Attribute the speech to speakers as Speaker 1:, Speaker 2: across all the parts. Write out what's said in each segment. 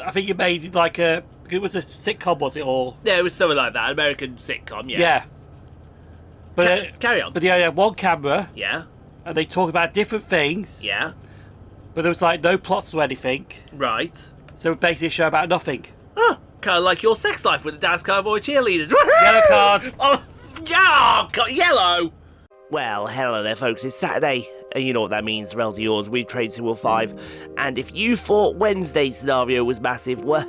Speaker 1: I think you made like a. It was a sitcom, was it? Or
Speaker 2: Yeah, it was something like that. American sitcom, yeah.
Speaker 1: yeah. But
Speaker 2: Carry on.
Speaker 1: But yeah, they had one camera,
Speaker 2: Yeah,
Speaker 1: and they talk about different things.
Speaker 2: yeah.
Speaker 1: But there was like no plots or anything.
Speaker 2: Right.
Speaker 1: So basically a show about nothing.
Speaker 2: Oh, kind of like your sex life with the Dance Cowboy cheerleaders.
Speaker 1: Yellow card.
Speaker 2: Oh, yeah, got yellow. Well, hello there, folks. It's Saturday, and you know what that means. The rails are yours. We trade Seal 5. And if you thought Wednesday's scenario was massive, well,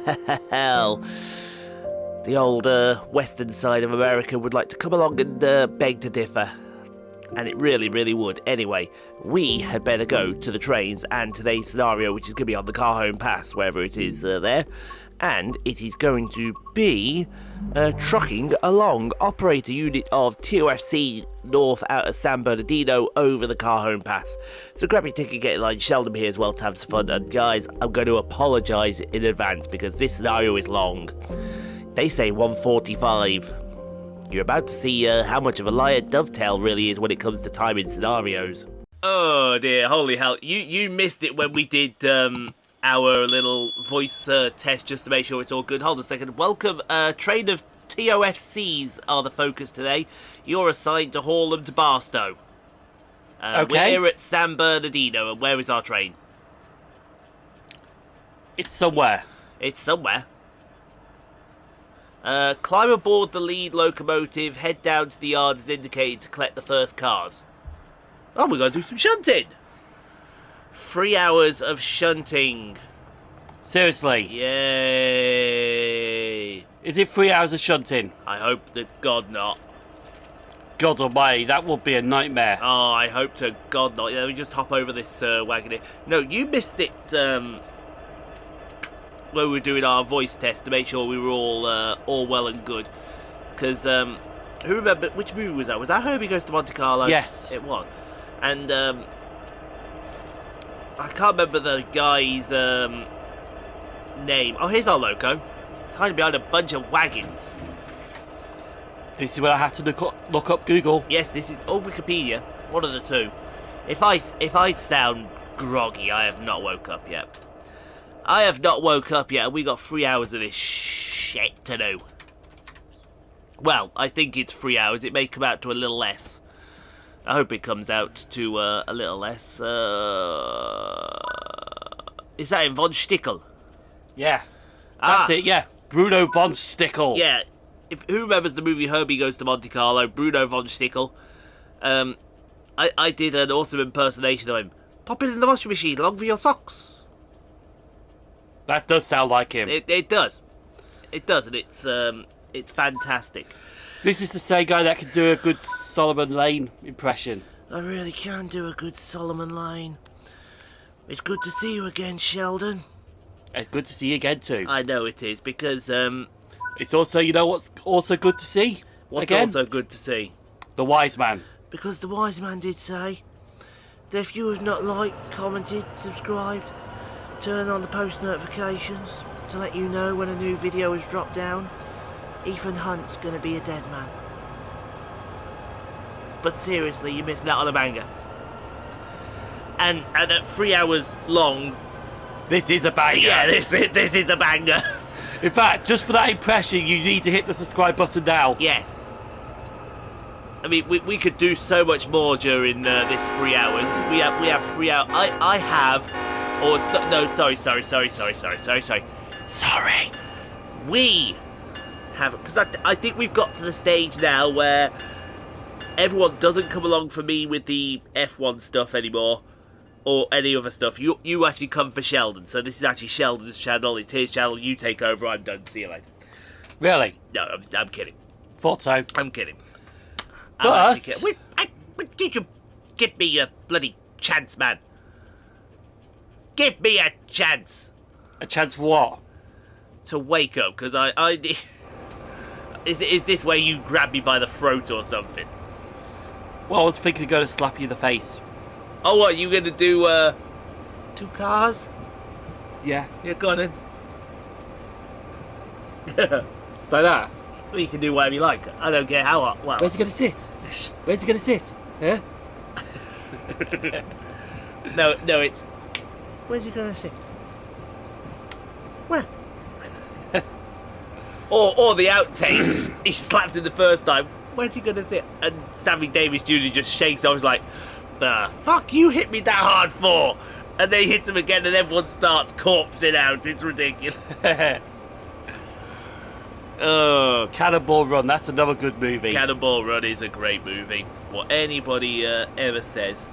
Speaker 2: the old western side of America would like to come along and beg to differ. And it really, really would. Anyway, we had better go to the trains and today's scenario, which is going to be on the Cajon Pass, wherever it is there. And it is going to be Trucking Along, operator unit of TOFC North out of San Bernardino over the Cajon Pass. So grab your ticket, get in line. Sheldon here as well to have some fun. And guys, I'm going to apologise in advance because this scenario is long. They say 145. You're about to see how much of a liar Dovetail really is when it comes to timing scenarios. Oh dear, holy hell. You missed it when we did our little voice test just to make sure it's all good. Hold on a second. Welcome. Train of TOFCs are the focus today. You're assigned to haul them to Barstow.
Speaker 1: Okay.
Speaker 2: We're here at San Bernardino, and where is our train?
Speaker 1: It's somewhere.
Speaker 2: It's somewhere. Climb aboard the lead locomotive, head down to the yard as indicated to collect the first cars. Oh, we're going to do some shunting! 3 hours of shunting.
Speaker 1: Seriously.
Speaker 2: Yay!
Speaker 1: Is it 3 hours of shunting?
Speaker 2: I hope to God not.
Speaker 1: God almighty, that would be a nightmare.
Speaker 2: Oh, I hope to God not. Let me just hop over this wagon here. No, you missed it when we were doing our voice test to make sure we were all well and good. Because, who remember, which movie was that? Was that Herbie Goes to Monte Carlo?
Speaker 1: Yes.
Speaker 2: It was. And, I can't remember the guy's name. Oh, here's our loco. It's hiding behind a bunch of wagons.
Speaker 1: This is where I have to look up Google.
Speaker 2: Yes, this is or Wikipedia. One of the two. If I sound groggy, I have not woke up yet. I have not woke up yet, and we got 3 hours of this shit to do. Well, I think it's 3 hours. It may come out to a little less. I hope it comes out to a little less. Is that in Von Stickel?
Speaker 1: Yeah. That's it, yeah. Bruno von Stickel.
Speaker 2: Yeah. Who remembers the movie Herbie Goes to Monte Carlo? Bruno von Stickel. I did an awesome impersonation of him. Pop it in the washing machine, along with your socks.
Speaker 1: That does sound like him.
Speaker 2: It does. It does, and it's fantastic.
Speaker 1: This is the same guy that can do a good Solomon Lane impression.
Speaker 2: I really can do a good Solomon Lane. It's good to see you again, Sheldon.
Speaker 1: It's good to see you again too.
Speaker 2: I know it is, because
Speaker 1: it's also, you know what's also good to see?
Speaker 2: what's
Speaker 1: again?
Speaker 2: also good to see?
Speaker 1: The wise man.
Speaker 2: Because the wise man did say that if you have not liked, commented, subscribed, turn on the post notifications to let you know when a new video is dropped down, Ethan Hunt's gonna be a dead man. But seriously, you're missing out on a banger. And at 3 hours long,
Speaker 1: This is a banger.
Speaker 2: yeah, this is a banger.
Speaker 1: In fact, just for that impression, you need to hit the subscribe button now.
Speaker 2: Yes. I mean, we could do so much more during this 3 hours. We have 3 hours. I have, or no, sorry. We have, because I think we've got to the stage now where everyone doesn't come along for me with the F1 stuff anymore, or any other stuff. You actually come for Sheldon. So this is actually Sheldon's channel. It's his channel. You take over. I'm done. See you later.
Speaker 1: Really?
Speaker 2: No, I'm kidding.
Speaker 1: Thought so.
Speaker 2: I'm kidding.
Speaker 1: But
Speaker 2: Did you give me a bloody chance, man? Give me a chance
Speaker 1: a chance for what?
Speaker 2: to wake up, because I is this where you grab me by the throat or something?
Speaker 1: Well, I was thinking of going to slap you in the face.
Speaker 2: Oh, what, you gonna do 2 cars?
Speaker 1: Yeah.
Speaker 2: You're gonna.
Speaker 1: Like that?
Speaker 2: Well, you can do whatever you like. I don't care how. Well,
Speaker 1: Where's he going to sit? Where's he going to sit? Huh?
Speaker 2: no, it's. Where's he gonna sit? Where? Or the outtakes. He slaps him the first time. Where's he gonna sit? And Sammy Davis Jr. just shakes. I was like, the fuck you hit me that hard for? And then he hits him again, and everyone starts corpsing out. It's ridiculous. Oh,
Speaker 1: Cannonball Run, that's another good movie.
Speaker 2: Cannonball Run is a great movie. What anybody ever says.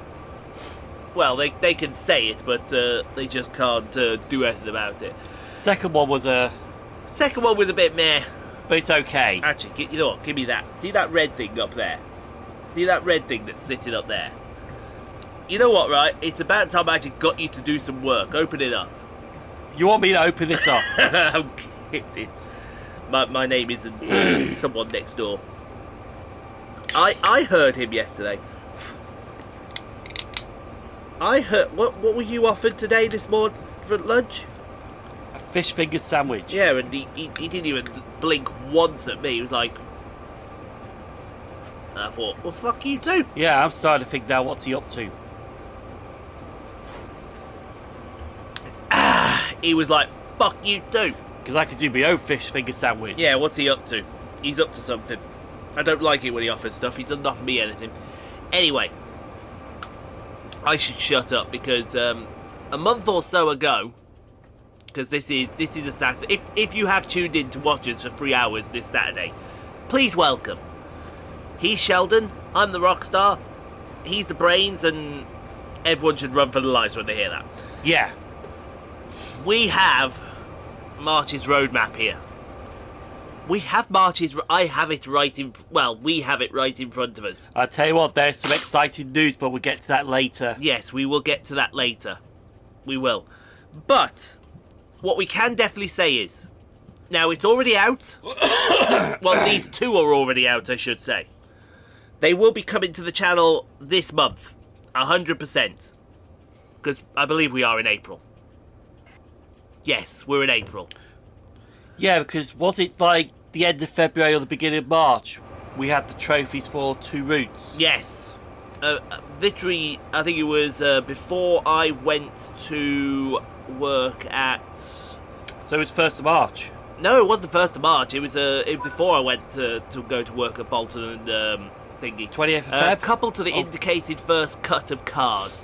Speaker 2: Well, they can say it, but they just can't do anything about it.
Speaker 1: Second one was a
Speaker 2: bit meh.
Speaker 1: but it's okay.
Speaker 2: Actually, you know what? Give me that. See that red thing up there? See that red thing that's sitting up there? You know what, right? It's about time I actually got you to do some work. Open it up.
Speaker 1: You want me to open this up?
Speaker 2: I'm kidding. My name isn't someone next door. I heard him yesterday. I heard... What were you offered today, this morning, for lunch?
Speaker 1: A fish finger sandwich.
Speaker 2: Yeah, and he didn't even blink once at me. He was like... And I thought, well, fuck you too.
Speaker 1: Yeah, I'm starting to think now, what's he up to?
Speaker 2: He was like, fuck you too.
Speaker 1: Because I could do my own fish finger sandwich.
Speaker 2: Yeah, what's he up to? He's up to something. I don't like it when he offers stuff. He doesn't offer me anything. Anyway, I should shut up because a month or so ago, because this is a Saturday. If you have tuned in to watch us for 3 hours this Saturday, please welcome. He's Sheldon. I'm the rock star. He's the brains, and everyone should run for the lights when they hear that.
Speaker 1: Yeah.
Speaker 2: We have March's roadmap here. We have March's... I have it right in... Well, we have it right in front of us.
Speaker 1: I'll tell you what, there's some exciting news, but we'll get to that later.
Speaker 2: Yes, we will get to that later. We will. But, what we can definitely say is... Now, it's already out. Well, these two are already out, I should say. They will be coming to the channel this month. 100%. Because I believe we are in April. Yes, we're in April.
Speaker 1: Yeah, because was it like the end of February or the beginning of March? We had the trophies for 2 routes.
Speaker 2: Yes. Literally, I think it was before I went to work at...
Speaker 1: So it was 1st of March.
Speaker 2: No, it wasn't the 1st of March. It was before I went to go to work at Bolton and thingy.
Speaker 1: 28th of Feb?
Speaker 2: Couple to the indicated first cut of cars.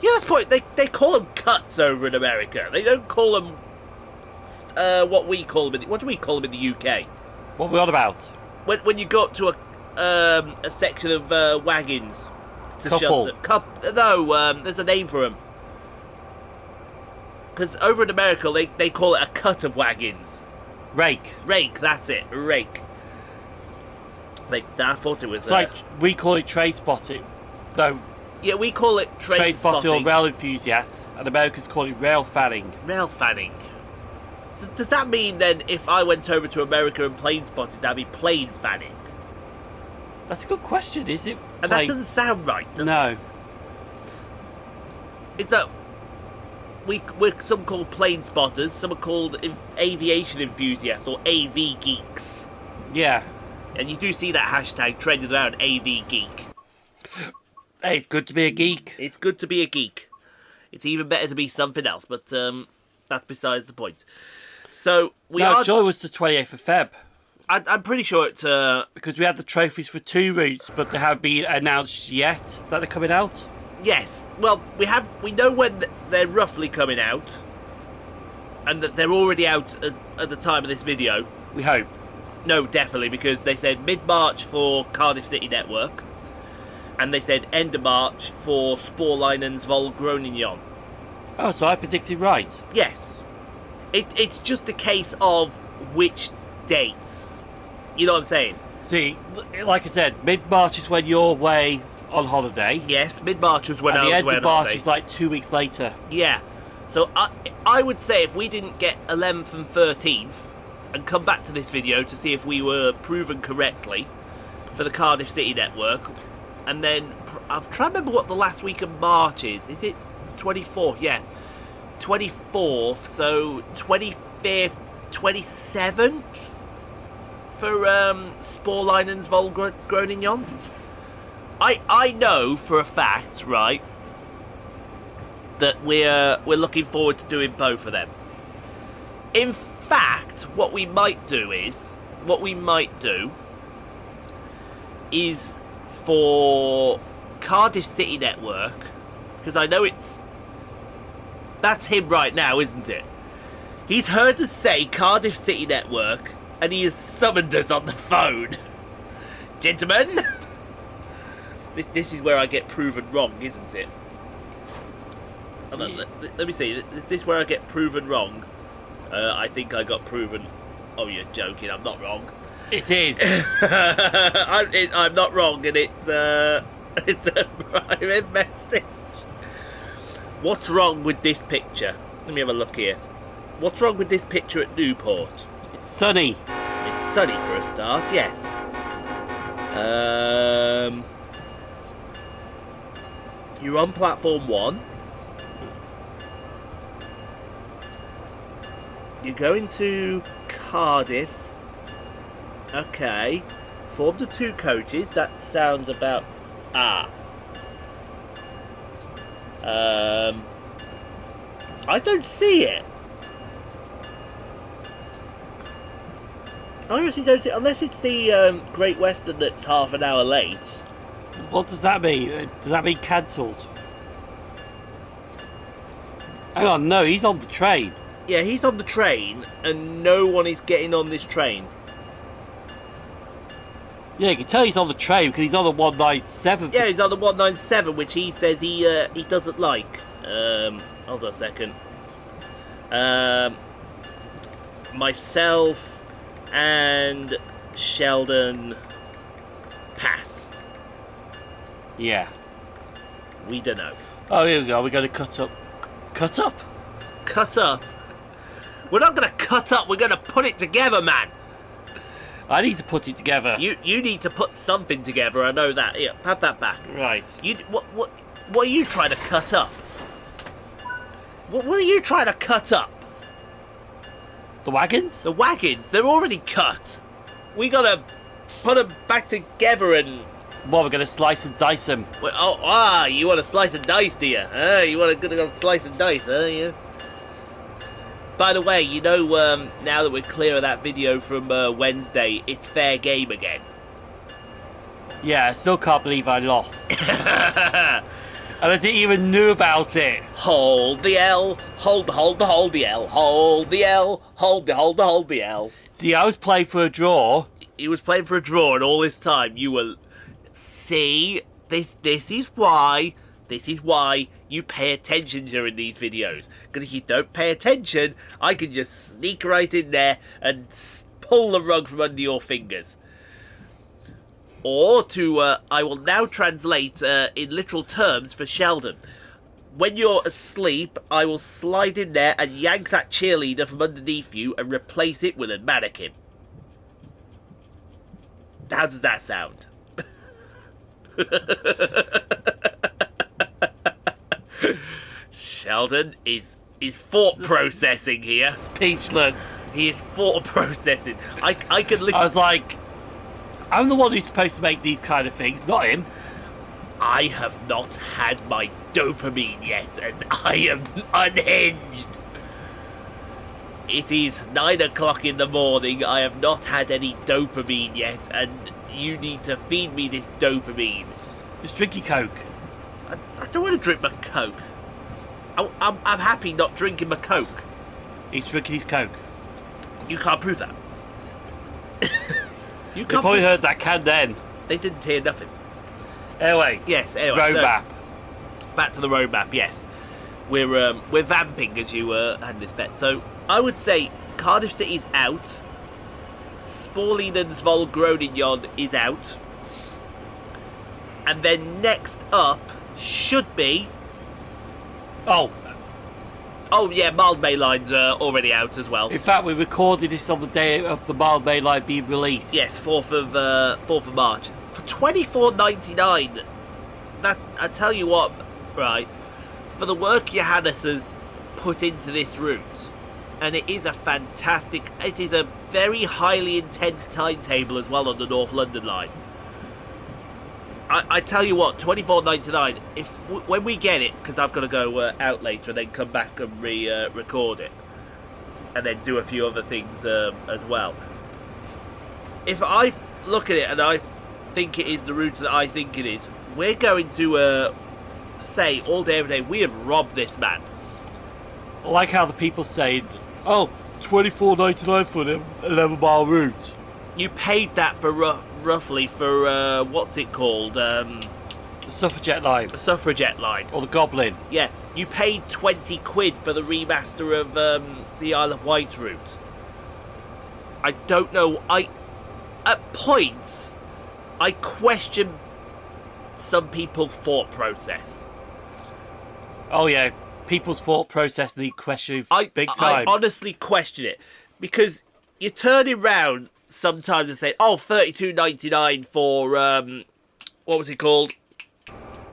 Speaker 2: Yeah, that's point. They call them cuts over in America. They don't call them what we call them. What do we call them in the UK?
Speaker 1: What are we on about?
Speaker 2: When you go up to a section of wagons.
Speaker 1: Couple.
Speaker 2: There's a name for them. Because over in America, they call it a cut of wagons.
Speaker 1: Rake.
Speaker 2: Rake, that's it. Rake. I thought it was...
Speaker 1: It's like, we call it trade spotting. No.
Speaker 2: Yeah, we call it
Speaker 1: trade spotting or rail enthusiasts, and Americans call it rail fanning.
Speaker 2: Rail fanning. So does that mean then if I went over to America and plane spotted, that'd be plane fanning?
Speaker 1: That's a good question, is it?
Speaker 2: And that doesn't sound right, does it?
Speaker 1: No.
Speaker 2: It's that we're some called plane spotters, some are called aviation enthusiasts or AV geeks.
Speaker 1: Yeah.
Speaker 2: And you do see that hashtag trending around, AV geek.
Speaker 1: Hey, it's good to be a geek.
Speaker 2: It's good to be a geek. It's even better to be something else, but that's besides the point. So
Speaker 1: I'm sure it was the 28th of Feb.
Speaker 2: I'm pretty sure it...
Speaker 1: Because we had the trophies for 2 routes, but they haven't been announced yet that they're coming out.
Speaker 2: Yes. Well, we know when they're roughly coming out, and that they're already out at the time of this video.
Speaker 1: We hope.
Speaker 2: No, definitely, because they said mid-March for Cardiff City Network, and they said end of March for Sporlinen's Volgroningen.
Speaker 1: Oh, so I predicted right.
Speaker 2: Yes. It's just a case of which dates. You know what I'm saying?
Speaker 1: See, like I said, mid-March is when you're away on holiday.
Speaker 2: Yes, mid-March was when I was
Speaker 1: away on holiday. And the end of March
Speaker 2: holiday.
Speaker 1: is like 2 weeks later.
Speaker 2: Yeah. So I would say if we didn't get 11th and 13th, and come back to this video to see if we were proven correctly for the Cardiff City Network, and then I'm trying to remember what the last week of March is. Is it 24th? Yeah, 24th. So 25th, 27th for Sporlinen's Volgroningen. I know for a fact, right, that we're looking forward to doing both of them. In fact, fact, what we might do is for Cardiff City Network, because I know that's him right now, isn't it? He's heard us say Cardiff City Network, and he has summoned us on the phone. Gentlemen, this is where I get proven wrong, isn't it? Let me see. Is this where I get proven wrong? I think I got proven. Oh, you're joking. I'm not wrong.
Speaker 1: It is.
Speaker 2: I'm not wrong, and it's a private message. What's wrong with this picture? Let me have a look here. What's wrong with this picture at Newport?
Speaker 1: It's sunny.
Speaker 2: It's sunny for a start, yes. You're on platform 1. You're going to Cardiff. Okay. Formed of 2 coaches. That sounds about... I don't see it. I honestly don't see it. Unless it's the Great Western that's half an hour late.
Speaker 1: What does that mean? Does that mean cancelled? Hang on, no, he's on the train.
Speaker 2: Yeah, he's on the train, and no one is getting on this train.
Speaker 1: Yeah, you can tell he's on the train because he's on the 197.
Speaker 2: Yeah, he's on the 197, which he says he doesn't like. Hold on a second. Myself and Sheldon pass.
Speaker 1: Yeah.
Speaker 2: We don't know.
Speaker 1: Oh, here we go. We're going to cut up. Cut up?
Speaker 2: Cut up? We're not going to cut up. We're going to put it together, man.
Speaker 1: I need to put it together.
Speaker 2: You need to put something together. I know that. Here, have that back.
Speaker 1: Right.
Speaker 2: What are you trying to cut up? What are you trying to cut up?
Speaker 1: The wagons?
Speaker 2: The wagons. They're already cut. We got to put them back together and...
Speaker 1: Well, we're going to slice and dice them.
Speaker 2: Well, you want to slice and dice, do you? You want to go slice and dice, yeah? By the way, you know, now that we're clear of that video from Wednesday, it's fair game again.
Speaker 1: Yeah, I still can't believe I lost. And I didn't even know about it.
Speaker 2: Hold the L, hold the L, hold the L, hold the L.
Speaker 1: See, I was playing for a draw.
Speaker 2: He was playing for a draw, and all this time you were... See, this is why you pay attention during these videos. Because if you don't pay attention, I can just sneak right in there and pull the rug from under your fingers. Or I will now translate in literal terms for Sheldon. When you're asleep, I will slide in there and yank that cheerleader from underneath you and replace it with a mannequin. How does that sound? Sheldon is thought processing here.
Speaker 1: Speechless.
Speaker 2: He is thought processing. I can look.
Speaker 1: I was like, I'm the one who's supposed to make these kind of things, not him.
Speaker 2: I have not had my dopamine yet, and I am unhinged. It is 9 o'clock in the morning. I have not had any dopamine yet, and you need to feed me this dopamine.
Speaker 1: Just drink your Coke.
Speaker 2: I don't want to drink my Coke. I'm happy not drinking my Coke.
Speaker 1: He's drinking his Coke.
Speaker 2: You can't prove that.
Speaker 1: You probably heard that can then.
Speaker 2: They didn't hear nothing.
Speaker 1: Anyway. Roadmap.
Speaker 2: Back to the roadmap, yes. We're vamping as you had this bet. So I would say Cardiff City's out. Sporlinen's Volgroningen is out. And then next up should be... Oh yeah, Mild May Line's already out as well.
Speaker 1: In fact, we recorded this on the day of the Mild May Line being released.
Speaker 2: Yes, 4th of March. For $24.99. That, I tell you what, right, for the work Johannes has put into this route, and it is a very highly intense timetable as well on the North London line. I tell you what, $24.99. When we get it, because I've got to go out later and then come back and record it. and then do a few other things as well. If I look at it and I think it is the route that I think it is, we're going to say all day every day, we have robbed this man.
Speaker 1: I like how the people say, oh, $24.99 for the 11-mile route.
Speaker 2: You paid that for roughly for what's it called?
Speaker 1: The Suffragette line.
Speaker 2: The Suffragette line.
Speaker 1: Or the Goblin.
Speaker 2: Yeah, you paid 20 quid for the remaster of the Isle of Wight route. I don't know. At points, I question some people's thought process.
Speaker 1: Oh yeah, people's thought process need questioning big
Speaker 2: I
Speaker 1: time.
Speaker 2: honestly question it, because you turn it round sometimes and say, oh, $32.99 for what was it called?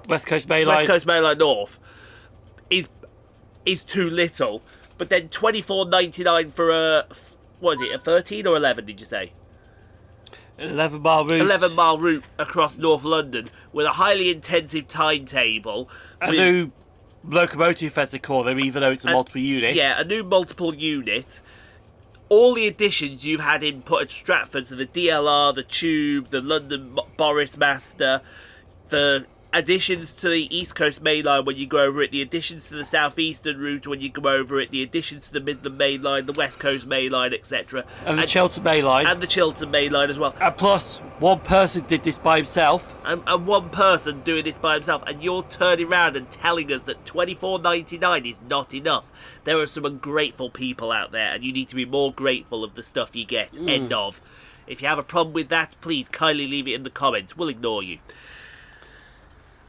Speaker 1: West Coast Main Line.
Speaker 2: West Coast Main Line North is too little, but then $24.99 for what is it, a 13 or 11? Did you say?
Speaker 1: 11-mile route.
Speaker 2: 11-mile route across North London with a highly intensive timetable.
Speaker 1: A new locomotive, as they call them, even though it's a multiple unit.
Speaker 2: Yeah, a new multiple unit. All the additions you've had in put at Stratford, so the DLR, the Tube, the London Boris Master, the additions to the East Coast Main Line when you go over it, the additions to the South Eastern route when you go over it, the additions to the Midland Main Line, the West Coast Main Line, etc.
Speaker 1: And the Chiltern Main Line.
Speaker 2: And the Chiltern Main Line as well.
Speaker 1: And plus, one person did this by himself.
Speaker 2: And one person doing this by himself, and you're turning around and telling us that $24.99 is not enough. There are some ungrateful people out there, and you need to be more grateful of the stuff you get. End of. If you have a problem with that, please kindly leave it in the comments. We'll ignore you.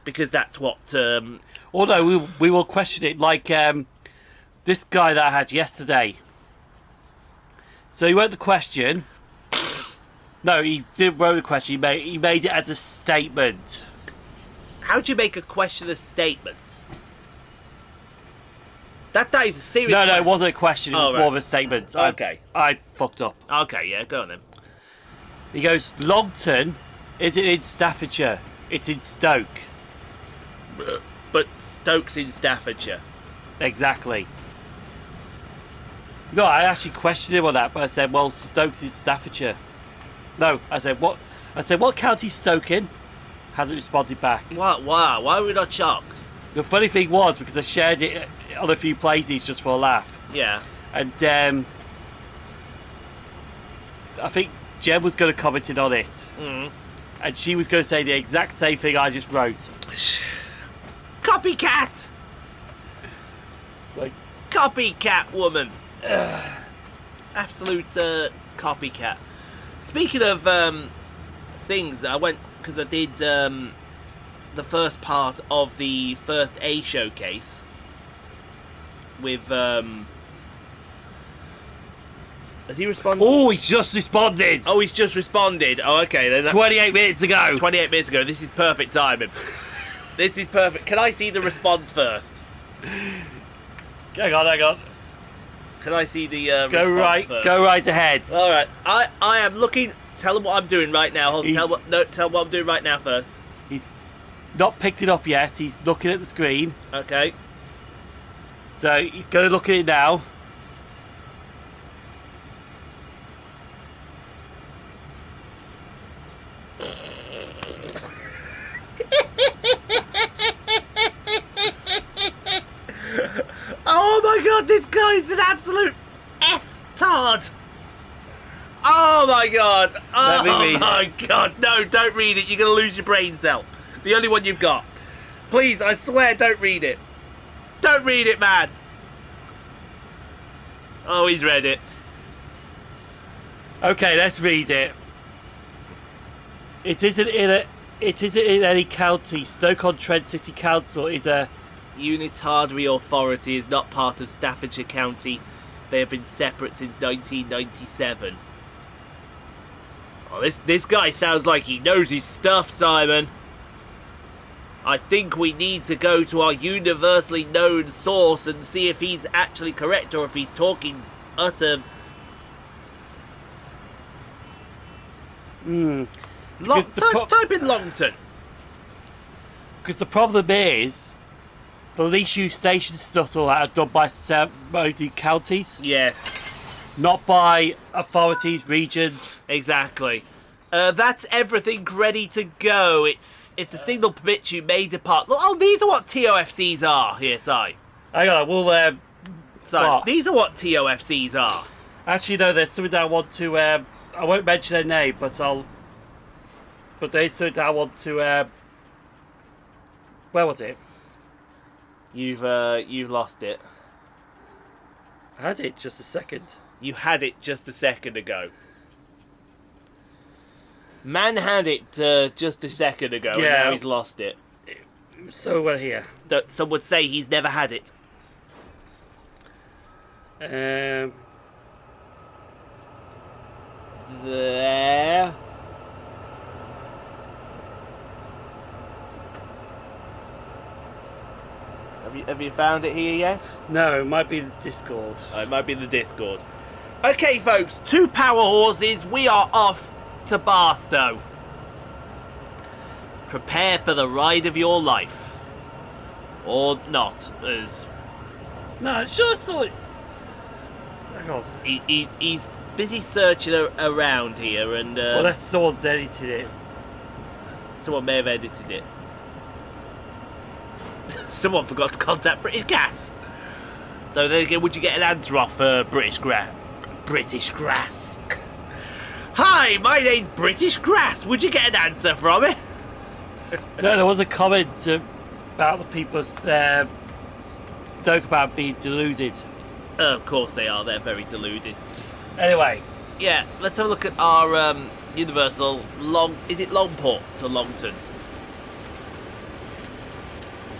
Speaker 2: Because that's what...
Speaker 1: Although we will question it, like this guy that I had yesterday. So he wrote the question. No, he didn't write the question. He made it as a statement.
Speaker 2: How do you make a question a statement? That is a serious...
Speaker 1: No, it wasn't a question. It was more of a statement.
Speaker 2: Okay.
Speaker 1: I fucked up.
Speaker 2: Okay, yeah, go on then.
Speaker 1: He goes, Longton isn't in Staffordshire. It's in Stoke.
Speaker 2: But Stoke's in Staffordshire.
Speaker 1: Exactly. No, I actually questioned him on that, but I said, well, Stoke's in Staffordshire. No, I said, what county's Stoke in? Hasn't responded back.
Speaker 2: Wow, why are we not shocked?
Speaker 1: The funny thing was, because I shared it on a few places just for a laugh.
Speaker 2: Yeah.
Speaker 1: And I think Jem was going to comment on it. And she was going to say the exact same thing I just wrote.
Speaker 2: Copycat!
Speaker 1: Like,
Speaker 2: copycat woman. Absolute copycat. Speaking of things, I went, because I did the first part of the first A showcase with has he responded?
Speaker 1: Oh, he's just responded.
Speaker 2: Oh, he's just responded. Oh, okay. Then
Speaker 1: 28 minutes ago.
Speaker 2: 28 minutes ago. This is perfect timing. This is perfect. Can I see the response first?
Speaker 1: Hang on.
Speaker 2: Can I see the response first?
Speaker 1: Go right ahead.
Speaker 2: All right. I am looking. Tell him what I'm doing right now. Hold on. Tell what I'm doing right now first.
Speaker 1: He's not picked it up yet. He's looking at the screen.
Speaker 2: Okay.
Speaker 1: So he's going to look at it now.
Speaker 2: Oh my god, this guy's an absolute F-tard! Oh my god! Oh my god, no, don't read it, you're gonna lose your brain cell. The only one you've got. Please, I swear, don't read it. Don't read it, man! Oh, he's read it.
Speaker 1: Okay, let's read it. It isn't in any county. Stoke-on-Trent City Council is a
Speaker 2: unitary authority, is not part of Staffordshire County. They have been separate since 1997. Oh, this guy sounds like he knows his stuff, Simon. I think we need to go to our universally known source and see if he's actually correct or if he's talking utter... Type in Longton.
Speaker 1: Because the problem is, the least used station stuff all that are done by St. Bernardino counties.
Speaker 2: Yes.
Speaker 1: not by authorities, regions.
Speaker 2: Exactly. That's everything ready to go. If the signal permits, you may depart. Look, oh, these are what TOFCs are. Here, Si.
Speaker 1: Hang on, what?
Speaker 2: These are what TOFCs are.
Speaker 1: Actually, no, there's something that I want to. I won't mention their name, but there's something that I want to. Where was it?
Speaker 2: You've lost it.
Speaker 1: I had it just a second.
Speaker 2: You had it just a second ago. Man had it just a second ago, and now he's lost it.
Speaker 1: So well here.
Speaker 2: Some would say he's never had it.
Speaker 1: There.
Speaker 2: Have you found it here yet?
Speaker 1: No, it might be the Discord.
Speaker 2: Oh, it might be the Discord. Okay, folks, 2 power horses. We are off to Barstow. Prepare for the ride of your life. Or not, as...
Speaker 1: No, I sure saw it. Hang on.
Speaker 2: He's busy searching around here, and...
Speaker 1: well, that's someone's edited it.
Speaker 2: Someone may have edited it. Someone forgot to contact British Gas. Though then again, would you get an answer off British Grass? Hi, my name's British Grass. Would you get an answer from it?
Speaker 1: No, there was a comment about the people Stoke about being deluded.
Speaker 2: Of course they are. They're very deluded.
Speaker 1: Anyway.
Speaker 2: Yeah, let's have a look at our Universal Long... Is it Longport to Longton?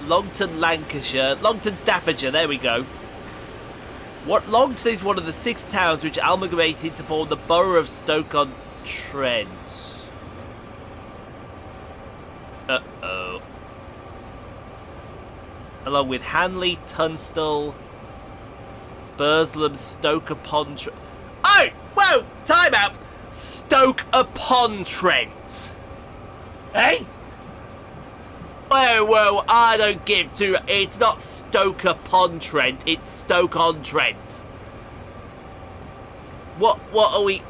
Speaker 2: Longton, Lancashire. Longton, Staffordshire. There we go. Longton is one of the 6 towns which amalgamated to form the borough of Stoke-on-Trent. Uh-oh. Along with Hanley, Tunstall, Burslem, Stoke-upon-Trent. Oh! Whoa! Time out! Stoke-upon-Trent.
Speaker 1: Hey?
Speaker 2: Whoa, I don't give two... It's not Stoke-upon-Trent, it's Stoke-on-Trent. What are we...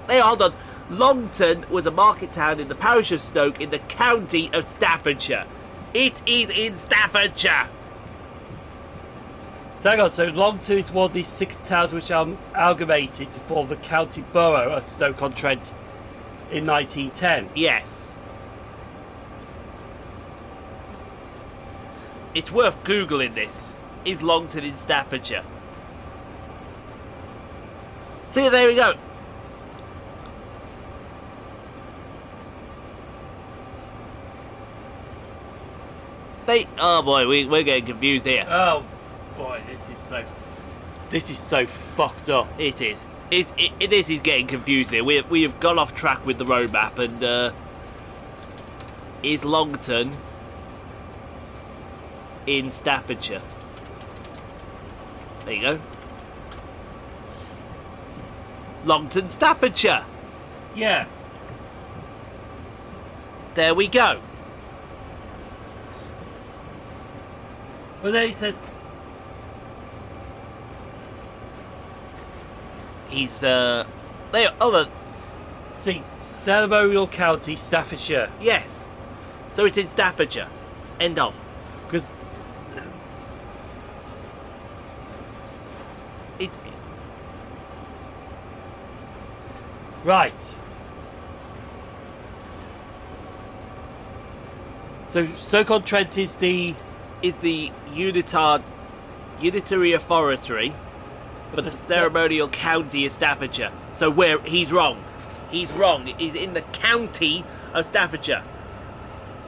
Speaker 2: Hey, hold on. Longton was a market town in the parish of Stoke in the county of Staffordshire. It is in Staffordshire.
Speaker 1: So hang on, so Longton is one of these 6 towns which amalgamated to form the county borough of Stoke-on-Trent in 1910.
Speaker 2: Yes. It's worth Googling this. Is Longton in Staffordshire? So there we go. Oh boy, we're getting confused here.
Speaker 1: Oh boy, this is so fucked up.
Speaker 2: It is. This is getting confused here. We have gone off track with the roadmap, and is Longton in Staffordshire? There you go. Longton, Staffordshire.
Speaker 1: Yeah.
Speaker 2: There we go.
Speaker 1: Well, then it says
Speaker 2: he's there. Oh,
Speaker 1: see, Ceremonial County, Staffordshire.
Speaker 2: yes. So it's in Staffordshire. End of.
Speaker 1: Because
Speaker 2: It.
Speaker 1: right. So Stoke-on-Trent is the
Speaker 2: unitary authority, but the ceremonial county is Staffordshire. So he's wrong. He's wrong. He's in the county of Staffordshire.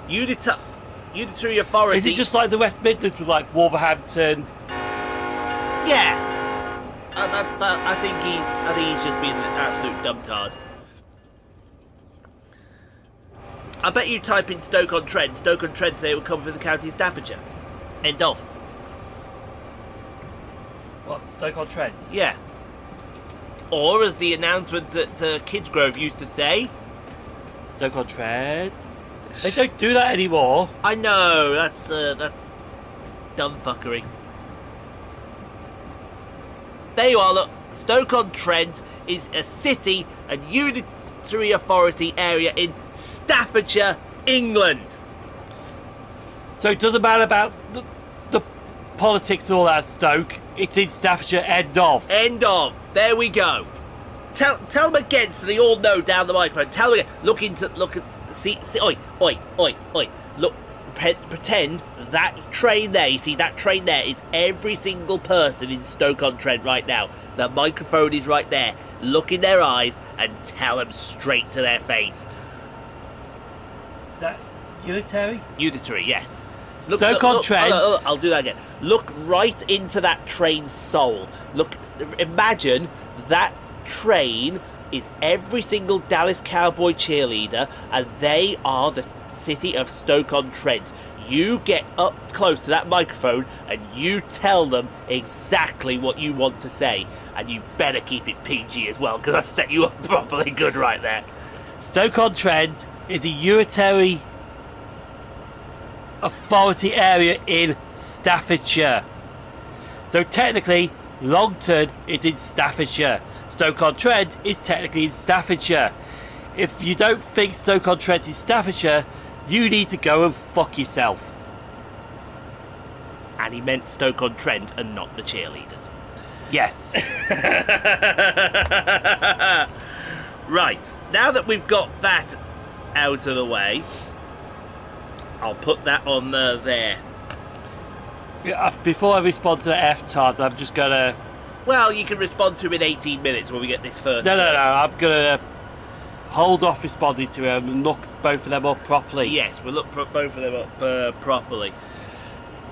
Speaker 2: Unitary authority.
Speaker 1: Is it just like the West Midlands with like Wolverhampton?
Speaker 2: Yeah. I think he's just being an absolute dumbtard. I bet you type in Stoke-on-Trent, say it will come from the county of Staffordshire. End of.
Speaker 1: What, Stoke-on-Trent?
Speaker 2: Yeah. Or as the announcements at Kidsgrove used to say,
Speaker 1: Stoke-on-Trent. They don't do that anymore.
Speaker 2: I know, that's dumb fuckery. There you are, look. Stoke-on-Trent is a city and unitary authority area in Staffordshire, England.
Speaker 1: So it doesn't matter about the politics and all that, Stoke. It's in Staffordshire, end of.
Speaker 2: End of. There we go. Tell them again so they all know down the microphone. Tell them again. See, oi. Look, pretend that train there, you see that train there is every single person in Stoke-on-Trent right now. The microphone is right there. Look in their eyes and tell them straight to their face.
Speaker 1: Is that unitary?
Speaker 2: Unitary, yes.
Speaker 1: Stoke-on-Trent.
Speaker 2: I'll do that again. Look right into that train's soul. Look, imagine that train is every single Dallas Cowboy cheerleader, and they are the city of Stoke-on-Trent. You get up close to that microphone and you tell them exactly what you want to say, and you better keep it PG as well, because I set you up properly good right there.
Speaker 1: Stoke-on-Trent is a unitary authority area in Staffordshire. So technically, Longton is in Staffordshire. Stoke-on-Trent is technically in Staffordshire. If you don't think Stoke-on-Trent is Staffordshire, you need to go and fuck yourself.
Speaker 2: And he meant Stoke-on-Trent and not the cheerleaders.
Speaker 1: Yes.
Speaker 2: Right, now that we've got that out of the way, I'll put that on there.
Speaker 1: Before I respond to the F-Tard, I'm just gonna...
Speaker 2: Well, you can respond to him in 18 minutes when we get this first.
Speaker 1: No, I'm gonna hold off responding to him and look both of them up properly.
Speaker 2: Yes, we'll look both of them up properly.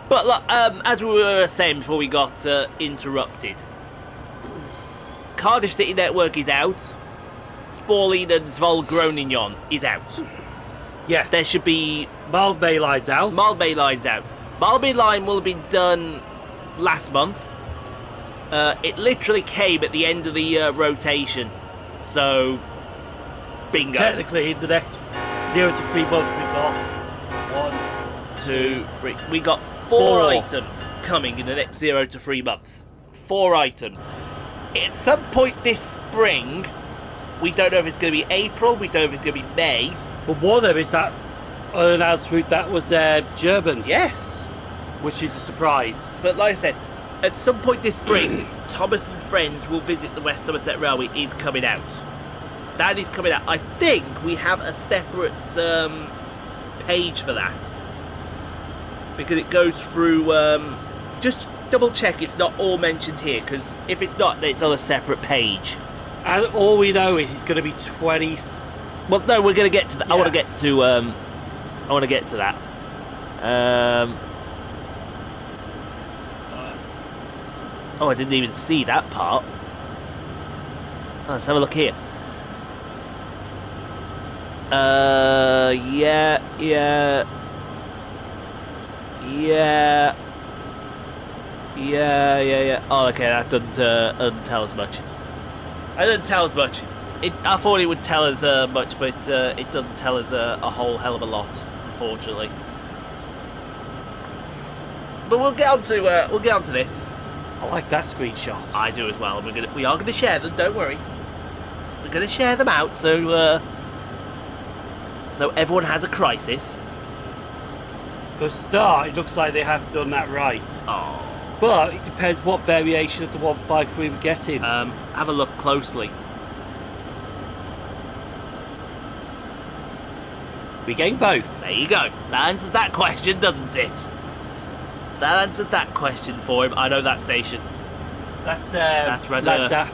Speaker 2: But look, as we were saying before we got interrupted, Cardiff City Network is out. Sporling and Svolgroningen is out.
Speaker 1: Yes.
Speaker 2: There should be...
Speaker 1: Mild Bay Line's out.
Speaker 2: Mild Bay Line's out. Mild Bay Line will have been done last month. It literally came at the end of the rotation. So, bingo.
Speaker 1: Technically, in the next 0 to 3 months, we've got 1, 2, 3.
Speaker 2: We got four items coming in the next 0 to 3 months. 4 items. At some point this spring, we don't know if it's going to be April, we don't know if it's going to be May.
Speaker 1: But one of them is that unannounced route that was German.
Speaker 2: Yes.
Speaker 1: Which is a surprise.
Speaker 2: But like I said, at some point this spring, Thomas and Friends will visit the West Somerset Railway is coming out. That is coming out. I think we have a separate page for that. Because it goes through... just double check it's not all mentioned here, because if it's not, then it's on a separate page.
Speaker 1: And all we know is it's going to be 20...
Speaker 2: Well, no, we're going to get to that.
Speaker 1: Yeah.
Speaker 2: I want to get to that. Oh, I didn't even see that part. Oh, let's have a look here. Yeah. Oh, okay, that doesn't tell us much. It doesn't tell us much. I thought it would tell us much, but it doesn't tell us a whole hell of a lot, unfortunately. But we'll get on to this.
Speaker 1: I like that screenshot.
Speaker 2: I do as well. We are gonna share them. Don't worry. We're gonna share them out so everyone has a crisis.
Speaker 1: For a start, it looks like they have done that right.
Speaker 2: Oh.
Speaker 1: But it depends what variation of the 153 we're getting.
Speaker 2: Have a look closely.
Speaker 1: We're getting both.
Speaker 2: There you go. That answers that question, doesn't it? That answers that question for him. I know that station.
Speaker 1: That's
Speaker 2: Red
Speaker 1: Landaf.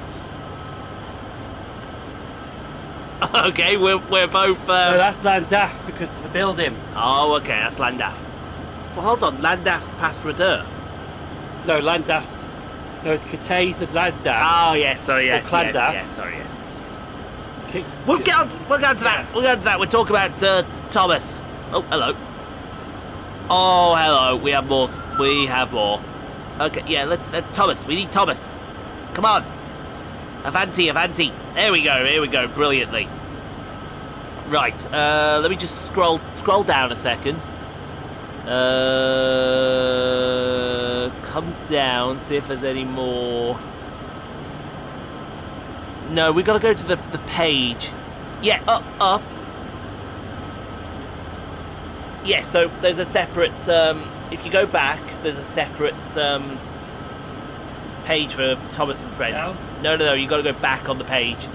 Speaker 2: Okay, we're both...
Speaker 1: No, that's Landaf because of the building.
Speaker 2: Oh, okay, that's Landaf. Well, hold on. Landaf's past Radeur.
Speaker 1: No, Landaf's... No, it's Cateys and Landaf.
Speaker 2: Oh, yes, sorry, yes.
Speaker 1: Or Clandaf.
Speaker 2: Yes, sorry, yes. We'll get on to that. We'll get on to that. We'll talk about Thomas. Oh, hello. Oh, hello. We have more. Okay, yeah, Thomas. We need Thomas. Come on. Avanti. There we go. Brilliantly. Right. Let me just scroll down a second. Come down. See if there's any more. No, we got to go to the page. Yeah, up. Yeah, so there's a separate, if you go back, there's a separate page for Thomas and Friends.
Speaker 1: No?
Speaker 2: No, you got to go back on the page.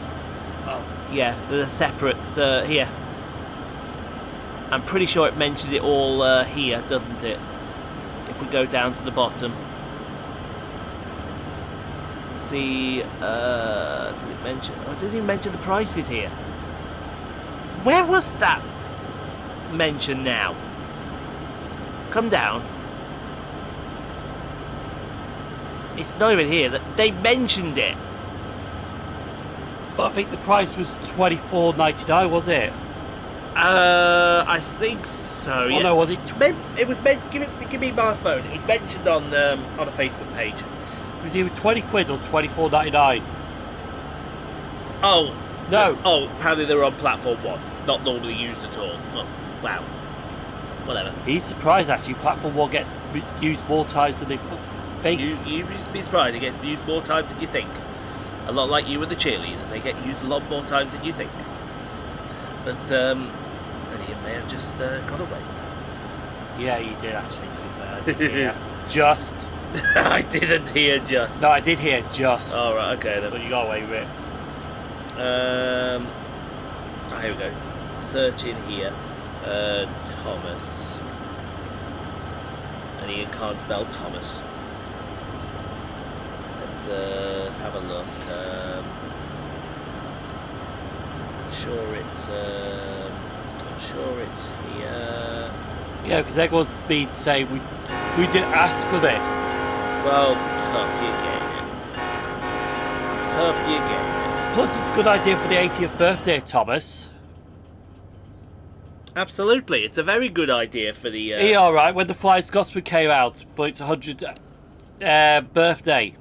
Speaker 1: Oh.
Speaker 2: Yeah, there's a separate, here. I'm pretty sure it mentioned it all here, doesn't it? If we go down to the bottom. See, did it mention, oh, didn't even mention the prices here. Where was that mentioned now? Come down. It's not even here. They mentioned it.
Speaker 1: But I think the price was $24.99, was it?
Speaker 2: I think so.
Speaker 1: Oh
Speaker 2: Yeah.
Speaker 1: no, was it?
Speaker 2: It was meant. Give me my phone. It's mentioned on a Facebook page.
Speaker 1: It was either 20 quid or $24.99.
Speaker 2: Oh
Speaker 1: No.
Speaker 2: Oh, apparently they were on platform 1, not normally used at all. Oh, wow. Whatever.
Speaker 1: He's surprised actually. Platform 1 gets used more times than they think.
Speaker 2: You'd be surprised. It gets used more times than you think. A lot like you and the cheerleaders. They get used a lot more times than you think. But Ian may have just got away.
Speaker 1: Yeah, you did actually. To be fair, I did hear just.
Speaker 2: I didn't hear just.
Speaker 1: No, I did hear just.
Speaker 2: Oh, right, okay then.
Speaker 1: But you got away with it.
Speaker 2: Here we go. Search in here. Thomas. And Ian can't spell Thomas. Let's have a look. I'm sure it's here.
Speaker 1: Yeah, because everyone's been saying we didn't ask for this.
Speaker 2: Well, tough you get it. Tough you get it.
Speaker 1: Plus, it's a good idea for the 80th birthday of Thomas.
Speaker 2: Absolutely, it's a very good idea for the.
Speaker 1: Yeah, all right. When the Flying Scotsman came out for its 100th birthday,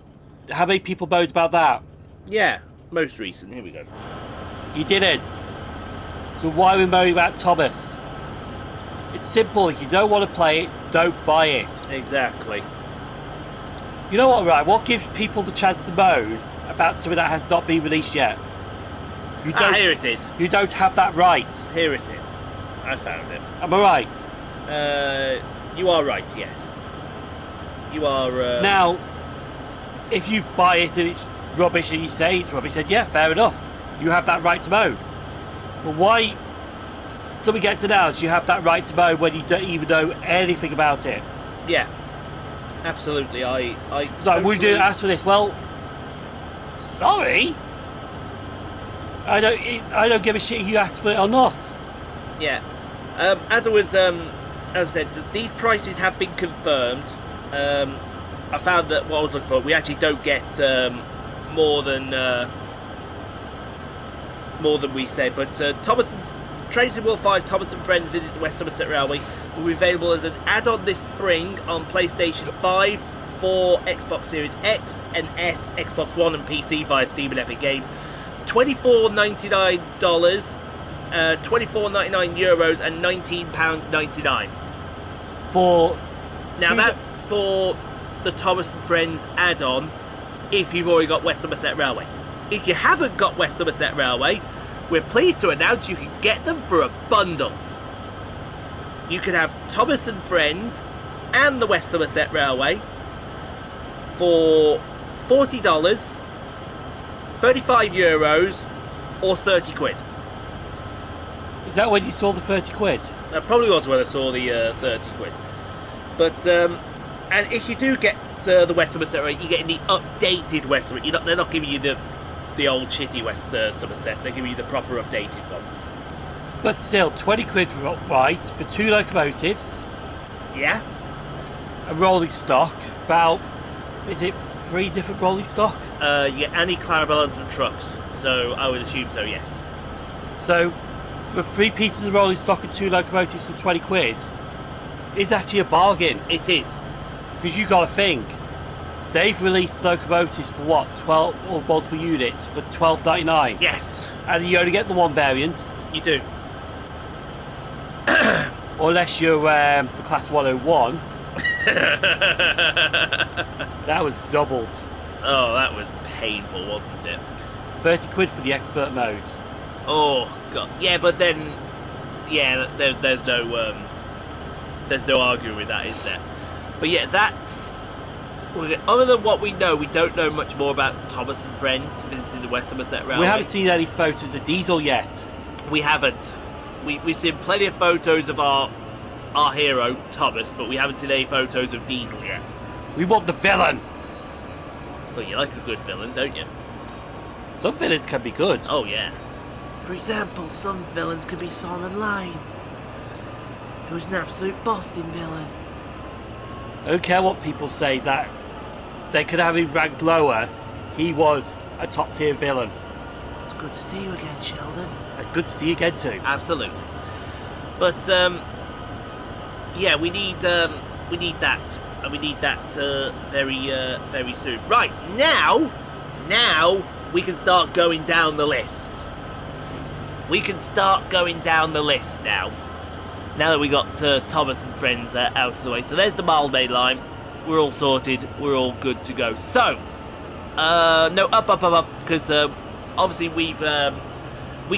Speaker 1: how many people moaned about that?
Speaker 2: Yeah, most recent. Here we go.
Speaker 1: You didn't. So why are we moaning about Thomas? It's simple. If you don't want to play it, don't buy it.
Speaker 2: Exactly.
Speaker 1: You know what, right? What gives people the chance to moan about something that has not been released yet? You don't.
Speaker 2: Here it is.
Speaker 1: You don't have that right.
Speaker 2: Here it is. I found it.
Speaker 1: Am I right?
Speaker 2: You are right. Yes. You are.
Speaker 1: Now, if you buy it and it's rubbish and you say it's rubbish, then yeah, fair enough. You have that right to moan. But why something gets announced, you have that right to moan when you don't even know anything about it?
Speaker 2: Yeah. Absolutely.
Speaker 1: So we didn't ask for this. Well, sorry. I don't give a shit if you asked for it or not.
Speaker 2: Yeah. As I said, these prices have been confirmed. I found that what I was looking for, we actually don't get more than we said. But Trains in World 5, Thomas and Friends Visit the West Somerset Railway will be available as an add-on this spring on PlayStation 5, 4, Xbox Series X and S, Xbox One and PC via Steam and Epic Games. $24.99, €24.99 and £19.99.
Speaker 1: For
Speaker 2: now that's for the Thomas and Friends add-on if you've already got West Somerset Railway. If you haven't got West Somerset Railway, we're pleased to announce you can get them for a bundle. You can have Thomas and Friends and the West Somerset Railway for $40, €35 or 30 quid.
Speaker 1: Is that when you saw the 30 quid?
Speaker 2: That probably was when I saw the 30 quid. But and if you do get the West Somerset Railway, you're getting the updated West Somerset. They're not giving you the old shitty West Somerset. They're giving you the proper updated one.
Speaker 1: But still, 20 quid right for 2 locomotives.
Speaker 2: Yeah.
Speaker 1: A rolling stock. About, is it 3 different rolling stock?
Speaker 2: Yeah, Annie, Clarabellas and trucks. So I would assume so, yes.
Speaker 1: So for 3 pieces of rolling stock and 2 locomotives for 20 quid, is actually a bargain.
Speaker 2: It is.
Speaker 1: Because you got to think, they've released locomotives for what, 12 or multiple units for $12.99.
Speaker 2: Yes.
Speaker 1: And you only get the one variant.
Speaker 2: You do.
Speaker 1: Unless you're the Class 101. That was doubled.
Speaker 2: Oh, that was painful, wasn't it?
Speaker 1: £30 for the expert mode.
Speaker 2: Oh god, yeah, but then, yeah, there's no arguing with that, is there? But yeah, that's other than what we know. We don't know much more about Thomas and friends visiting the West Somerset Railway.
Speaker 1: We haven't seen any photos of Diesel yet.
Speaker 2: We haven't. We've seen plenty of photos of our hero Thomas, but we haven't seen any photos of Diesel yet.
Speaker 1: We want the villain.
Speaker 2: Well, you like a good villain, don't you?
Speaker 1: Some villains can be good.
Speaker 2: Oh yeah. For example, some villains could be Solomon Lane, who's an absolute Boston villain.
Speaker 1: I don't care what people say, that they could have him ranked lower. He was a top tier villain.
Speaker 2: It's good to see you again, Sheldon.
Speaker 1: It's good to see you again too.
Speaker 2: Absolutely. But yeah, we need that, and we need that very soon. Right now we can start going down the list. We can start going down the list now. Now that we got Thomas and friends out of the way. So there's the Mildmay line. We're all sorted. We're all good to go. So, no, up, because obviously we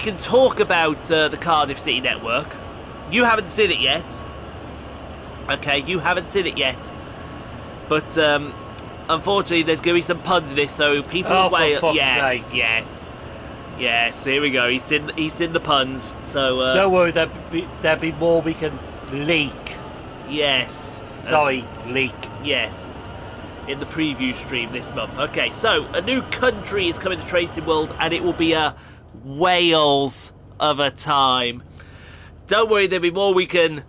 Speaker 2: can talk about the Cardiff City network. You haven't seen it yet. Okay, you haven't seen it yet. But unfortunately, there's going to be some puns in this, so people away. Yes. Here we go. He's seen the puns. So
Speaker 1: don't worry, there'll be more we can leak.
Speaker 2: Yes.
Speaker 1: Sorry, leak.
Speaker 2: Yes. In the preview stream this month. Okay, so a new country is coming to Train World, and it will be a Wales of a time. Don't worry, there'll be more we can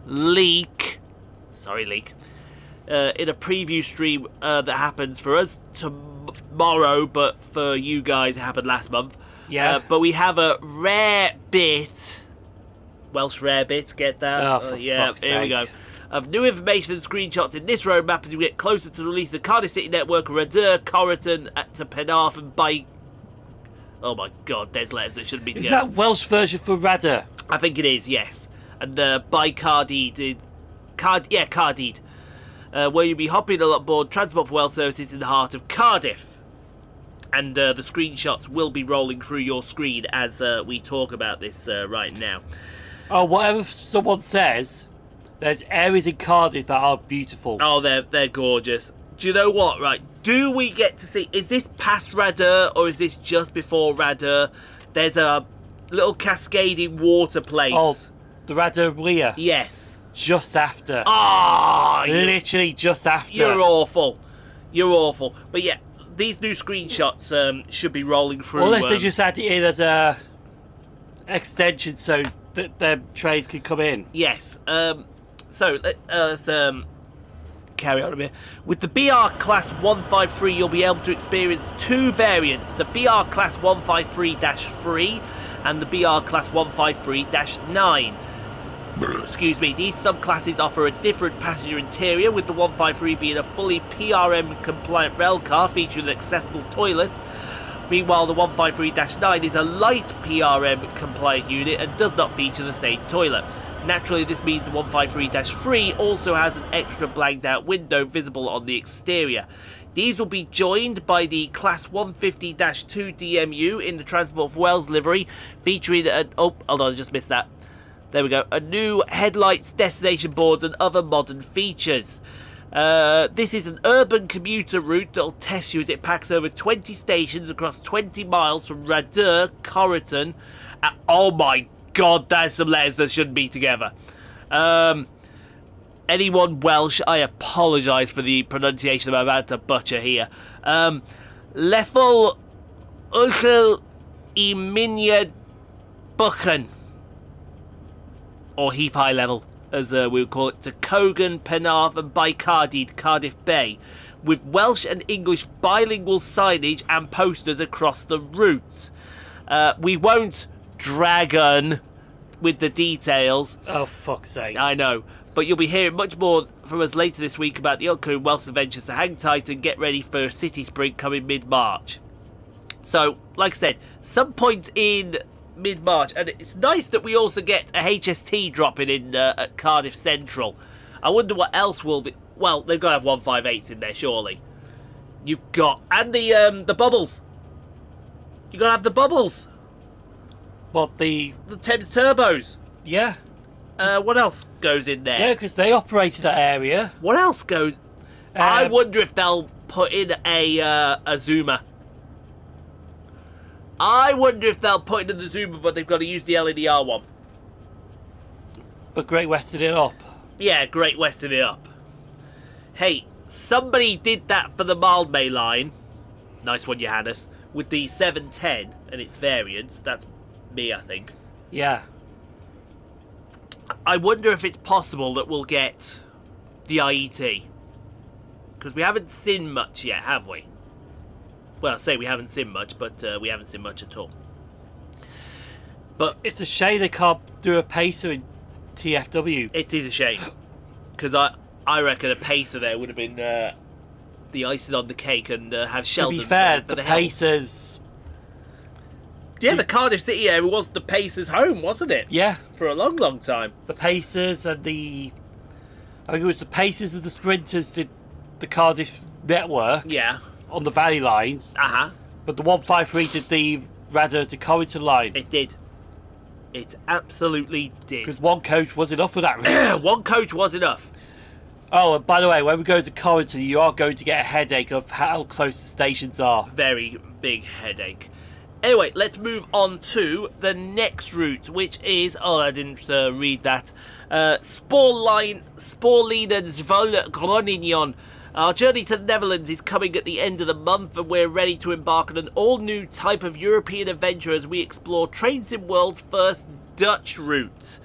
Speaker 2: leak. Sorry, leak. In a preview stream that happens for us tomorrow, but for you guys it happened last month.
Speaker 1: Yeah.
Speaker 2: But we have a rare bit, Welsh rare bit, get that?
Speaker 1: Oh, for fuck's
Speaker 2: here we go.
Speaker 1: sake.
Speaker 2: Of new information and screenshots in this roadmap as we get closer to the release of the Cardiff City Network, Radur, Corriton, to Penarth and by... Oh my god, there's letters that shouldn't be together.
Speaker 1: Is that Welsh version for Radar?
Speaker 2: I think it is, yes. And by Cardeed, Cardeed, where you'll be hopping on board Transport for Wales services in the heart of Cardiff. And the screenshots will be rolling through your screen as we talk about this right now.
Speaker 1: Oh, whatever someone says, there's areas in Cardiff that are beautiful.
Speaker 2: Oh, they're gorgeous. Do you know what, right? Do we get to see... Is this past Radur or is this just before Radur? There's a little cascading water place.
Speaker 1: Oh, the Radar Weir.
Speaker 2: Yes.
Speaker 1: Just after.
Speaker 2: Ah,
Speaker 1: literally just after.
Speaker 2: You're awful. You're awful. But yeah, these new screenshots should be rolling through.
Speaker 1: Unless they just add it in as a extension so that the trays can come in.
Speaker 2: Yes. So let's carry on a bit. With the BR Class 153, you'll be able to experience two variants: the BR Class 153-3 and the BR Class 153-9. Excuse me, these subclasses offer a different passenger interior, with the 153 being a fully PRM compliant rail car featuring an accessible toilet. Meanwhile, the 153-9 is a light PRM compliant unit and does not feature the same toilet. Naturally, this means the 153-3 also has an extra blanked out window visible on the exterior. These will be joined by the Class 150-2 DMU in the Transport for Wales livery, featuring an... Oh, hold on, I just missed that. There we go. A new headlights, destination boards and other modern features. This is an urban commuter route that will test you as it packs over 20 stations across 20 miles from Radur, Corriton. Oh my god, there's some letters that shouldn't be together. Anyone Welsh, I apologise for the pronunciation I'm about to butcher here. Leffel Uchel Iminia Buchan. Or Heap High Level, as we would call it, to Cogan, Penarth and Bycardied, Cardiff Bay, with Welsh and English bilingual signage and posters across the routes. We won't drag on with the details.
Speaker 1: Oh, fuck's sake.
Speaker 2: I know, but you'll be hearing much more from us later this week about the upcoming Welsh adventures, so hang tight and get ready for City Spring coming mid-March. So, like I said, some point in mid-March, and it's nice that we also get a HST dropping in at Cardiff Central. I wonder what else will be. Well, they've got to have 158s in there, surely. You've got, and the bubbles. You gotta have the bubbles.
Speaker 1: What, the...
Speaker 2: The Thames turbos.
Speaker 1: Yeah.
Speaker 2: What else goes in there?
Speaker 1: Yeah, because they operated that area.
Speaker 2: What else goes? I wonder if they'll put in a zoomer. I wonder if they'll put in the zoomer, but they've got to use the LEDR one.
Speaker 1: But Great Western it up.
Speaker 2: Yeah, Great Western it up. Hey, somebody did that for the Mildmay line. Nice one, Johannes. With the 710 and its variants. That's me, I think.
Speaker 1: Yeah.
Speaker 2: I wonder if it's possible that we'll get the IET. Because we haven't seen much yet, have we? Well, I say we haven't seen much, but we haven't seen much at all. But
Speaker 1: it's a shame they can't do a pacer in TFW.
Speaker 2: It is a shame. Because I reckon a pacer there would have been the icing on the cake and have Sheldon.
Speaker 1: To be fair,
Speaker 2: for
Speaker 1: the
Speaker 2: help.
Speaker 1: Pacers...
Speaker 2: Yeah, the Cardiff City area was the Pacers' home, wasn't it?
Speaker 1: Yeah.
Speaker 2: For a long, long time.
Speaker 1: The Pacers and the... I think it was the Pacers and the Sprinters did the Cardiff network.
Speaker 2: Yeah.
Speaker 1: On the Valley lines.
Speaker 2: Uh-huh.
Speaker 1: But the 153 did the Radder to Corrington line.
Speaker 2: It did. It absolutely did.
Speaker 1: Because one coach was enough for that route.
Speaker 2: One coach was enough.
Speaker 1: Oh, and by the way, when we go to Corrington, you are going to get a headache of how close the stations are.
Speaker 2: Very big headache. Anyway, let's move on to the next route, which is... Oh, I didn't read that. Spoorlijn Zwolle Groningen. Our journey to the Netherlands is coming at the end of the month, and we're ready to embark on an all-new type of European adventure as we explore Trainsim World's first Dutch route.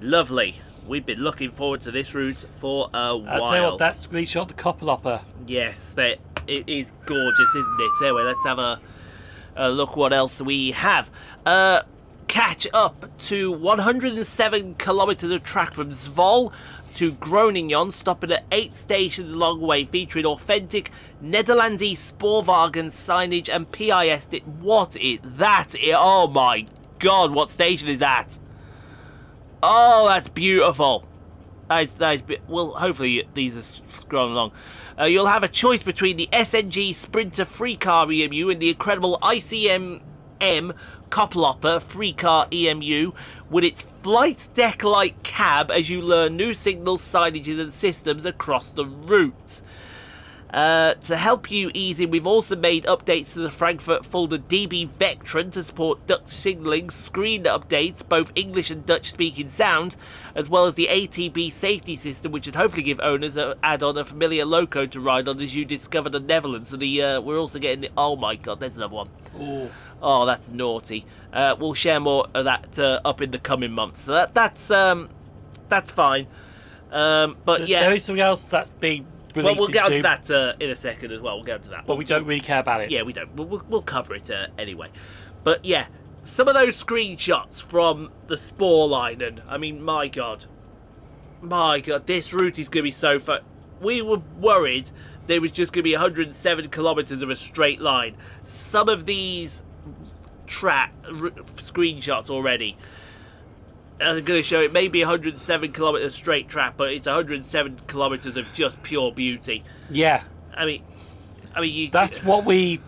Speaker 2: Lovely. We've been looking forward to this route for a while.
Speaker 1: I'll tell you what, that screenshot the Koppelopper.
Speaker 2: Yes, it is gorgeous, isn't it? Anyway, let's have a look what else we have. Catch up to 107 kilometres of track from Zwolle to Groningen, stopping at 8 stations along the way, featuring authentic Nederlandse spoorwagen signage and PIS. Oh my god, what station is that? Oh, that's beautiful. Well, hopefully these are scrolling along. You'll have a choice between the SNG Sprinter Free Car EMU and the incredible ICMM Koppelopper Free Car EMU with its flight deck-like cab as you learn new signals, signages and systems across the route. To help you ease in, we've also made updates to the Frankfurt Fulda DB Vectron to support Dutch signalling, screen updates, both English and Dutch-speaking sounds, as well as the ATB safety system, which should hopefully give owners an add-on a familiar loco to ride on as you discover the Netherlands. So we're also getting the... Oh my god, there's another one.
Speaker 1: Ooh.
Speaker 2: Oh, that's naughty. We'll share more of that up in the coming months. So that's fine. But yeah,
Speaker 1: there is something else that's being released.
Speaker 2: Well, we'll get
Speaker 1: soon,
Speaker 2: onto that in a second as well. We'll get onto that.
Speaker 1: but we don't really care about it.
Speaker 2: Yeah, we don't. We'll cover it anyway. But yeah, some of those screenshots from the Spoorlijn, and I mean, my god, this route is going to be so fun. We were worried there was just going to be 107 kilometres of a straight line. Some of these screenshots already, I'm going to show it may be 107 kilometres straight track, but it's 107 kilometres of just pure beauty.
Speaker 1: Yeah.
Speaker 2: I mean,
Speaker 1: that's what we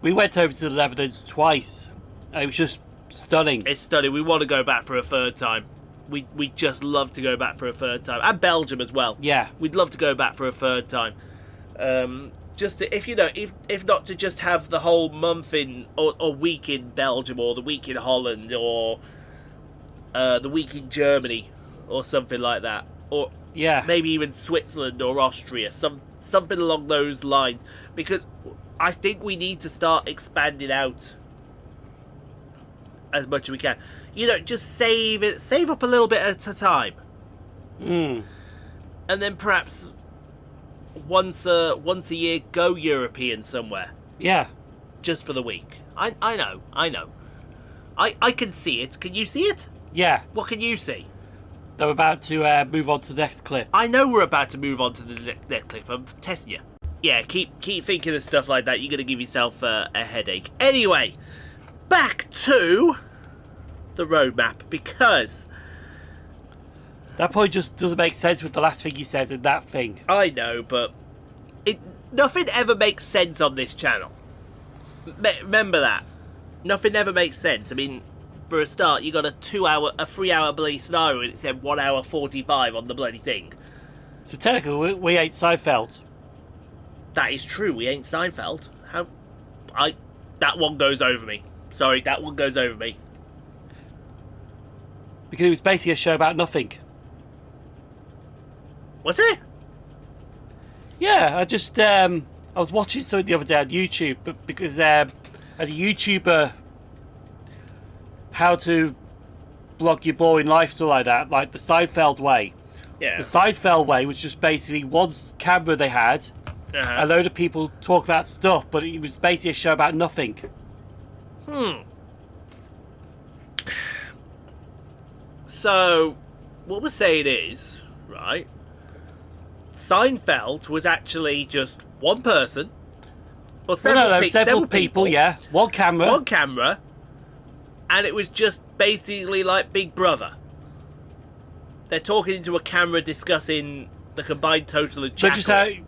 Speaker 1: went over to the Netherlands twice, and it was just stunning.
Speaker 2: It's stunning. We want to go back for a third time. We just love to go back for a third time, and Belgium as well.
Speaker 1: Yeah,
Speaker 2: we'd love to go back for a third time. Just to, if not to just have the whole month in or week in Belgium, or the week in Holland, or the week in Germany, or something like that, or
Speaker 1: yeah,
Speaker 2: maybe even Switzerland or Austria, something along those lines. Because I think we need to start expanding out as much as we can. Just save up a little bit at a time, and then perhaps once a year go European somewhere.
Speaker 1: Yeah,
Speaker 2: just for the week. I know. I can see it. Can you see it?
Speaker 1: Yeah.
Speaker 2: What can you see?
Speaker 1: They're about to move on to the next clip.
Speaker 2: I know we're about to move on to the next clip. I'm testing you. Yeah, keep thinking of stuff like that. You're going to give yourself a headache. Anyway, back to the roadmap, because
Speaker 1: that point just doesn't make sense with the last thing you said and that thing.
Speaker 2: I know, but nothing ever makes sense on this channel. Remember that. Nothing ever makes sense. I mean, for a start, you got a 3-hour bloody scenario, and it said 1 hour 45 on the bloody thing.
Speaker 1: So technically, we ain't Seinfeld.
Speaker 2: That is true. We ain't Seinfeld. That one goes over me. Sorry, that one goes over me.
Speaker 1: Because it was basically a show about nothing.
Speaker 2: Was it?
Speaker 1: Yeah, I was watching something the other day on YouTube, but because as a YouTuber, how to blog your boring life, stuff like that, like the Seinfeld way.
Speaker 2: Yeah.
Speaker 1: The Seinfeld way was just basically one camera they had, a load of people talk about stuff, but it was basically a show about nothing.
Speaker 2: So, what we're saying is, right, Seinfeld was actually just one person, or
Speaker 1: several people, yeah. One camera, and it was just basically like Big Brother. They're talking into a camera discussing the combined total of Jackal.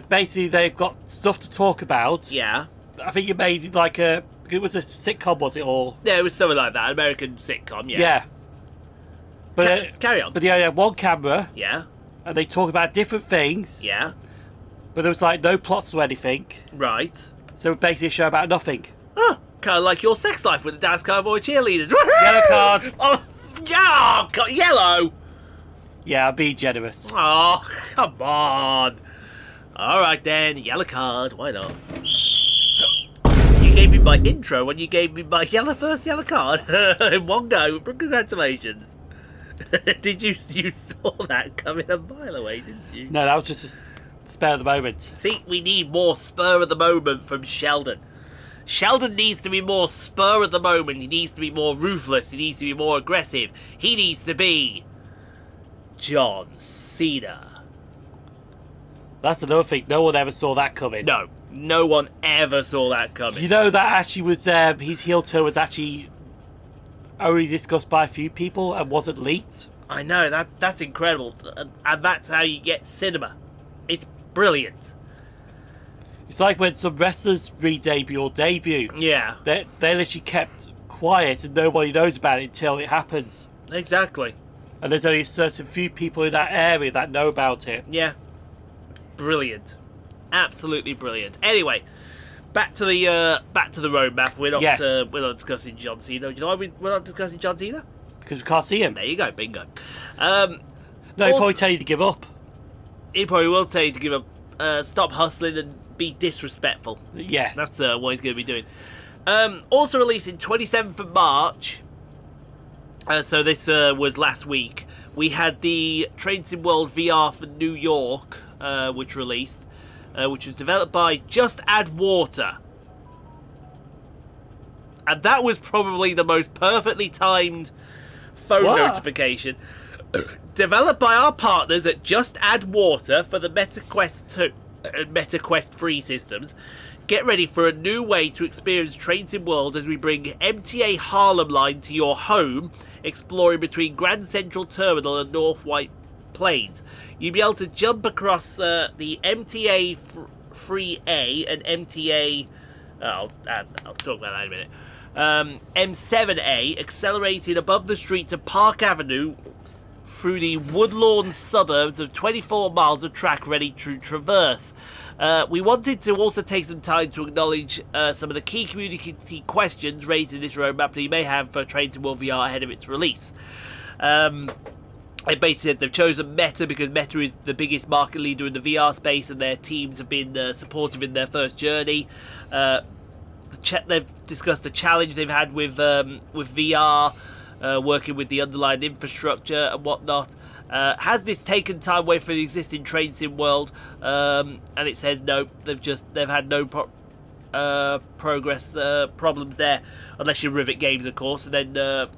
Speaker 1: Basically they've got stuff to talk about.
Speaker 2: Yeah.
Speaker 1: I think it made it like it was a sitcom, was it? Or
Speaker 2: yeah, it was something like that, an American sitcom, yeah.
Speaker 1: Yeah. But
Speaker 2: carry on.
Speaker 1: But yeah, they had one camera.
Speaker 2: Yeah.
Speaker 1: And they talk about different things.
Speaker 2: Yeah.
Speaker 1: But there was like no plots or anything.
Speaker 2: Right.
Speaker 1: So basically a show about nothing.
Speaker 2: Oh, kind of like your sex life with the Dallas Cowboy cheerleaders.
Speaker 1: Yellow card.
Speaker 2: Oh, yeah, yellow.
Speaker 1: Yeah, I'm being generous.
Speaker 2: Oh, come on. All right then, yellow card. Why not? You gave me my intro when you gave me my first yellow card in one go. Congratulations. Did you saw that coming a mile away, didn't you?
Speaker 1: No, that was just a spur of the moment.
Speaker 2: See, we need more spur of the moment from Sheldon. Sheldon needs to be more spur of the moment. He needs to be more ruthless. He needs to be more aggressive. He needs to be John Cena.
Speaker 1: That's another thing. No one ever saw that coming.
Speaker 2: No one ever saw that coming.
Speaker 1: You know that actually was his heel turn was actually only discussed by a few people and wasn't leaked.
Speaker 2: I know, that's incredible. And that's how you get cinema. It's brilliant.
Speaker 1: It's like when some wrestlers re-debut or debut.
Speaker 2: Yeah.
Speaker 1: They literally kept quiet and nobody knows about it until it happens.
Speaker 2: Exactly.
Speaker 1: And there's only a certain few people in that area that know about it.
Speaker 2: Yeah. It's brilliant. Absolutely brilliant. Anyway, back to the roadmap. We're not discussing John Cena. Do you know why we're not discussing John Cena?
Speaker 1: Because we can't see him.
Speaker 2: There you go, bingo.
Speaker 1: No, he'll probably tell you to give up.
Speaker 2: He probably will tell you to give up, stop hustling and be disrespectful.
Speaker 1: Yes.
Speaker 2: That's what he's going to be doing. Also released in 27th of March. So this was last week. We had the Train Sim World VR for New York, which released, which was developed by Just Add Water. And that was probably the most perfectly timed phone notification. Developed by our partners at Just Add Water for the MetaQuest 2 and MetaQuest 3 systems. Get ready for a new way to experience Train Sim World as we bring MTA Harlem Line to your home, exploring between Grand Central Terminal and North White Plains. You'll be able to jump across the MTA 3A and MTA... I'll talk about that in a minute. M7A, accelerating above the street to Park Avenue through the woodlawn suburbs of 24 miles of track ready to traverse. We wanted to also take some time to acknowledge some of the key community questions raised in this roadmap that you may have for Train Sim World VR ahead of its release. It basically said they've chosen Meta because Meta is the biggest market leader in the VR space and their teams have been supportive in their first journey. They've discussed the challenge they've had with VR, working with the underlying infrastructure and whatnot. Has this taken time away from the existing Train Sim world? And it says no, they've had no progress problems there, unless you're Rivet Games, of course, and then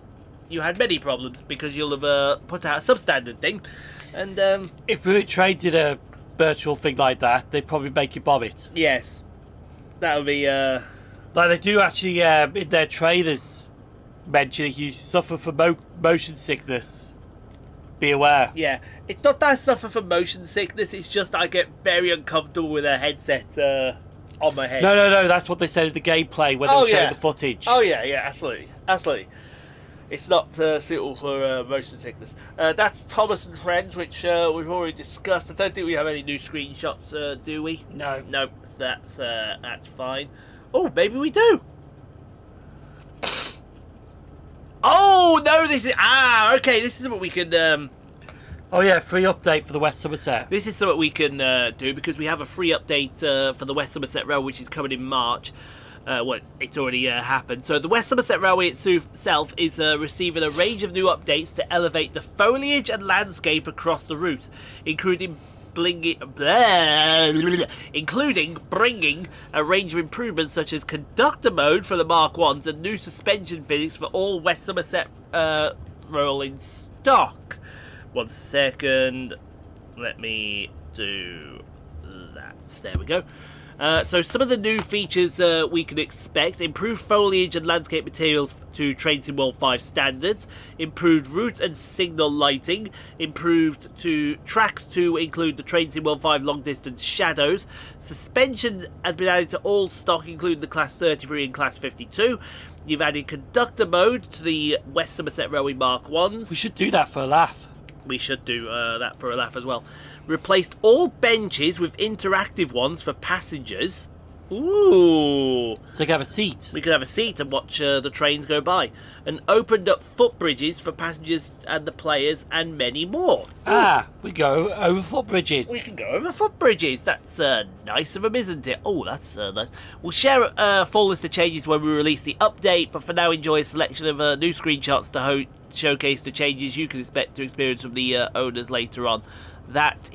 Speaker 2: you had many problems because you'll have put out a substandard thing. And
Speaker 1: if Rivet Trade did a virtual thing like that, they'd probably make you bomb it.
Speaker 2: Yes, that would be.
Speaker 1: Like they do actually in their trailers mention if you suffer from motion sickness, be aware.
Speaker 2: Yeah, it's not that I suffer from motion sickness, it's just I get very uncomfortable with a headset on my head.
Speaker 1: No. That's what they said in the gameplay when they were showing the footage.
Speaker 2: Oh yeah, absolutely. It's not suitable for motion sickness. That's Thomas and Friends, which we've already discussed. I don't think we have any new screenshots, do we?
Speaker 1: No.
Speaker 2: No, that's fine. Oh, maybe we do. Oh no, this is okay. This is what we can.
Speaker 1: Oh yeah, free update for the West Somerset.
Speaker 2: This is something we can do because we have a free update for the West Somerset Railway, which is coming in March. Well, it's already happened. So the West Somerset Railway itself is receiving a range of new updates to elevate the foliage and landscape across the route, including bringing a range of improvements such as conductor mode for the Mark 1s and new suspension fittings for all West Somerset rolling stock. 1 second. Let me do that. There we go. So some of the new features we can expect: improved foliage and landscape materials to Train Sim World 5 standards, improved route and signal lighting, improved to tracks to include the Train Sim World 5 long distance shadows, suspension has been added to all stock including the Class 33 and Class 52. You've added conductor mode to the West Somerset Railway Mark 1s.
Speaker 1: We should do that for a laugh.
Speaker 2: We should do that for a laugh as well. Replaced all benches with interactive ones for passengers. Ooh.
Speaker 1: So you can have a seat.
Speaker 2: We could have a seat and watch the trains go by. And opened up footbridges for passengers and the players and many more.
Speaker 1: We go over footbridges.
Speaker 2: We can go over footbridges. That's nice of them, isn't it? Oh, that's nice. We'll share a full list of changes when we release the update, but for now enjoy a selection of new screenshots to showcase the changes you can expect to experience from the owners later on. That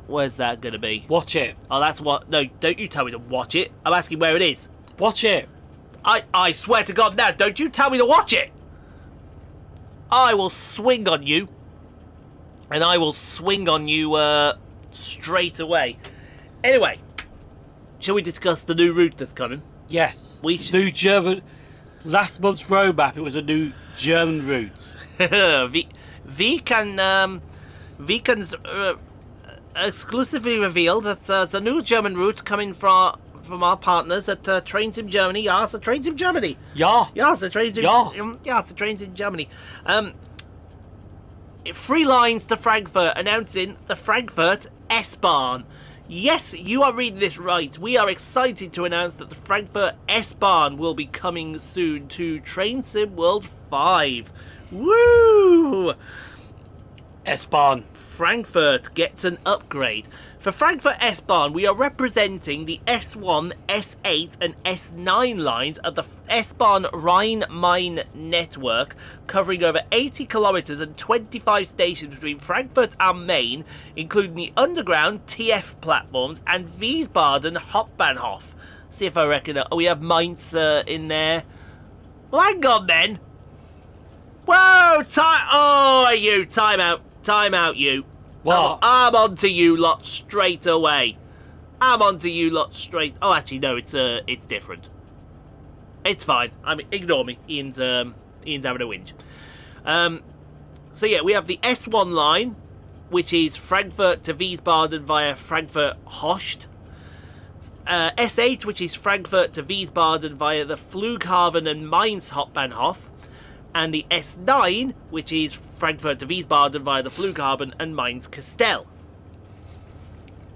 Speaker 2: where's that going to be?
Speaker 1: Watch it.
Speaker 2: Oh, that's what. No, don't you tell me to watch it. I'm asking where it is.
Speaker 1: Watch it.
Speaker 2: I swear to God now, don't you tell me to watch it. I will swing on you. And I will swing on you straight away. Anyway, shall we discuss the new route that's coming?
Speaker 1: Yes.
Speaker 2: We should.
Speaker 1: New German. Last month's road map, it was a new German route.
Speaker 2: We can exclusively reveal that the new German route coming from our partners at Train Sim Germany. Yes, the Train Sim Germany.
Speaker 1: Yeah.
Speaker 2: Yes, the Train Sim.
Speaker 1: Yeah.
Speaker 2: Yes, the Train Sim Germany. 3 lines to Frankfurt, announcing the Frankfurt S-Bahn. Yes, you are reading this right. We are excited to announce that the Frankfurt S-Bahn will be coming soon to Train Sim World 5. Woo!
Speaker 1: S-Bahn.
Speaker 2: Frankfurt gets an upgrade. For Frankfurt S-Bahn, we are representing the S1, S8 and S9 lines of the S-Bahn Rhine-Main network, covering over 80 kilometres and 25 stations between Frankfurt am Main, including the underground TF platforms and Wiesbaden Hauptbahnhof. See if I reckon we have Mainz in there. Well, hang on then. Whoa, time out, you.
Speaker 1: What?
Speaker 2: I'm on to you lot straight away. Oh, actually, no, it's different. It's fine. I mean, ignore me. Ian's having a whinge. So yeah, we have the S1 line, which is Frankfurt to Wiesbaden via Frankfurt Host. S8, which is Frankfurt to Wiesbaden via the Flughafen and Mainz Hauptbahnhof. And the S9, which is Frankfurt to Wiesbaden via the Flughafen and Mainz Castell.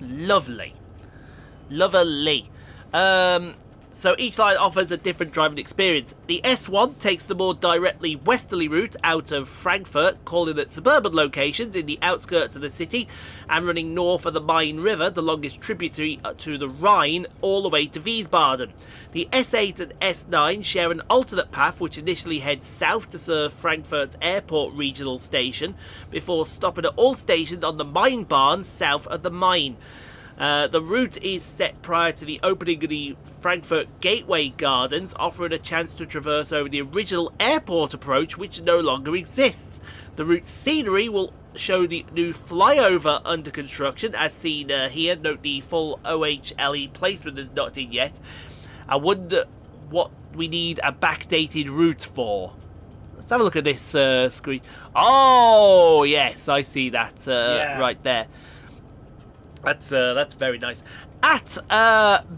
Speaker 2: Lovely. So each line offers a different driving experience. The S1 takes the more directly westerly route out of Frankfurt, calling at suburban locations in the outskirts of the city, and running north of the Main River, the longest tributary to the Rhine, all the way to Wiesbaden. The S8 and S9 share an alternate path which initially heads south to serve Frankfurt's airport regional station, before stopping at all stations on the Mainbahn south of the Main. The route is set prior to the opening of the Frankfurt Gateway Gardens, offering a chance to traverse over the original airport approach, which no longer exists. The route's scenery will show the new flyover under construction, as seen here. Note the full OHLE placement is not in yet. I wonder what we need a backdated route for. Let's have a look at this screen. Oh, yes, I see that right there. That's very nice. At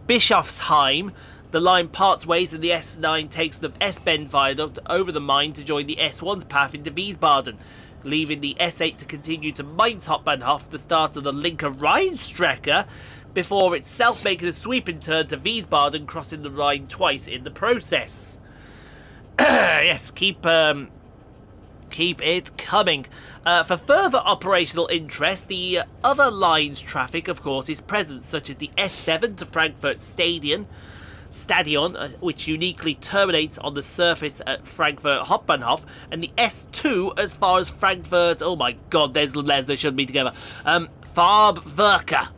Speaker 2: Bischofsheim, the line parts ways and the S9 takes the S-Bend viaduct over the Main to join the S1's path into Wiesbaden, leaving the S8 to continue to Mainz Hauptbahnhof, the start of the Linke Rheinstrecke, before itself making a sweeping turn to Wiesbaden, crossing the Rhine twice in the process. Yes, keep it coming. For further operational interest, the other lines' traffic, of course, is present, such as the S7 to Frankfurt Stadion, which uniquely terminates on the surface at Frankfurt Hauptbahnhof, and the S2 as far as Frankfurt. Oh my God, there's letters that shouldn't be together. Farbwerke.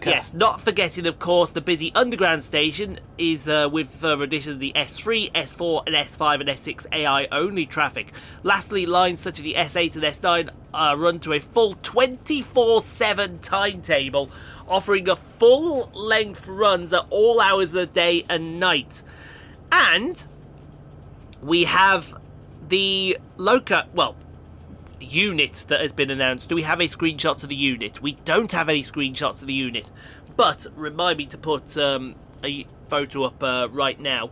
Speaker 2: Yes, not forgetting, of course, the busy underground station is with further additions of the S3, S4, and S5 and S6 AI only traffic. Lastly, lines such as the S8 and S9 run to a full 24/7 timetable, offering a full-length runs at all hours of the day and night. And we have the unit that has been announced. Do we have a screenshot of the unit? We don't have any screenshots of the unit, but remind me to put a photo up right now.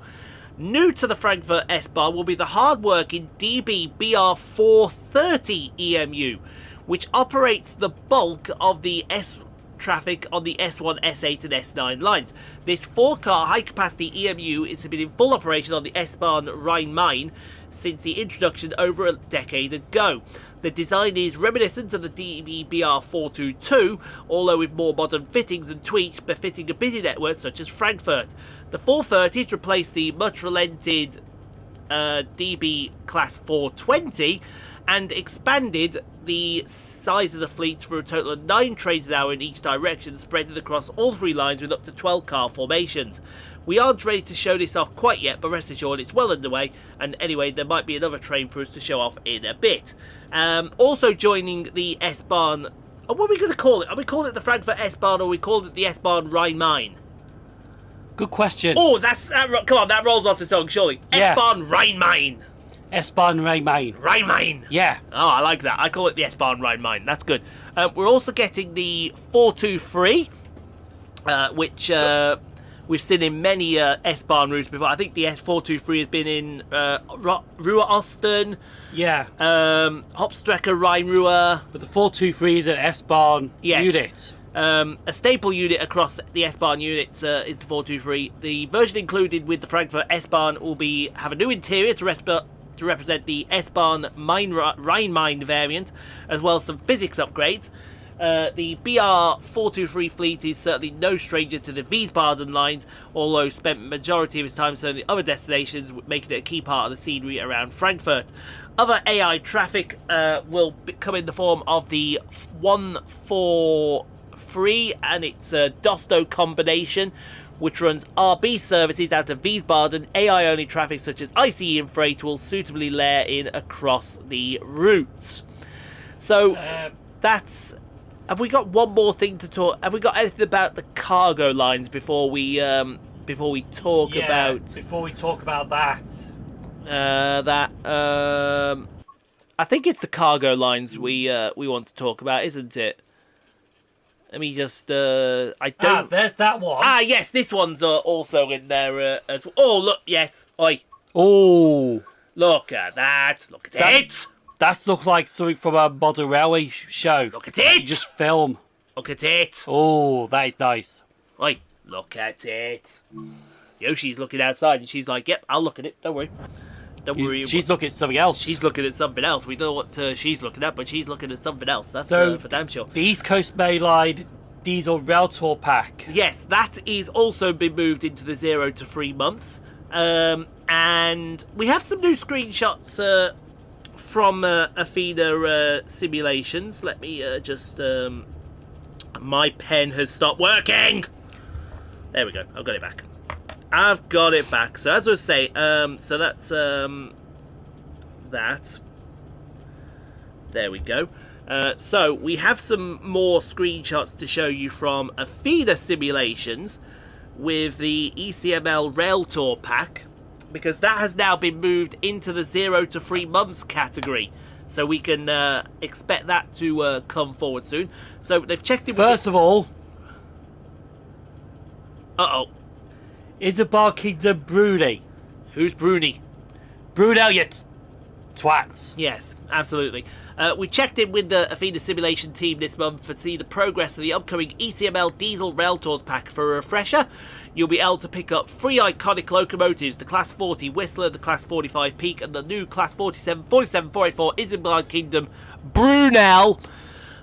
Speaker 2: New to the Frankfurt S-Bahn will be the hard-working DB BR430 EMU, which operates the bulk of the traffic on the S1, S8 and S9 lines. This 4-car high-capacity EMU has been in full operation on the S-Bahn Rhein-Main since the introduction over a decade ago. The design is reminiscent of the DBBR 422, although with more modern fittings and tweaks befitting a busy network such as Frankfurt. The 430s replaced the much relented DB Class 420 and expanded the size of the fleet for a total of 9 trains an hour in each direction, spreading across all 3 lines with up to 12 car formations. We aren't ready to show this off quite yet, but rest assured it's well underway, and anyway, there might be another train for us to show off in a bit. Also joining the S-Bahn, what are we going to call it? Are we calling it the Frankfurt S-Bahn, or are we calling it the S-Bahn Rhein-Main?
Speaker 1: Good question.
Speaker 2: Oh, come on, that rolls off the tongue, surely.
Speaker 1: Yeah.
Speaker 2: S-Bahn Rhein-Main.
Speaker 1: S-Bahn Rhein-Main.
Speaker 2: Rhein-Main.
Speaker 1: Yeah.
Speaker 2: Oh, I like that. I call it the S-Bahn Rhein-Main. That's good. We're also getting the 423, which we've seen in many S-Bahn routes before. I think the S423 has been in Ruhr-Osten.
Speaker 1: Yeah.
Speaker 2: Hauptstrecke Rhein-Ruhr.
Speaker 1: But the 423 is an S-Bahn unit.
Speaker 2: A staple unit across the S-Bahn units is the 423. The version included with the Frankfurt S-Bahn will have a new interior to represent the S-Bahn Rhein-Main variant, as well as some physics upgrades. The BR423 fleet is certainly no stranger to the Wiesbaden lines, although spent majority of its time serving other destinations, making it a key part of the scenery around Frankfurt. Other AI traffic will come in the form of the 143 and its Dosto combination, which runs RB services out of Wiesbaden. AI-only traffic such as ICE and freight will suitably layer in across the routes. So that's... Have we got one more thing to talk? Have we got anything about the cargo lines before we talk about?
Speaker 1: Before we talk about that.
Speaker 2: I think it's the cargo lines we want to talk about, isn't it? Let me just. I don't.
Speaker 1: There's that one.
Speaker 2: Yes, this one's also in there as well. Oh, look, yes. Oi.
Speaker 1: Oh,
Speaker 2: look at that. Look at it.
Speaker 1: That's looked like something from a modern railway show.
Speaker 2: Look at it!
Speaker 1: You just film.
Speaker 2: Look at it!
Speaker 1: Oh, that is nice.
Speaker 2: Oi, look at it. Yoshi's looking outside and she's like, yep, I'll look at it, don't worry. Don't worry.
Speaker 1: She's looking at something else.
Speaker 2: She's looking at something else. We don't know what she's looking at, but she's looking at something else. That's for damn sure.
Speaker 1: The East Coast Main Line Diesel Rail Tour Pack.
Speaker 2: Yes, that is also been moved into the 0 to 3 months. And we have some new screenshots from Athena simulations. Let me just... my pen has stopped working! There we go. I've got it back. I've got it back. So as I was saying, so that's that. There we go. So we have some more screenshots to show you from Athena simulations with the ECML Rail Tour Pack, because that has now been moved into the 0 to 3 months category. So we can expect that to come forward soon. So they've checked in with...
Speaker 1: First of all,
Speaker 2: Uh-oh.
Speaker 1: Isambard Kingdom Brunei.
Speaker 2: Who's Bruni?
Speaker 1: Brunel, you twats.
Speaker 2: Yes, absolutely. We checked in with the Athena Simulation team this month to see the progress of the upcoming ECML Diesel Rail Tours pack. For a refresher, you'll be able to pick up 3 iconic locomotives, the Class 40 Whistler, the Class 45 Peak, and the new Class 48484 Isambard Kingdom Brunel,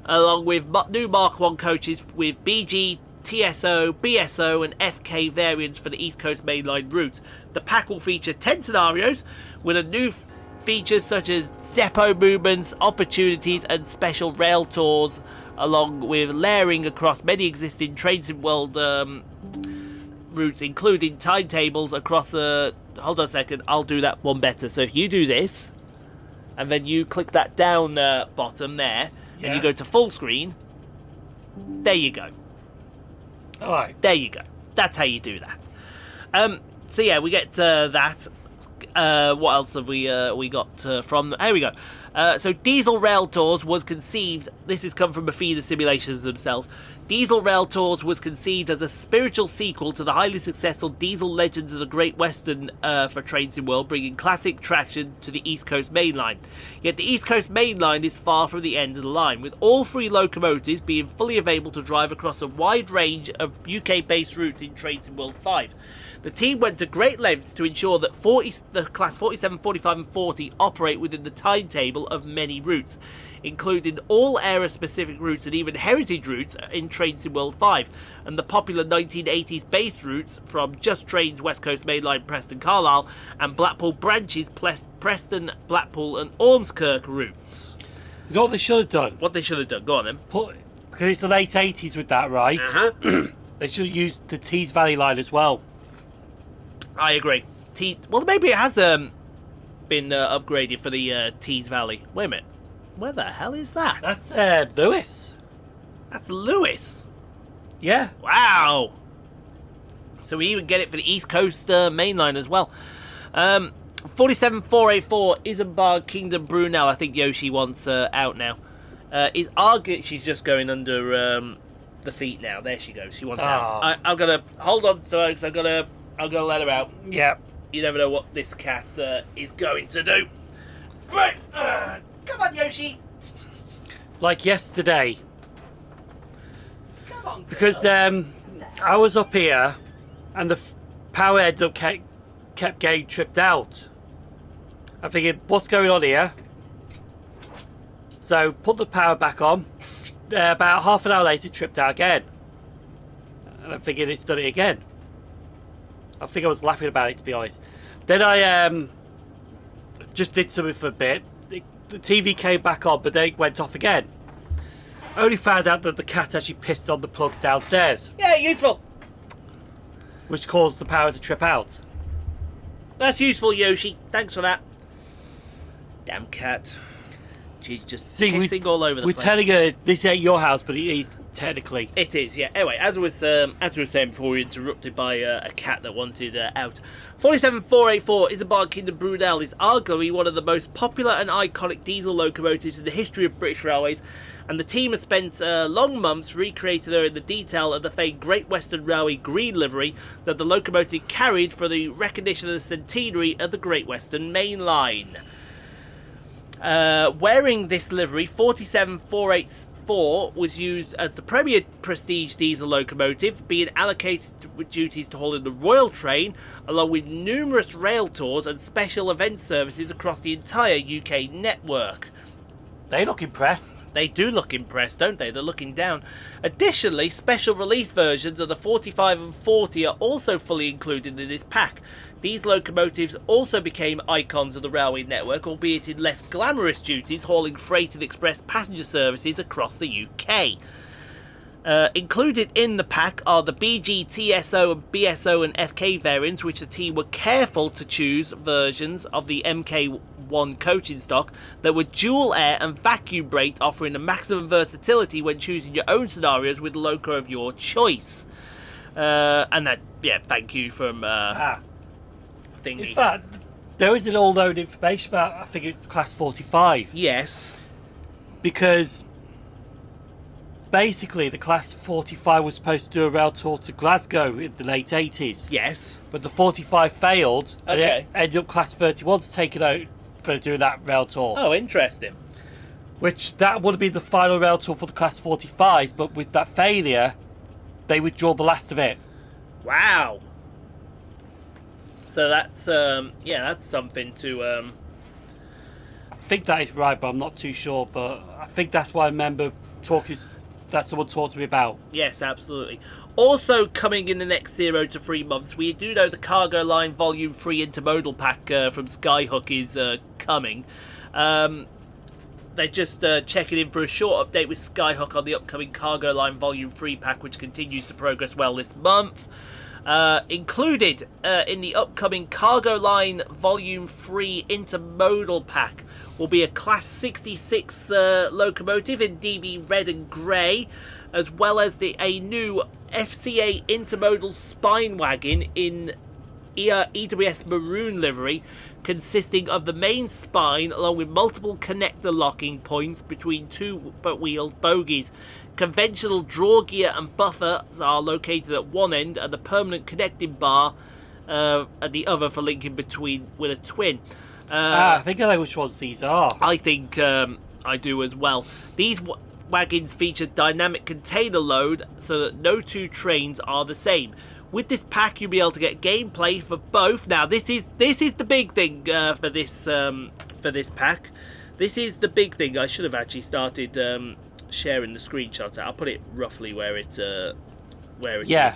Speaker 2: along with new Mark 1 coaches with BG, TSO, BSO and FK variants for the East Coast mainline route. The pack will feature 10 scenarios with a new features such as depot movements, opportunities and special rail tours, along with layering across many existing Trains in World routes, including timetables across the... Hold on a second, I'll do that one better. So if you do this, and then you click that down bottom there, and you go to full screen, there you go.
Speaker 1: Alright.
Speaker 2: There you go. That's how you do that. So yeah, we get that. What else have we got from... Here we go. So Diesel Rail Tours was conceived... This has come from Athena Simulations themselves. Diesel Rail Tours was conceived as a spiritual sequel to the highly successful Diesel Legends of the Great Western for Trains in World, bringing classic traction to the East Coast Main Line. Yet the East Coast Main Line is far from the end of the line, with all 3 locomotives being fully available to drive across a wide range of UK-based routes in Trains in World 5. The team went to great lengths to ensure that the Class 47, 45 and 40 operate within the timetable of many routes, including all era-specific routes and even heritage routes in Trains in World 5, and the popular 1980s based routes from Just Trains West Coast Mainline Preston Carlisle and Blackpool branches Preston, Blackpool and Ormskirk routes.
Speaker 1: You know what they should have done?
Speaker 2: What they should have done? Go on then.
Speaker 1: Because it's the late 80s with that, right? They should have used the Tees Valley line as well.
Speaker 2: I agree. Well, maybe it has been upgraded for the Tees Valley. Wait a minute. Where the hell is that?
Speaker 1: That's Lewis.
Speaker 2: That's Lewis.
Speaker 1: Yeah.
Speaker 2: Wow. So we even get it for the East Coast main line as well. 47484 Isambard Kingdom Brunel. I think Yoshi wants out now. Is arguing she's just going under the feet now. There she goes. She wants out. I'm gonna hold on, folks. I'm gonna let her out.
Speaker 1: Yeah.
Speaker 2: You never know what this cat is going to do. Right. Come on, Yoshi.
Speaker 1: Like yesterday.
Speaker 2: Come on, girl.
Speaker 1: Because I was up here and the power heads up kept getting tripped out. I figured, what's going on here? So put the power back on. About half an hour later, tripped out again. And I figured it's done it again. I think I was laughing about it, to be honest. Then I just did something for a bit. The TV came back on, but then it went off again. I only found out that the cat actually pissed on the plugs downstairs.
Speaker 2: Yeah, useful.
Speaker 1: Which caused the power to trip out.
Speaker 2: That's useful, Yoshi. Thanks for that. Damn cat. She's just pissing all over the place.
Speaker 1: We're telling her this ain't your house, but it is technically.
Speaker 2: It is, yeah. Anyway, as we were saying before, we were interrupted by a cat that wanted out. 47484 Isambard Kingdom Brunel is arguably one of the most popular and iconic diesel locomotives in the history of British Railways, and the team has spent long months recreating her in the detail of the famed Great Western Railway green livery that the locomotive carried for the recognition of the centenary of the Great Western Main Line. Wearing this livery, 47484 was used as the premier prestige diesel locomotive, being allocated with duties to haul in the Royal Train, along with numerous rail tours and special event services across the entire UK network.
Speaker 1: They look impressed.
Speaker 2: They do look impressed, don't they? They're looking down. Additionally, special release versions of the 45 and 40 are also fully included in this pack. These locomotives also became icons of the railway network, albeit in less glamorous duties, hauling freight and express passenger services across the UK. Included in the pack are the BG, TSO, and BSO and FK variants, which the team were careful to choose versions of the MK1 coaching stock that were dual air and vacuum braked, offering a maximum versatility when choosing your own scenarios with the loco of your choice. And that, yeah, thank you from thingy.
Speaker 1: In fact, there is an all known information about, I think it's class 45.
Speaker 2: Yes.
Speaker 1: Because basically the Class 45 was supposed to do a rail tour to Glasgow in the late 80s.
Speaker 2: Yes.
Speaker 1: But the 45 failed, and
Speaker 2: Okay.
Speaker 1: it ended up Class 31's taken out for doing that rail tour.
Speaker 2: Oh, interesting.
Speaker 1: Which, that would have been the final rail tour for the Class 45s, but with that failure, they withdraw the last of it.
Speaker 2: Wow. So that's, that's something to,
Speaker 1: I think that is right, but I'm not too sure. But I think that's what I remember that someone talked to me about.
Speaker 2: Yes, absolutely. Also coming in the next 0 to 3 months, we do know the Cargo Line Volume 3 Intermodal Pack from Skyhook is coming. They're just checking in for a short update with Skyhook on the upcoming Cargo Line Volume 3 pack, which continues to progress well this month. Included in the upcoming Cargo Line Volume 3 Intermodal pack will be a Class 66 locomotive in DB red and grey, as well as a new FCA Intermodal spine wagon in EWS maroon livery, consisting of the main spine along with multiple connector locking points between two wheeled bogies. Conventional draw gear and buffers are located at one end, and the permanent connecting bar at the other for linking between with a twin.
Speaker 1: I think I know which ones these are.
Speaker 2: I think I do as well. These wagons feature dynamic container load so that no two trains are the same. With this pack, you'll be able to get gameplay for both. Now, this is the big thing for this pack. This is the big thing. I should have actually started sharing the screenshots. I'll put it roughly where it is.
Speaker 1: Yeah,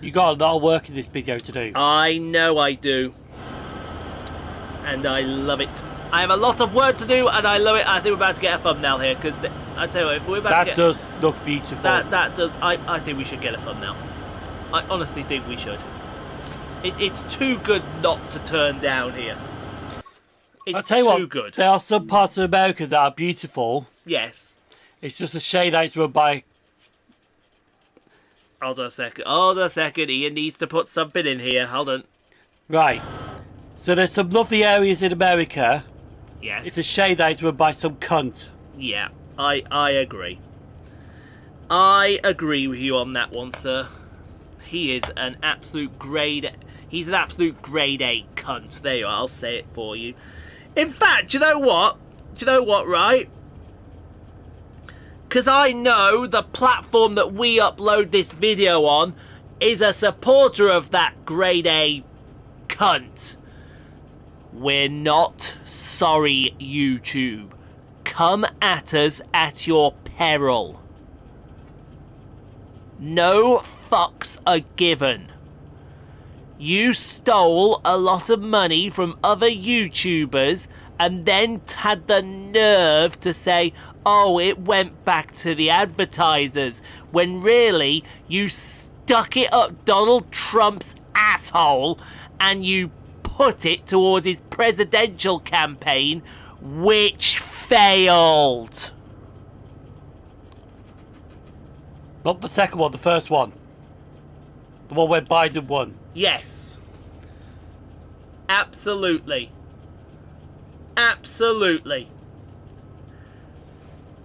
Speaker 1: you got a lot of work in this video to do.
Speaker 2: I know I do, and I love it. I have a lot of work to do, and I love it. I think we're about to get a thumbnil here, because I tell you what, if we're about to get...
Speaker 1: That does look beautiful.
Speaker 2: That does. I think we should get a thumbnail. I honestly think we should. It's too good not to turn down here. It's
Speaker 1: I'll tell you
Speaker 2: too
Speaker 1: what,
Speaker 2: good.
Speaker 1: there are some parts of America that are beautiful.
Speaker 2: Yes.
Speaker 1: It's just a shame that it's run by...
Speaker 2: Hold on a second. Ian needs to put something in here. Hold on.
Speaker 1: Right. So there's some lovely areas in America.
Speaker 2: Yes.
Speaker 1: It's a shame that it's run by some cunt.
Speaker 2: Yeah, I agree. I agree with you on that one, sir. He is an absolute grade... He's an absolute grade A cunt. There you are. I'll say it for you. In fact, do you know what? Right? Because I know the platform that we upload this video on is a supporter of that grade A cunt. We're not sorry, YouTube. Come at us at your peril. No fucks are given. You stole a lot of money from other YouTubers and then had the nerve to say, oh, it went back to the advertisers, when really you stuck it up Donald Trump's asshole and you put it towards his presidential campaign, which failed.
Speaker 1: Not the second one, the first one. The one where Biden won.
Speaker 2: Yes. Absolutely. Absolutely.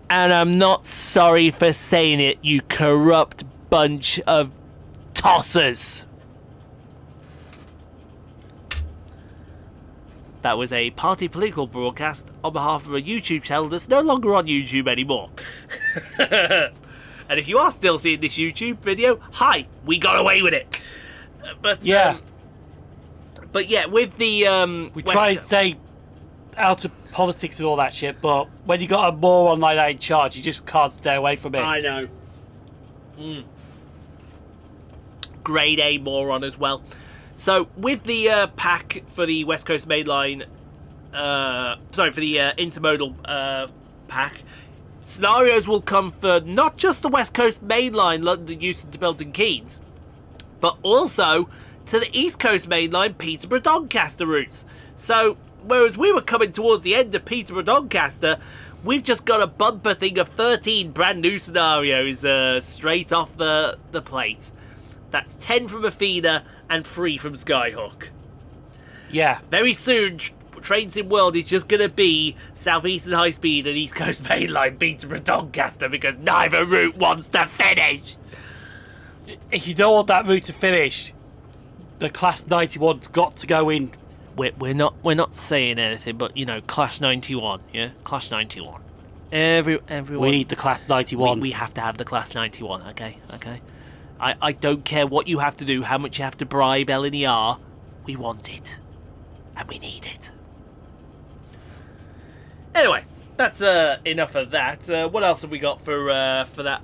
Speaker 2: And I'm not sorry for saying it, you corrupt bunch of tossers. That was a party political broadcast on behalf of a YouTube channel that's no longer on YouTube anymore. And if you are still seeing this YouTube video, hi, we got away with it. But
Speaker 1: yeah.
Speaker 2: But yeah, with the
Speaker 1: we try and stay out of politics and all that shit, but when you got a moron like that in charge, you just can't stay away from it.
Speaker 2: I know. Grade A moron as well. So with the pack for the West Coast Main Line, for the intermodal pack, scenarios will come for not just the West Coast Main Line, London, Euston to Milton Keynes, but also to the East Coast Main Line, Peterborough Doncaster routes. So whereas we were coming towards the end of Peterborough Doncaster, we've just got a bumper thing of 13 brand new scenarios straight off the plate. That's 10 from Athena and 3 from Skyhook.
Speaker 1: Yeah.
Speaker 2: Very soon, Trains in World is just going to be Southeastern High Speed and East Coast Mainline Peterborough Doncaster because neither route wants to finish.
Speaker 1: If you don't want that route to finish, the Class 91's got to go in.
Speaker 2: We're not saying anything, but Class 91, yeah, Class 91. Everyone.
Speaker 1: We need the Class 91.
Speaker 2: We have to have the Class 91. Okay. I don't care what you have to do, how much you have to bribe LNER. We want it, and we need it. Anyway, that's enough of that. What else have we got for that?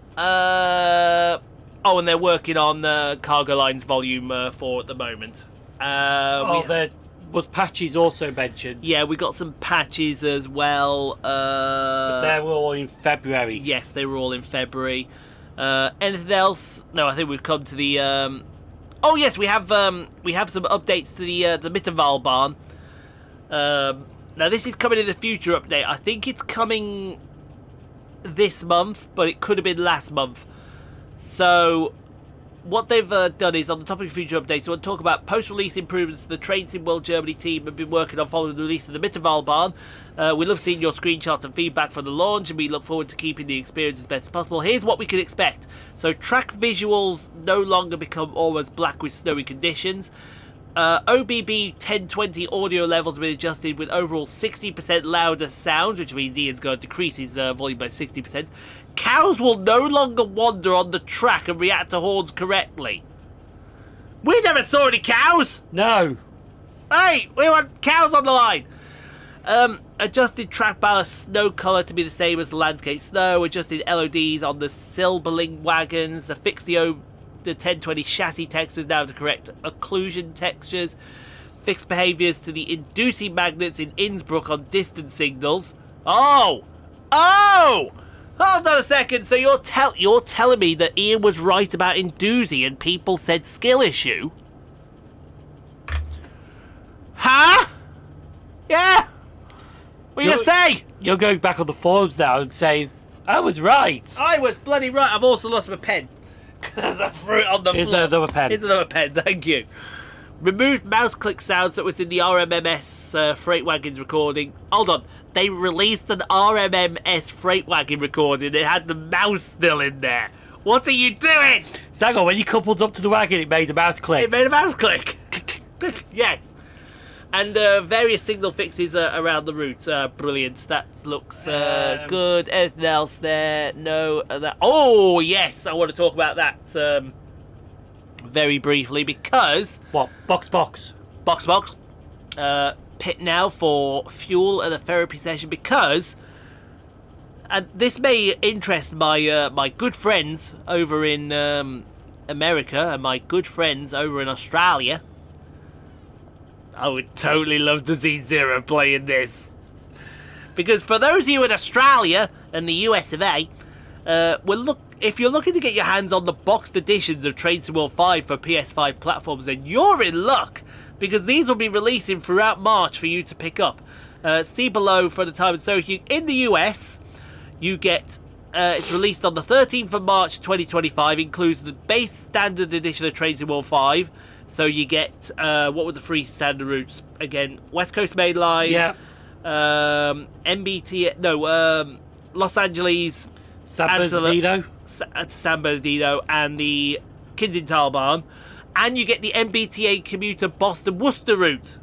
Speaker 2: And they're working on Cargo Lines Volume 4 at the moment.
Speaker 1: There was patches also mentioned.
Speaker 2: Yeah, we got some patches as well.
Speaker 1: But they were all in February.
Speaker 2: Yes, they were all in February. Anything else? No, I think we've come to the... Oh yes, we have some updates to the Mittenwald barn. Now this is coming in the future update. I think it's coming this month, but it could have been last month. So what they've done is, on the topic of future updates, they want to talk about post-release improvements the Trains in World Germany team have been working on following the release of the Mittenwald barn. We love seeing your screenshots and feedback from the launch, and we look forward to keeping the experience as best as possible. Here's what we can expect. So track visuals no longer become almost black with snowy conditions. OBB 1020 audio levels have been adjusted with overall 60% louder sound, which means Ian's going to decrease his volume by 60%. Cows will no longer wander on the track and react to horns correctly. We never saw any cows!
Speaker 1: No.
Speaker 2: Hey, we want cows on the line! Adjusted track ballast snow colour to be the same as the landscape snow. Adjusted LODs on the Silberling wagons. Fixed the 1020 chassis textures now to correct occlusion textures. Fixed behaviours to the inducing magnets in Innsbruck on distance signals. Oh! Hold on a second. So you're telling me that Ian was right about inducing and people said skill issue? Huh? Yeah. What are you going to say?
Speaker 1: You're going back on the forums now and saying, I was right.
Speaker 2: I was bloody right. I've also lost my pen. Because I threw it on the floor.
Speaker 1: Here's another pen.
Speaker 2: Here's another pen, thank you. Removed mouse click sounds that was in the RMMS freight wagons recording. Hold on. They released an RMMS freight wagon recording. It had the mouse still in there. What are you doing?
Speaker 1: So hang on, when you coupled up to the wagon, it made a mouse click.
Speaker 2: It made a mouse click. Yes. And various signal fixes around the route. Brilliant. That looks good. Anything else there? No. Oh, yes. I want to talk about that very briefly because...
Speaker 1: What? Box.
Speaker 2: Box. Pit now for fuel and a therapy session because... And this may interest my good friends over in America and my good friends over in Australia. I would totally love to see Zero playing this. Because for those of you in Australia and the US of A, if you're looking to get your hands on the boxed editions of Trains to World 5 for PS5 platforms, then you're in luck. Because these will be releasing throughout March for you to pick up. See below for the time. So in the US, you get... it's released on the 13th of March 2025. Includes the base standard edition of Trains to World 5. So you get, what were the three standard routes? Again, West Coast Main Line,
Speaker 1: Yeah.
Speaker 2: Los Angeles,
Speaker 1: San Bernardino.
Speaker 2: San Bernardino, and the Kensington Barn. And you get the MBTA commuter Boston Worcester route.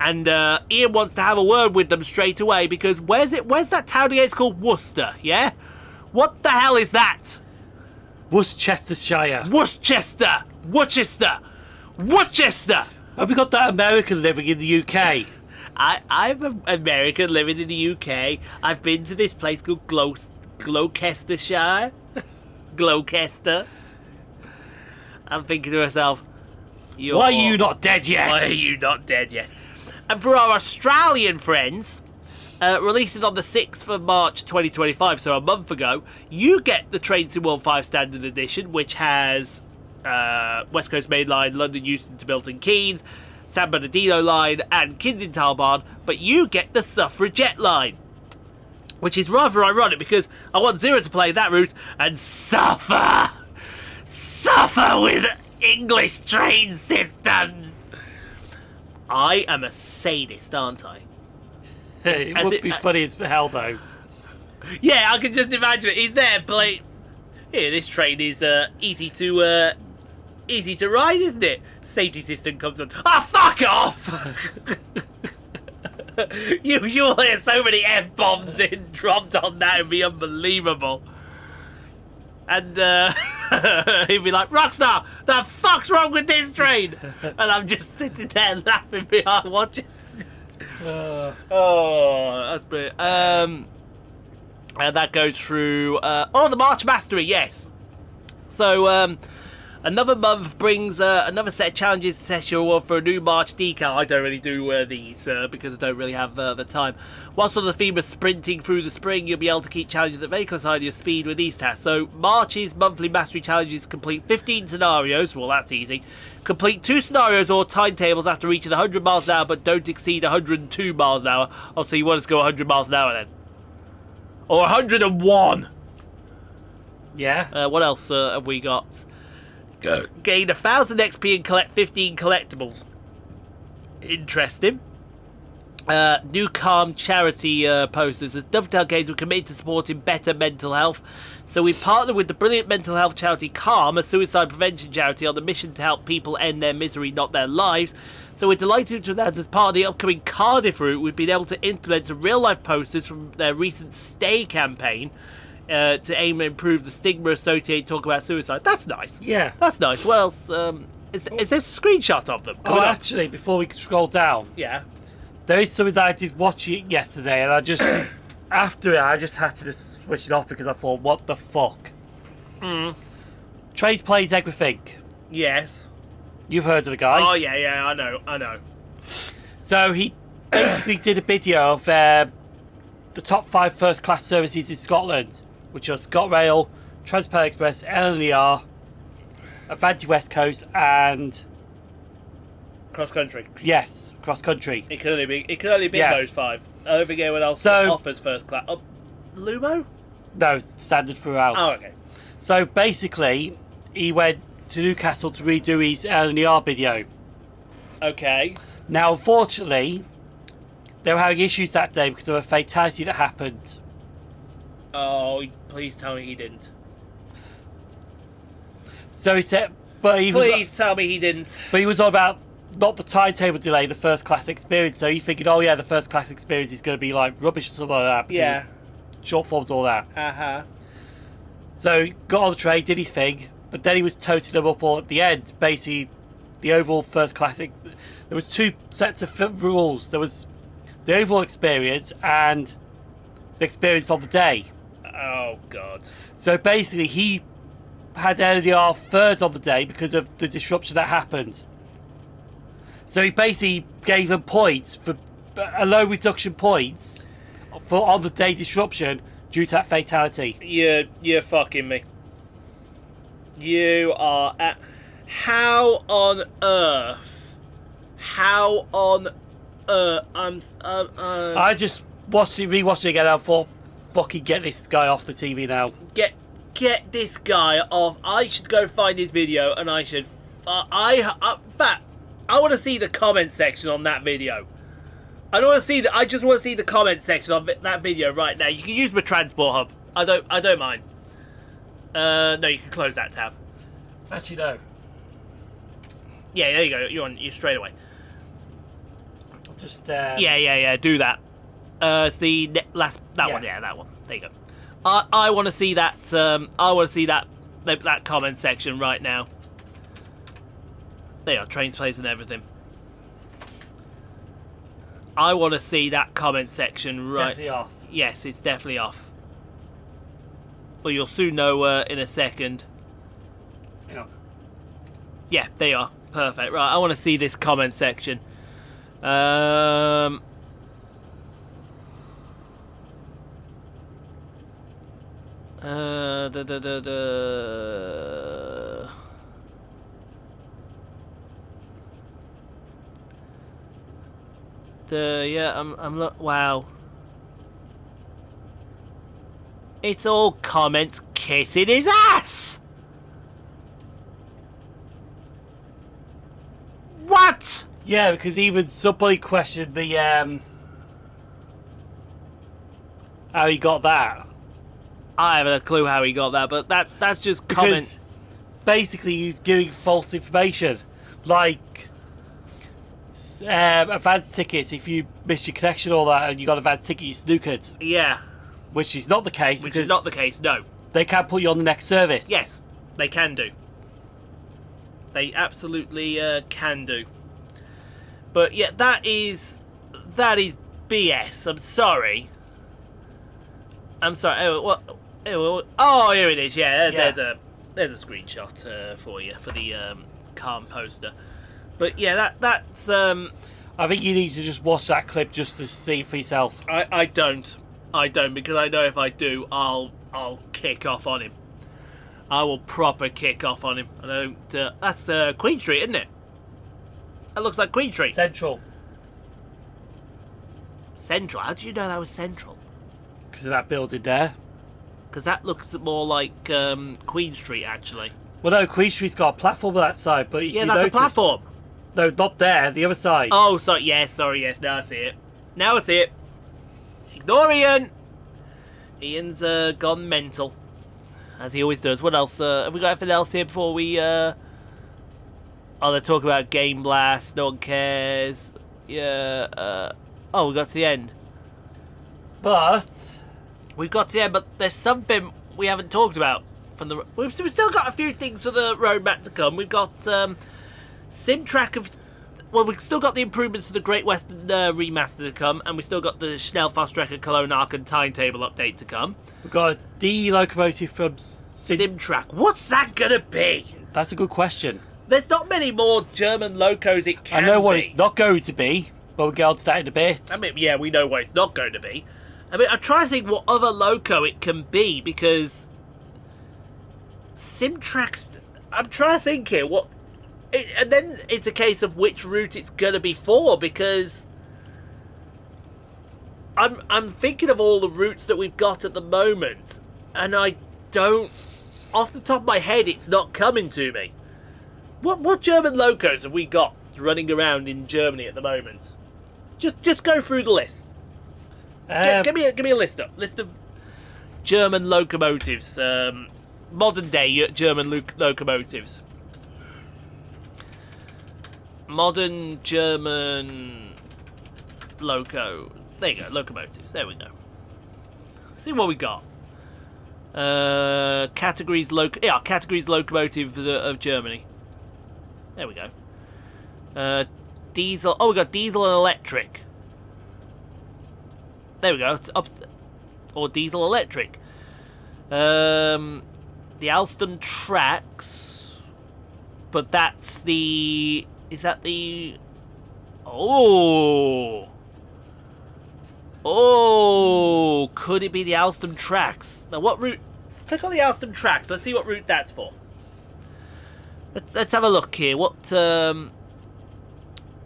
Speaker 2: And Ian wants to have a word with them straight away because where's that town again? It's called Worcester, yeah? What the hell is that?
Speaker 1: Worcestershire.
Speaker 2: Worcester!
Speaker 1: Have we got that American living in the UK?
Speaker 2: I'm an American living in the UK. I've been to this place called Gloucestershire. Gloucester. I'm thinking to myself,
Speaker 1: why are you not dead yet?
Speaker 2: Why are you not dead yet? And for our Australian friends, releasing on the 6th of March 2025, so a month ago, you get the Trains to World 5 Standard Edition, which has West Coast Main Line, London Euston to Milton Keynes, San Bernardino line, and Kensington Barn, but you get the Suffragette line. Which is rather ironic because I want Zero to play that route and suffer with English train systems. I am a sadist, aren't I?
Speaker 1: It would be funny as hell, though.
Speaker 2: Yeah, I can just imagine it. He's there, but like, here, this train is easy to ride, isn't it? Safety system comes on. Ah, fuck off! You'll hear so many F-bombs dropped on that, it'd be unbelievable. And he'd be like, Rockstar, the fuck's wrong with this train? And I'm just sitting there laughing behind watching. Oh, that's brilliant. And that goes through the March Mastery, yes. So another month brings another set of challenges to test your award for a new March decal. I don't really do these because I don't really have the time. Whilst on the theme of sprinting through the spring, you'll be able to keep challenges at very close to your speed with these tasks. So March's monthly mastery challenges: complete 15 scenarios. Well, that's easy. Complete 2 scenarios or timetables after reaching 100 miles an hour, but don't exceed 102 miles an hour. Oh, so you want us to go 100 miles an hour then? Or 101?
Speaker 1: Yeah.
Speaker 2: What else have we got? Gain 1,000 XP and collect 15 collectibles. Interesting. New Calm charity posters. As Dovetail Games were committed to supporting better mental health, so we partnered with the brilliant mental health charity Calm, a suicide prevention charity, on the mission to help people end their misery, not their lives. So we're delighted to announce, as part of the upcoming Cardiff route, we've been able to implement some real-life posters from their recent Stay campaign to aim to improve the stigma associated talk about suicide. That's nice.
Speaker 1: Yeah.
Speaker 2: That's nice. What else? Is this a screenshot of them?
Speaker 1: Oh, actually, before we scroll down,
Speaker 2: Yeah.
Speaker 1: there is something that I did watch it yesterday, and I just after it, I just had to just switch it off because I thought, what the fuck? Trace plays everything.
Speaker 2: Yes.
Speaker 1: You've heard of the guy.
Speaker 2: Oh, yeah, I know.
Speaker 1: So he basically did a video of the top 5 first-class services in Scotland, which are ScotRail, Transport Express, LNER, Avanti West Coast, and
Speaker 2: Cross country.
Speaker 1: yes, cross country.
Speaker 2: It could only be
Speaker 1: Yeah.
Speaker 2: those 5. I don't think anyone else
Speaker 1: So-
Speaker 2: offers first class. Lumo?
Speaker 1: No, standard throughout.
Speaker 2: Oh, okay.
Speaker 1: So basically, he went to Newcastle to redo his LNER video.
Speaker 2: Okay.
Speaker 1: Now, unfortunately, they were having issues that day because of a fatality that happened.
Speaker 2: Oh, please tell me he didn't.
Speaker 1: So he said, but he
Speaker 2: Please tell me he didn't.
Speaker 1: was all about not the timetable delay, the first class experience. So he figured, oh yeah, the first class experience is going to be like rubbish or something like that. because
Speaker 2: Yeah.
Speaker 1: Short forms, all that.
Speaker 2: Uh-huh.
Speaker 1: So he got on the train, did his thing, but then he was toting them up all at the end. Basically, the overall first class. There was 2 sets of rules. There was the overall experience and the experience on the day.
Speaker 2: Oh, God.
Speaker 1: So basically, he had LDR third on the day because of the disruption that happened. So he basically gave them points for a low reduction points for on the day disruption due to that fatality.
Speaker 2: You're fucking me. You are at... How on earth? How on earth?
Speaker 1: I just rewatched it again and I thought, fucking get this guy off the TV now.
Speaker 2: Get this guy off. I should go find his video and I should... in fact, I want to see the comment section on that video. I just want to see the comment section of that video right now. You can use my transport hub. I don't mind. No, you can close that tab.
Speaker 1: Actually, no.
Speaker 2: Yeah, there you go. You're straight away.
Speaker 1: I'll just...
Speaker 2: Yeah. Do that. It's the last one. Yeah, that one. There you go. I want to see that. I want to see that comment section right now. There are trains, plays, and everything. I want to see that comment section right.
Speaker 1: Definitely off.
Speaker 2: Yes, it's definitely off. Well, you'll soon know in a second.
Speaker 1: Yeah.
Speaker 2: Yeah, there you are. Perfect. Right, I want to see this comment section. Yeah, I'm not. Wow. It's all comments kissing his ass. What?
Speaker 1: Yeah, because even somebody questioned the how he got that.
Speaker 2: I haven't a clue how he got that, but that's just
Speaker 1: Because
Speaker 2: comment.
Speaker 1: basically he was giving false information. Like advance tickets, if you miss your connection or all that and you got an advance ticket, you snookered.
Speaker 2: Yeah,
Speaker 1: Which is not the case.
Speaker 2: which
Speaker 1: because
Speaker 2: is not the case. No.
Speaker 1: they can put you on the next service.
Speaker 2: Yes, they can do. They absolutely can do. But yeah, that is BS. I'm sorry. Oh, what? Oh, here it is. Yeah, there's a screenshot for you for the Cajon poster. But yeah, that's
Speaker 1: I think you need to just watch that clip just to see for yourself.
Speaker 2: I don't because I know if I do, I'll kick off on him. I will proper kick off on him. I don't. That's Queen Street, isn't it? That looks like Queen Street.
Speaker 1: Central.
Speaker 2: Central. How do you know that was Central?
Speaker 1: Because of that building there.
Speaker 2: Because that looks more like Queen Street, actually.
Speaker 1: Well, no, Queen Street's got a platform on that side, but if
Speaker 2: Yeah,
Speaker 1: you
Speaker 2: that's
Speaker 1: notice,
Speaker 2: a platform.
Speaker 1: No, not there. The other side.
Speaker 2: Oh, sorry. Yes. Now I see it. Now I see it. Ignore Ian. Ian's gone mental, as he always does. What else? Have we got anything else here before we? Oh, they're talking about Game Blast. No one cares. Yeah. Oh, we got to the end.
Speaker 1: But
Speaker 2: We've got to the end, but there's something we haven't talked about from the. We've still got a few things for the roadmap to come. We've got sim track of. Well, we've still got the improvements to the Great Western remaster to come, and we've still got the Schnellfahrstrecke Cologne Aachen timetable update to come.
Speaker 1: we've got a D locomotive from
Speaker 2: Sim track. What's that gonna be?
Speaker 1: That's a good question.
Speaker 2: There's not many more German locos it can
Speaker 1: I know what
Speaker 2: be.
Speaker 1: it's not going to be, but we'll get on to that in a bit.
Speaker 2: I mean, yeah, we know what it's not going to be. I mean, I'm trying to think what other loco it can be, because Simtrax. I'm trying to think here what, and then it's a case of which route it's going to be for, because I'm thinking of all the routes that we've got at the moment, and I don't, off the top of my head, it's not coming to me. What German locos have we got running around in Germany at the moment? Just go through the list. Give me a list of German locomotives, modern day German locomotives. Modern German loco. There you go, locomotives. There we go. See what we got. Categories locomotive of Germany. There we go. Diesel. Oh, we got diesel and electric. There we go. Or diesel electric. The Alstom tracks. But that's the. Is that the. Oh. Oh. Could it be the Alstom tracks? Now, what route? Click on the Alstom tracks. Let's see what route that's for. Let's have a look here. What.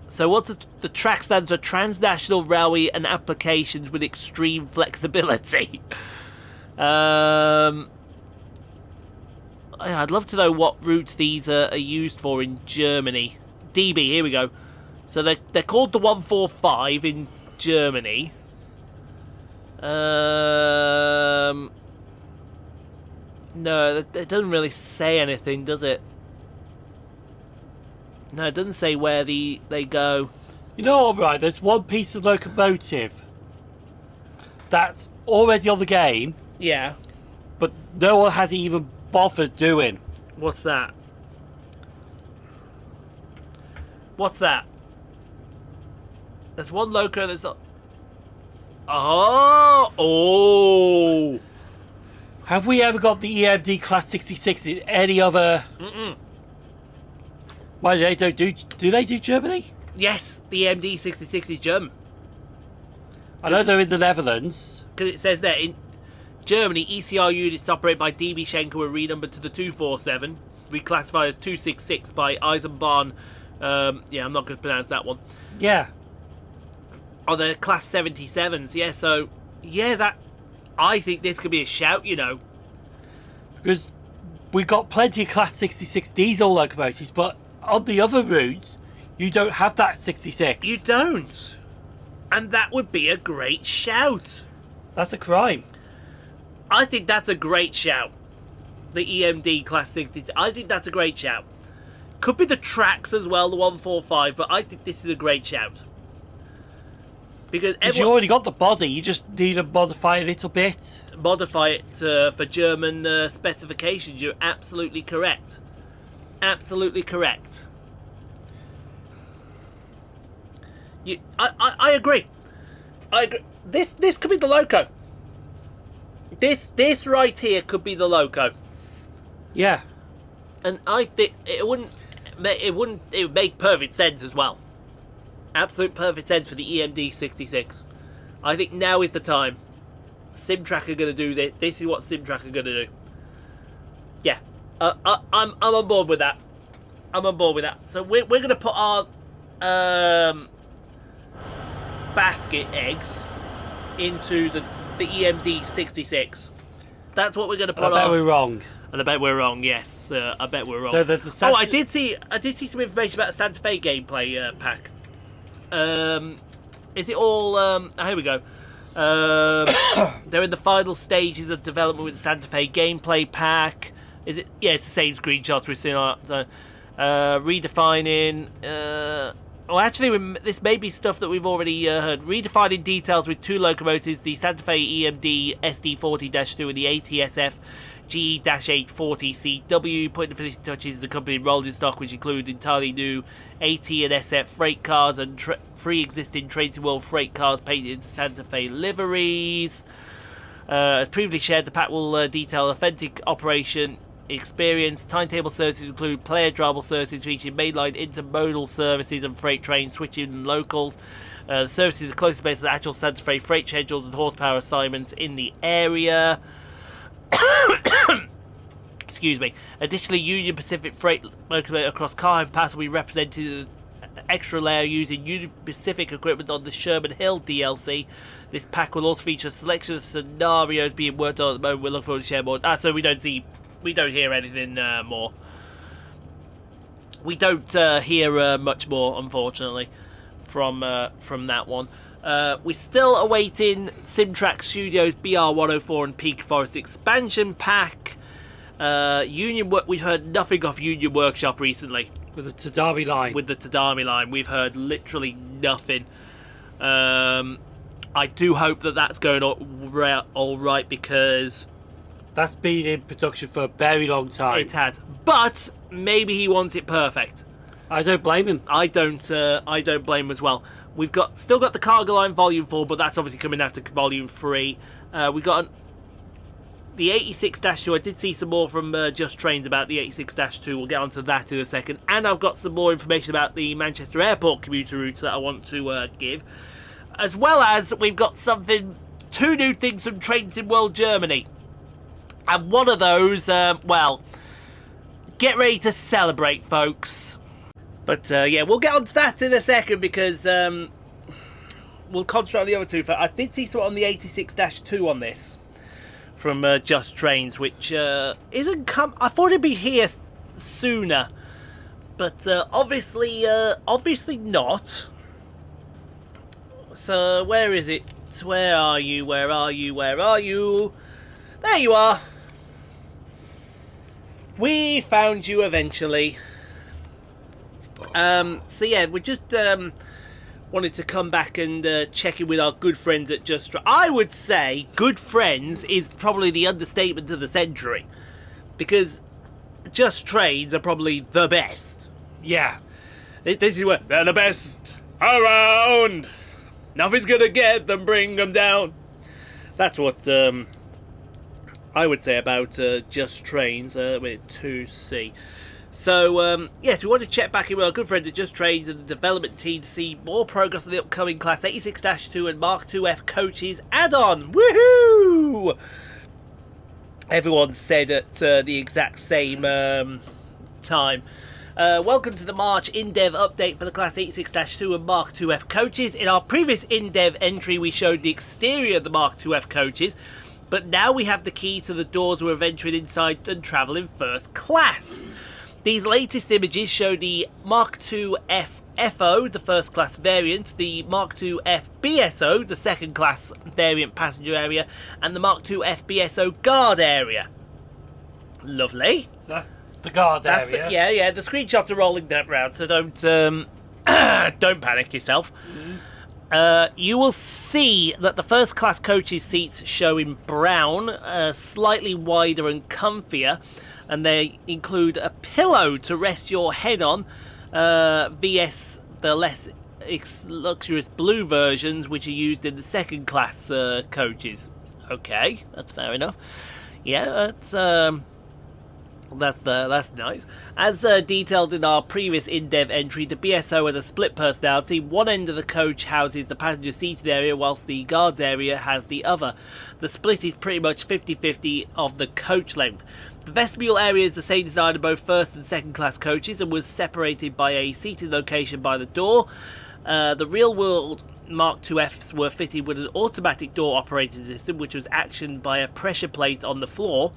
Speaker 2: So what the track stands for Transnational Railway and Applications with Extreme Flexibility. I'd love to know what routes these are used for in Germany. DB, here we go. So they're called the 145 in Germany. No, it doesn't really say anything, does it? No, it doesn't say where they go.
Speaker 1: You know what, right? There's one piece of locomotive that's already on the game,
Speaker 2: Yeah.
Speaker 1: but no one has even bothered doing.
Speaker 2: What's that? What's that? There's one loco that's not. Oh!
Speaker 1: Have we ever got the EMD Class 66 in any other? Why they don't do? Do they do Germany?
Speaker 2: Yes, the MD66 is German.
Speaker 1: I know they're in the Netherlands.
Speaker 2: Because it says there, in Germany, ECR units operated by DB Schenker were renumbered to the 247, reclassified as 266 by Eisenbahn. Yeah, I'm not going to pronounce that one.
Speaker 1: Yeah.
Speaker 2: Oh, they're Class 77s, yeah, so, yeah, that, I think this could be a shout, you know.
Speaker 1: Because we got plenty of Class 66 diesel locomotives, but on the other routes, You don't have that 66.
Speaker 2: You don't. And that would be a great shout.
Speaker 1: That's a crime.
Speaker 2: I think that's a great shout. The EMD Class 66. I think that's a great shout. Could be the tracks as well, the 145, but I think this is a great shout. Because
Speaker 1: you already got the body, you just need to modify a little bit.
Speaker 2: Modify it for German specifications. You're absolutely correct. Absolutely correct. I agree. I agree. This could be the loco. This right here could be the loco.
Speaker 1: Yeah.
Speaker 2: And I think it would make perfect sense as well. Absolute perfect sense for the EMD 66. I think now is the time. Simtrack are going to do this. This is what Simtrack are going to do. Yeah, I'm on board with that. I'm on board with that. So we're going to put our basket eggs into the EMD 66. That's what we're going to put.
Speaker 1: I bet we're wrong.
Speaker 2: And I bet we're wrong. Yes, I bet we're wrong.
Speaker 1: So the
Speaker 2: I did see some information about the Santa Fe gameplay pack. Is it all? Here we go. They're in the final stages of development with the Santa Fe gameplay pack. Is it? Yeah, it's the same screenshots we've seen. So, redefining. Well, actually, this may be stuff that we've already heard. Redefining details with 2 locomotives: the Santa Fe EMD SD40-2 and the ATSF G-840CW. Putting the finishing touches, the company rolling stock, which include entirely new AT and SF freight cars and 3 existing Tracy World freight cars painted into Santa Fe liveries. As previously shared, the pack will detail authentic operation experience. Timetable services include player drivable services featuring mainline intermodal services and freight trains, switching and locals. The services are closely based on the actual Santa Fe freight schedules and horsepower assignments in the area. Excuse me. Additionally, Union Pacific freight locomotive across Cajon Pass will be represented extra layer using Union Pacific equipment on the Sherman Hill DLC. This pack will also feature a selection of scenarios being worked on at the moment. We'll look forward to share more. So we don't hear anything more. We don't hear much more, unfortunately, from that one. We're still awaiting Simtrack Studios BR104 and Peak Forest expansion pack. We've heard nothing off Union Workshop recently.
Speaker 1: With the Tadami line.
Speaker 2: We've heard literally nothing. I do hope that that's going all right, because
Speaker 1: that's been in production for a very long time.
Speaker 2: It has, but maybe he wants it perfect.
Speaker 1: I don't blame him.
Speaker 2: I don't blame him as well. We've still got the Cargo Line Volume 4, but that's obviously coming after Volume 3. We got the 86-2. I did see some more from Just Trains about the 86-2. We'll get onto that in a second. And I've got some more information about the Manchester Airport commuter route that I want to give. As well as we've got 2 new things from Trains in World Germany. And one of those, well, get ready to celebrate, folks. But yeah, we'll get onto that in a second, because we'll concentrate on the other 2. I did see some on the 86-2 on this from Just Trains, which isn't come. I thought it'd be here sooner, but obviously not. So where is it? Where are you? Where are you? Where are you? There you are. We found you eventually. So yeah, we just wanted to come back and check in with our good friends at Just Trains. I would say good friends is probably the understatement of the century, because Just Trains are probably the best.
Speaker 1: Yeah.
Speaker 2: This is where they're the best around. Nothing's gonna get them, bring them down. That's what I would say about Just Trains with 2C. So, yes, we want to check back in with our good friends at Just Trains and the development team to see more progress on the upcoming Class 86-2 and Mark IIF coaches add-on. Woohoo! Everyone said at the exact same time. Welcome to the March in-dev update for the Class 86-2 and Mark IIF coaches. In our previous in-dev entry, we showed the exterior of the Mark IIF coaches, but now we have the key to the doors we're venturing inside and travelling first class. These latest images show the Mark IIF FO, the first class variant, the Mark II FBSO, the second class variant passenger area, and the Mark II FBSO guard area. Lovely.
Speaker 1: So that's the guard area.
Speaker 2: Yeah. The screenshots are rolling that round, so don't don't panic yourself. You will see that the first class coaches seats show in brown, slightly wider and comfier, and they include a pillow to rest your head on, vs the less luxurious blue versions which are used in the second class coaches. Okay, that's fair enough. Yeah, that's nice. As detailed in our previous in-dev entry, the BSO has a split personality. One end of the coach houses the passenger seated area, whilst the guards area has the other. The split is pretty much 50-50 of the coach length. The vestibule area is the same design in both first and second class coaches and was separated by a seating location by the door. The real-world Mark IIFs were fitted with an automatic door operating system, which was actioned by a pressure plate on the floor.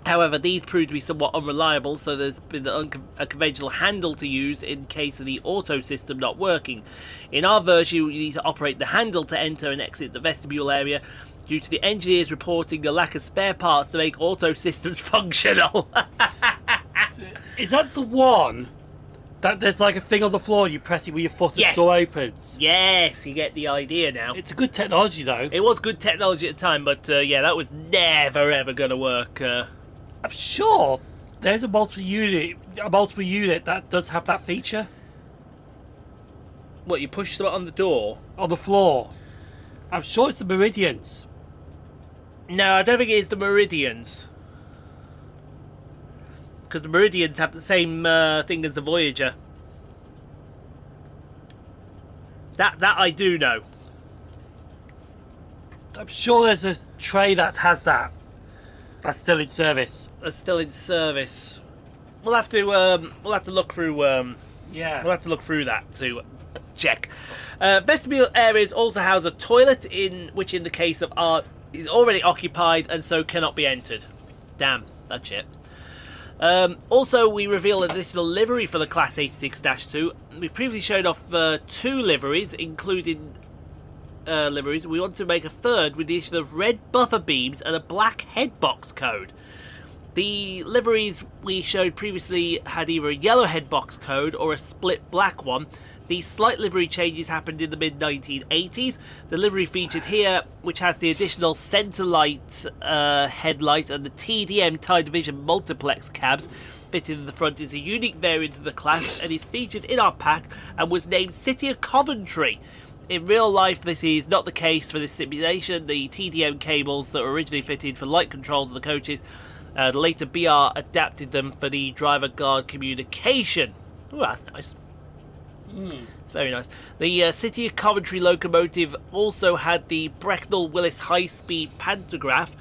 Speaker 2: However, these proved to be somewhat unreliable, so there's been a conventional handle to use in case of the auto system not working. In our version, you need to operate the handle to enter and exit the vestibule area, due to the engineers reporting the lack of spare parts to make auto systems functional.
Speaker 1: Is that the one that there's like a thing on the floor and you press it with your foot and the door opens?
Speaker 2: Yes, you get the idea now.
Speaker 1: It's a good technology though.
Speaker 2: It was good technology at the time, but yeah, that was never ever going to work.
Speaker 1: I'm sure there's a multiple unit that does have that feature.
Speaker 2: What, you push something on the door?
Speaker 1: On the floor. I'm sure it's the Meridians.
Speaker 2: No, I don't think it is the Meridians. Because the Meridians have the same thing as the Voyager. That I do know.
Speaker 1: I'm sure there's a tray that has that. That's still in service.
Speaker 2: That's still in service. We'll have to look through.
Speaker 1: Yeah.
Speaker 2: We'll have to look through that to check. Vestibule areas also house a toilet, which in the case of art is already occupied and so cannot be entered. Damn, that's shit. Also, we reveal an additional livery for the Class 86-2. We previously showed off 2 liveries, including liveries. We want to make a third with the addition of red buffer beams and a black headbox code. The liveries we showed previously had either a yellow headbox code or a split black one. These slight livery changes happened in the mid-1980s. The livery featured here, which has the additional centre light headlight and the TDM Tie Division multiplex cabs fitted in the front, is a unique variant of the class and is featured in our pack and was named City of Coventry. In real life, this is not the case for this simulation. The TDM cables that were originally fitted for light controls of the coaches, later BR adapted them for the driver guard communication. Oh, that's nice. It's very nice. The City of Coventry locomotive also had the Brecknell Willis high-speed pantograph,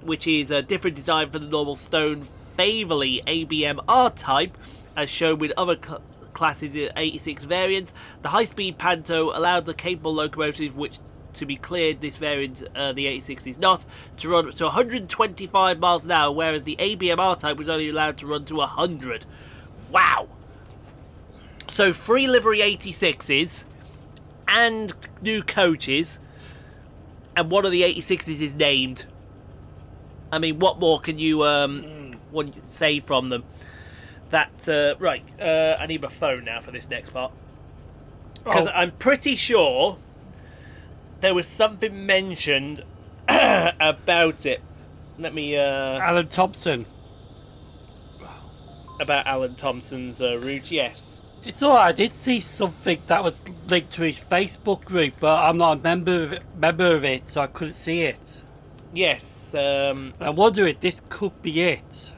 Speaker 2: which is a different design from the normal Stone Faverley ABM R-type, as shown with other classes in 86 variants. The high-speed panto allowed the capable locomotive, which, to be cleared, this variant, the 86 is not, to run to 125 miles an hour, whereas the ABM R-type was only allowed to run to 100. Wow! So 3 livery 86s and new coaches, and one of the 86s is named. I mean, what more can you say from them? That right, I need my phone now for this next part, because I'm pretty sure there was something mentioned about it. Let me
Speaker 1: Alan Thompson.
Speaker 2: About Alan Thompson's route, yes.
Speaker 1: It's alright, I did see something that was linked to his Facebook group, but I'm not a member of it, so I couldn't see it.
Speaker 2: Yes.
Speaker 1: I wonder if this could be it.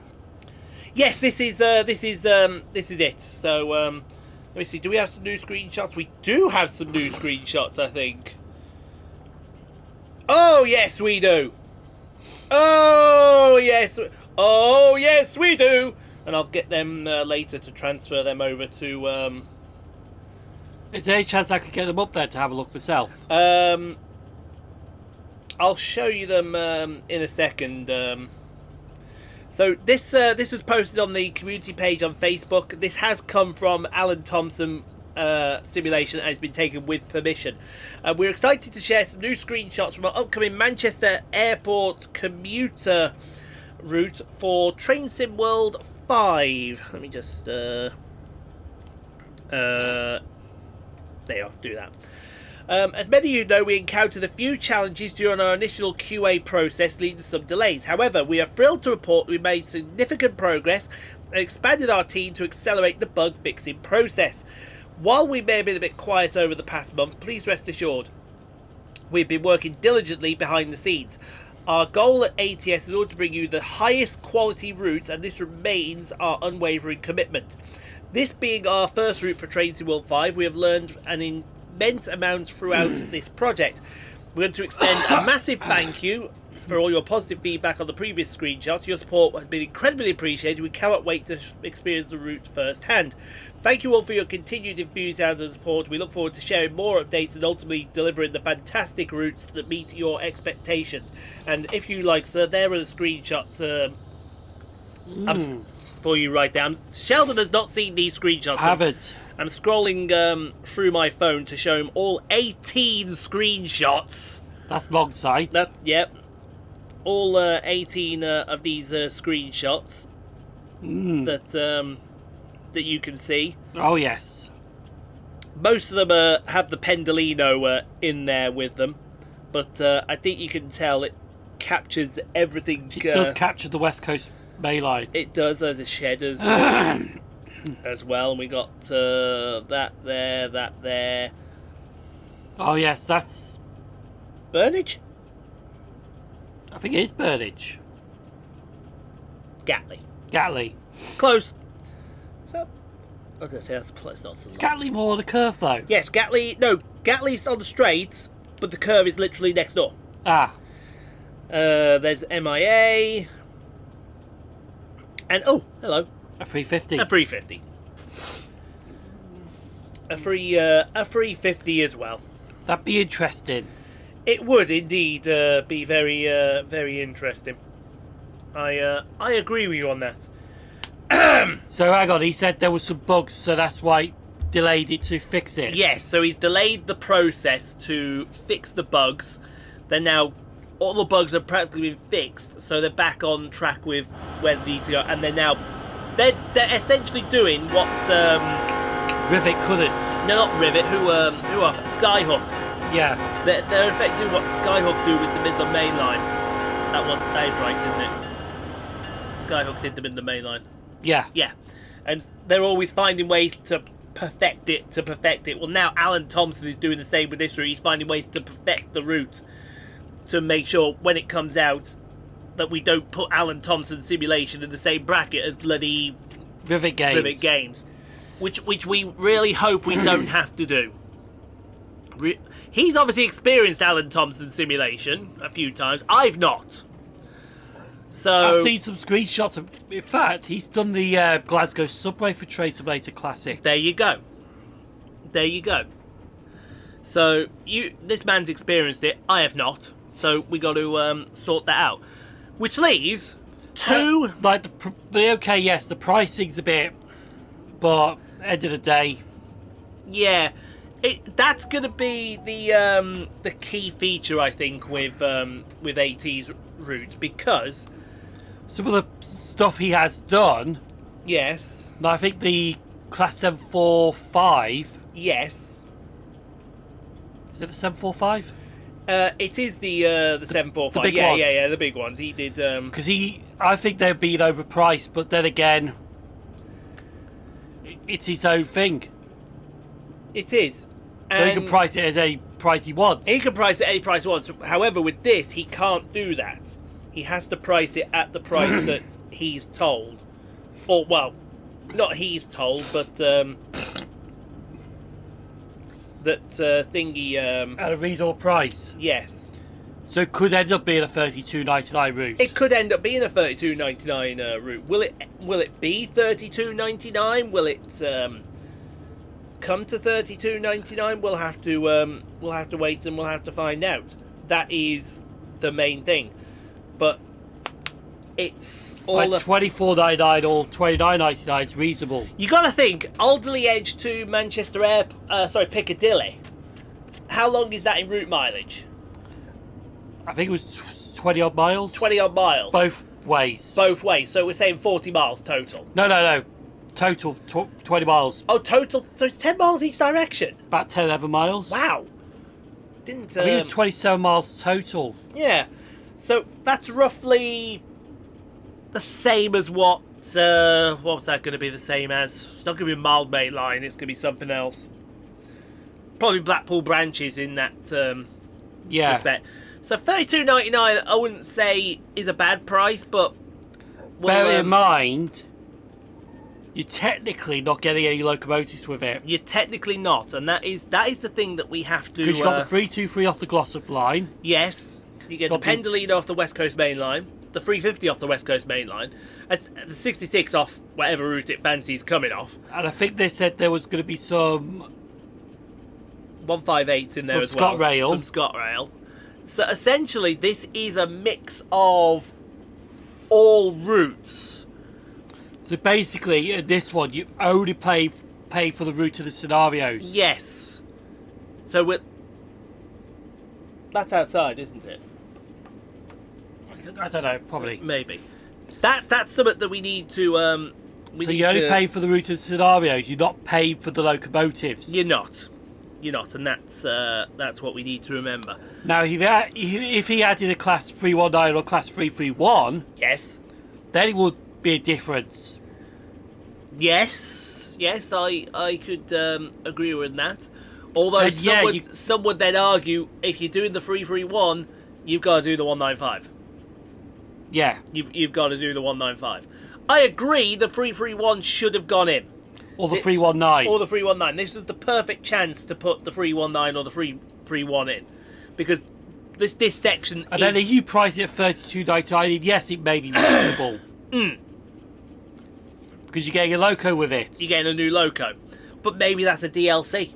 Speaker 2: Yes, this is it. So let me see. Do we have some new screenshots? We do have some new screenshots, I think. Oh yes, we do. Oh yes. Oh yes, we do. And I'll get them later to transfer them over to...
Speaker 1: Is there any chance I could get them up there to have a look myself?
Speaker 2: I'll show you them in a second. So this was posted on the community page on Facebook. This has come from Alan Thompson simulation has been taken with permission. We're excited to share some new screenshots from our upcoming Manchester Airport commuter route for Train Sim World 5. Let me just there you are, do that. As many of you know, we encountered a few challenges during our initial QA process, leading to some delays. However, we are thrilled to report we made significant progress and expanded our team to accelerate the bug fixing process. While we may have been a bit quiet over the past month, please rest assured we've been working diligently behind the scenes. Our goal at ATS is in order to bring you the highest quality routes, and this remains our unwavering commitment. This being our first route for Train Sim World 5, we have learned an immense amount throughout this project. We're going to extend a massive thank you for all your positive feedback on the previous screenshots. Your support has been incredibly appreciated. We cannot wait to experience the route firsthand. Thank you all for your continued enthusiasm and support. We look forward to sharing more updates and ultimately delivering the fantastic routes that meet your expectations. And if you like, sir, there are the screenshots for you right there. Sheldon has not seen these screenshots.
Speaker 1: I haven't.
Speaker 2: I'm scrolling through my phone to show him all 18 screenshots.
Speaker 1: That's long sight.
Speaker 2: Yep. All 18 of these screenshots that you can see.
Speaker 1: Oh, yes.
Speaker 2: Most of them have the Pendolino in there with them, but I think you can tell it captures everything.
Speaker 1: It does capture the West Coast Main Line.
Speaker 2: It does. There's a shed as well. And we got that there.
Speaker 1: Oh, yes, that's...
Speaker 2: Burnage?
Speaker 1: I think it is Burnage.
Speaker 2: Gatley. Close. So, I was going to say that's not so
Speaker 1: Is Gatley more the curve, though?
Speaker 2: Yes, Gatley. No, Gatley's on the straight, but the curve is literally next door.
Speaker 1: Ah.
Speaker 2: There's MIA. And, oh, hello.
Speaker 1: A 350.
Speaker 2: A 350. A 350 as well.
Speaker 1: That'd be interesting.
Speaker 2: It would indeed be very, very interesting. I agree with you on that.
Speaker 1: So hang on, he said there was some bugs, so that's why he delayed it to fix it.
Speaker 2: Yes, so he's delayed the process to fix the bugs. They're now, all the bugs have practically been fixed, so they're back on track with where they need to go, and they're essentially doing what
Speaker 1: Rivet couldn't.
Speaker 2: No, not Rivet. Who are Skyhook?
Speaker 1: Yeah.
Speaker 2: They're effectively what Skyhook do with the Midland Main Line. That is right, isn't it? Skyhook did the Midland Main Line.
Speaker 1: Yeah.
Speaker 2: Yeah, and they're always finding ways to perfect it. Well, now Alan Thompson is doing the same with this route. He's finding ways to perfect the route to make sure when it comes out that we don't put Alan Thompson's simulation in the same bracket as bloody
Speaker 1: Rivet Games.
Speaker 2: Which we really hope we don't have to do. He's obviously experienced Alan Thompson's simulation a few times. I've not. So
Speaker 1: I've seen some screenshots. In fact, he's done the Glasgow subway for Train Simulator Classic.
Speaker 2: There you go. So this man's experienced it. I have not. So we got to sort that out. Which leaves two.
Speaker 1: Like okay, yes, the pricing's a bit, but end of the day,
Speaker 2: yeah, that's going to be the key feature, I think, with AT's routes, because
Speaker 1: some of the stuff he has done.
Speaker 2: Yes.
Speaker 1: I think the Class 745.
Speaker 2: Yes.
Speaker 1: Is it the 745?
Speaker 2: It is the 745.
Speaker 1: The big ones.
Speaker 2: Yeah, the big ones. He did.
Speaker 1: Because I think they're being overpriced, but then again, it's his own thing.
Speaker 2: It is.
Speaker 1: So he can price it at any price he wants.
Speaker 2: He can price it at any price he wants. However, with this, he can't do that. He has to price it at the price that he's told. Or, well, not he's told, but that thingy.
Speaker 1: At a reasonable price.
Speaker 2: Yes.
Speaker 1: So it could end up being a $32.99 route.
Speaker 2: It could end up being a $32.99 route. Will it be $32.99? Will it come to $32.99? We'll have to wait and we'll have to find out. That is the main thing. But It's all
Speaker 1: like $24.99 or $29.99 is reasonable.
Speaker 2: You got to think, Alderley Edge to Manchester Piccadilly. How long is that in route mileage?
Speaker 1: I think it was 20 odd miles.
Speaker 2: 20 odd miles.
Speaker 1: Both ways.
Speaker 2: Both ways. So we're saying 40 miles total.
Speaker 1: No. Total 20 miles.
Speaker 2: Oh, total. So it's 10 miles each direction.
Speaker 1: About 10, 11 miles.
Speaker 2: Wow. Didn't.
Speaker 1: I think it was 27 miles total.
Speaker 2: Yeah. So that's roughly the same as what's that going to be the same as? It's not going to be a mild main line. It's going to be something else. Probably Blackpool branches in that respect. So $32.99, I wouldn't say is a bad price, but
Speaker 1: bear in mind, you're technically not getting any locomotives with it.
Speaker 2: You're technically not, and that is the thing that we have to.
Speaker 1: Because you got the 323 off the Glossop line.
Speaker 2: Yes, you get the Pendolino off the West Coast Main Line, the 350 off the West Coast Main Line, the 66 off whatever route it fancies coming off.
Speaker 1: And I think they said there was going to be some
Speaker 2: 158s in there
Speaker 1: from
Speaker 2: as well.
Speaker 1: ScotRail.
Speaker 2: From ScotRail. So essentially, this is a mix of all routes.
Speaker 1: So basically, in this one, you only pay for the route of the scenarios.
Speaker 2: Yes. So that's outside, isn't it?
Speaker 1: I don't know, probably.
Speaker 2: Maybe. That's something that we need to.
Speaker 1: So you only pay for the route of the scenarios. You're not paid for the locomotives.
Speaker 2: You're not, and that's what we need to remember.
Speaker 1: Now, if he added a class 319 or class 331,
Speaker 2: yes,
Speaker 1: then it would be a difference.
Speaker 2: Yes, I could agree with that. Although some would then argue if you're doing the 331, you've got to do the 195.
Speaker 1: Yeah,
Speaker 2: you've got to do the 195. I agree. The 331 should have gone in,
Speaker 1: or the 319,
Speaker 2: or the 319. This is the perfect chance to put the 319 or the 331 in, because this section.
Speaker 1: And then if you price it at $32.99, yes, it may be reasonable. Because you're getting a loco with it.
Speaker 2: You're getting a new loco, but maybe that's a DLC.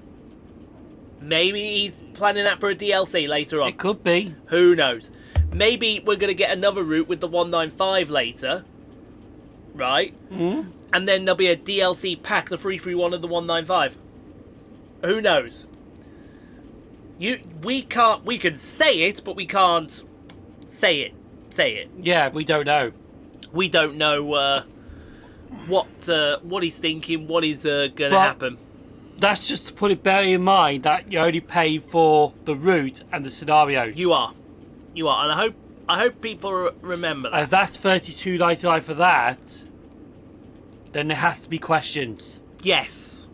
Speaker 2: Maybe he's planning that for a DLC later on.
Speaker 1: It could be.
Speaker 2: Who knows? Maybe we're going to get another route with the 195 later, right?
Speaker 1: Mm-hmm.
Speaker 2: And then there'll be a DLC pack, the 331 and the 195. Who knows? We can say it, but we can't say it.
Speaker 1: Yeah, we don't know.
Speaker 2: We don't know what he's thinking, what is going to happen.
Speaker 1: That's just to put it, bear in mind that you only pay for the route and the scenarios.
Speaker 2: You are, and I hope people remember that.
Speaker 1: If that's $32.99 for that, then there has to be questions.
Speaker 2: Yes,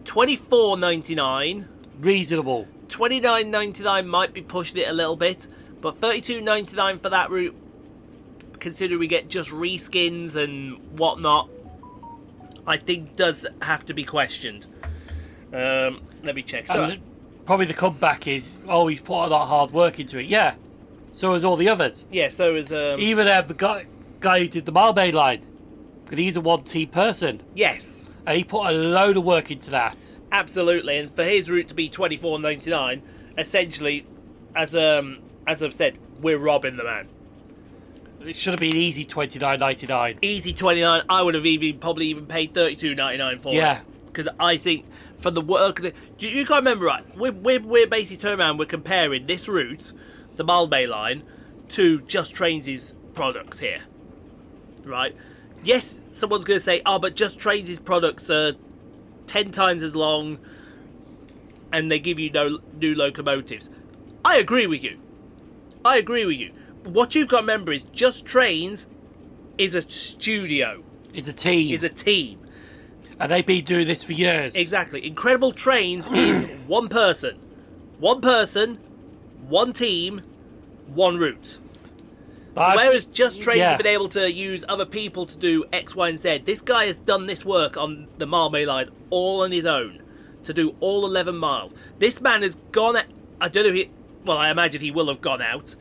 Speaker 2: $24.99.
Speaker 1: Reasonable.
Speaker 2: $29.99 might be pushing it a little bit, but $32.99 for that route, considering we get just reskins and whatnot, I think does have to be questioned. Let me check. So,
Speaker 1: probably the comeback is, he's put a lot of hard work into it. Yeah, so has all the others.
Speaker 2: Yeah, so is
Speaker 1: even the guy who did the Mile Bay line, because he's a one-team person.
Speaker 2: Yes,
Speaker 1: and he put a load of work into that.
Speaker 2: Absolutely, and for his route to be $24.99, essentially, as I've said, we're robbing the man.
Speaker 1: It should have been easy $29.99.
Speaker 2: Easy $29. I would have probably even paid $32.99 for it. Yeah, because I think for the work, you can't remember, right? We're basically turning around. We're comparing this route, the Mile Bay line, to Just Trains' products here, right? Yes, someone's going to say, but Just Trains' products are 10 times as long, and they give you no new locomotives. I agree with you. What you've got to remember is Just Trains is a studio.
Speaker 1: It's a team. And they've been doing this for years.
Speaker 2: Exactly. Incredible Trains is one person. One person, one team, one route. So whereas Just Trains have been able to use other people to do X, Y, and Z, this guy has done this work on the Mile Bay line all on his own to do all 11 miles. This man has gone out, I imagine he will have gone out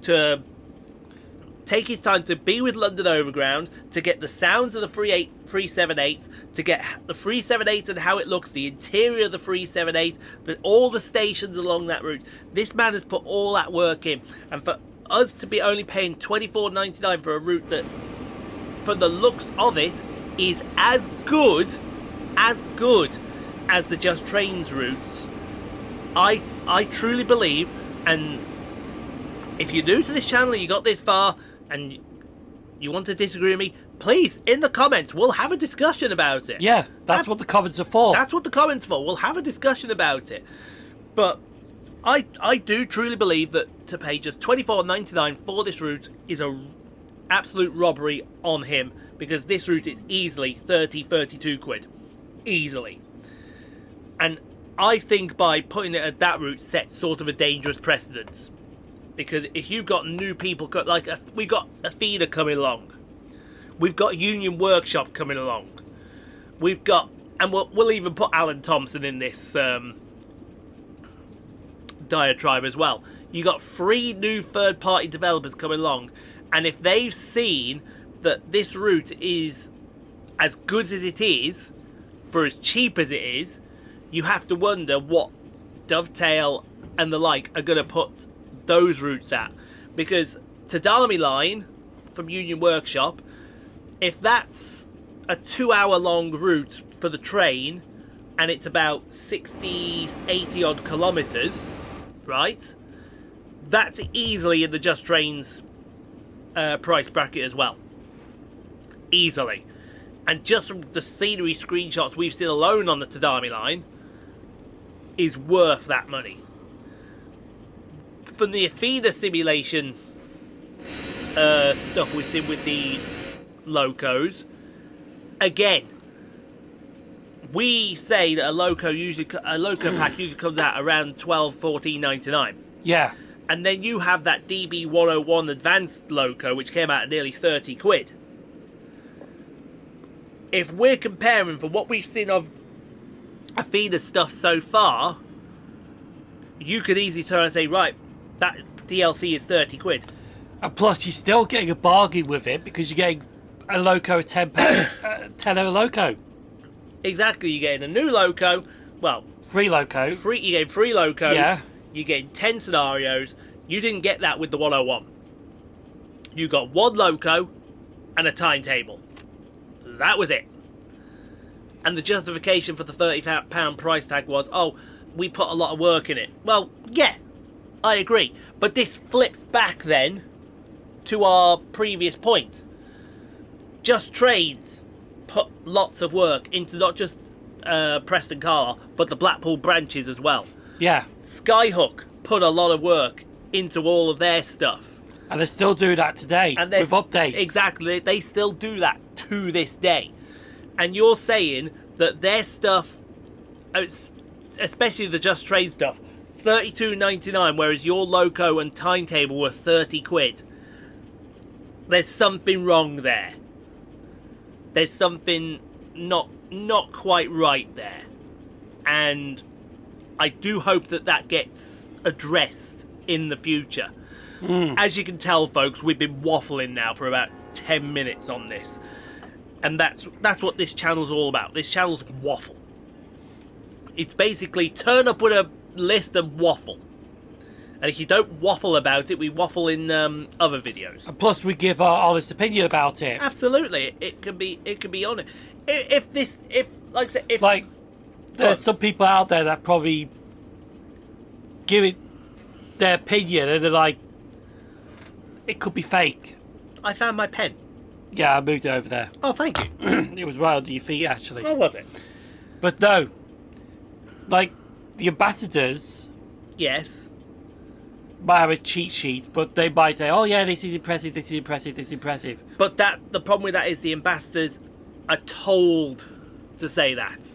Speaker 2: to take his time to be with London Overground, to get the sounds of the 378s, to get the 378 and how it looks, the interior of the 378, all the stations along that route. This man has put all that work in, and for us to be only paying $24.99 for a route that, from the looks of it, is as good as the Just Trains routes, I truly believe, and if you're new to this channel and you got this far and you want to disagree with me, please, in the comments, we'll have a discussion about it.
Speaker 1: Yeah, that's what the comments are for.
Speaker 2: That's what the comments for. We'll have a discussion about it. But I do truly believe that to pay just $24.99 for this route is a absolute robbery on him, because this route is easily 32 quid. Easily. And I think by putting it at that route sets sort of a dangerous precedence. Because if you've got new people, like we've got a feeder coming along, we've got Union Workshop coming along, we've got, and we'll even put Alan Thompson in this diatribe as well. You got 3 new third-party developers coming along, and if they've seen that this route is as good as it is, for as cheap as it is, you have to wonder what Dovetail and the like are going to put those routes at. Because Tadami Line from Union Workshop, if that's a 2-hour long route for the train and it's about 80 odd kilometers, right, that's easily in the Just Trains price bracket as well, easily. And just from the scenery screenshots we've seen alone on the Tadami Line is worth that money. From the feeder simulation stuff we've seen with the locos, again, we say that a loco pack usually comes out around $14.99.
Speaker 1: Yeah.
Speaker 2: And then you have that DB101 advanced loco, which came out at nearly 30 quid. If we're comparing from what we've seen of a feeder stuff so far, you could easily turn and say, right, that DLC is 30 quid.
Speaker 1: And plus, you're still getting a bargain with it because you're getting a loco, $10 loco.
Speaker 2: Exactly, you're getting a new loco, well,
Speaker 1: Free loco.
Speaker 2: you're getting 3 locos,
Speaker 1: Yeah.
Speaker 2: you're getting 10 scenarios. You didn't get that with the 101. You got 1 loco and a timetable. That was it. And the justification for the £30 price tag was, oh, we put a lot of work in it. Well, yeah, I agree. But this flips back then to our previous point. Just Trains put lots of work into not just Preston Car, but the Blackpool branches as well.
Speaker 1: Yeah.
Speaker 2: Skyhook put a lot of work into all of their stuff.
Speaker 1: And they still do that today
Speaker 2: And
Speaker 1: with updates.
Speaker 2: Exactly, they still do that to this day. And you're saying that their stuff, especially the Just Train stuff, $32.99, whereas your loco and timetable were 30 quid. There's something wrong there. There's something not quite right there. And I do hope that gets addressed in the future. As you can tell, folks, we've been waffling now for about 10 minutes on this. And that's what this channel's all about. This channel's waffle. It's basically turn up with a list and waffle. And if you don't waffle about it, we waffle in other videos.
Speaker 1: And plus, we give our honest opinion about it.
Speaker 2: Absolutely, it can be on it.
Speaker 1: Like, there's some people out there that probably give it their opinion and they're like, it could be fake.
Speaker 2: I found my pen.
Speaker 1: Yeah, I moved it over there.
Speaker 2: Oh, thank you.
Speaker 1: It was right under your feet, actually.
Speaker 2: Or was it?
Speaker 1: But no, like, the ambassadors
Speaker 2: Yes.
Speaker 1: might have a cheat sheet, but they might say, oh yeah, this is impressive, this is impressive, this is impressive.
Speaker 2: But the problem with that is the ambassadors are told to say that.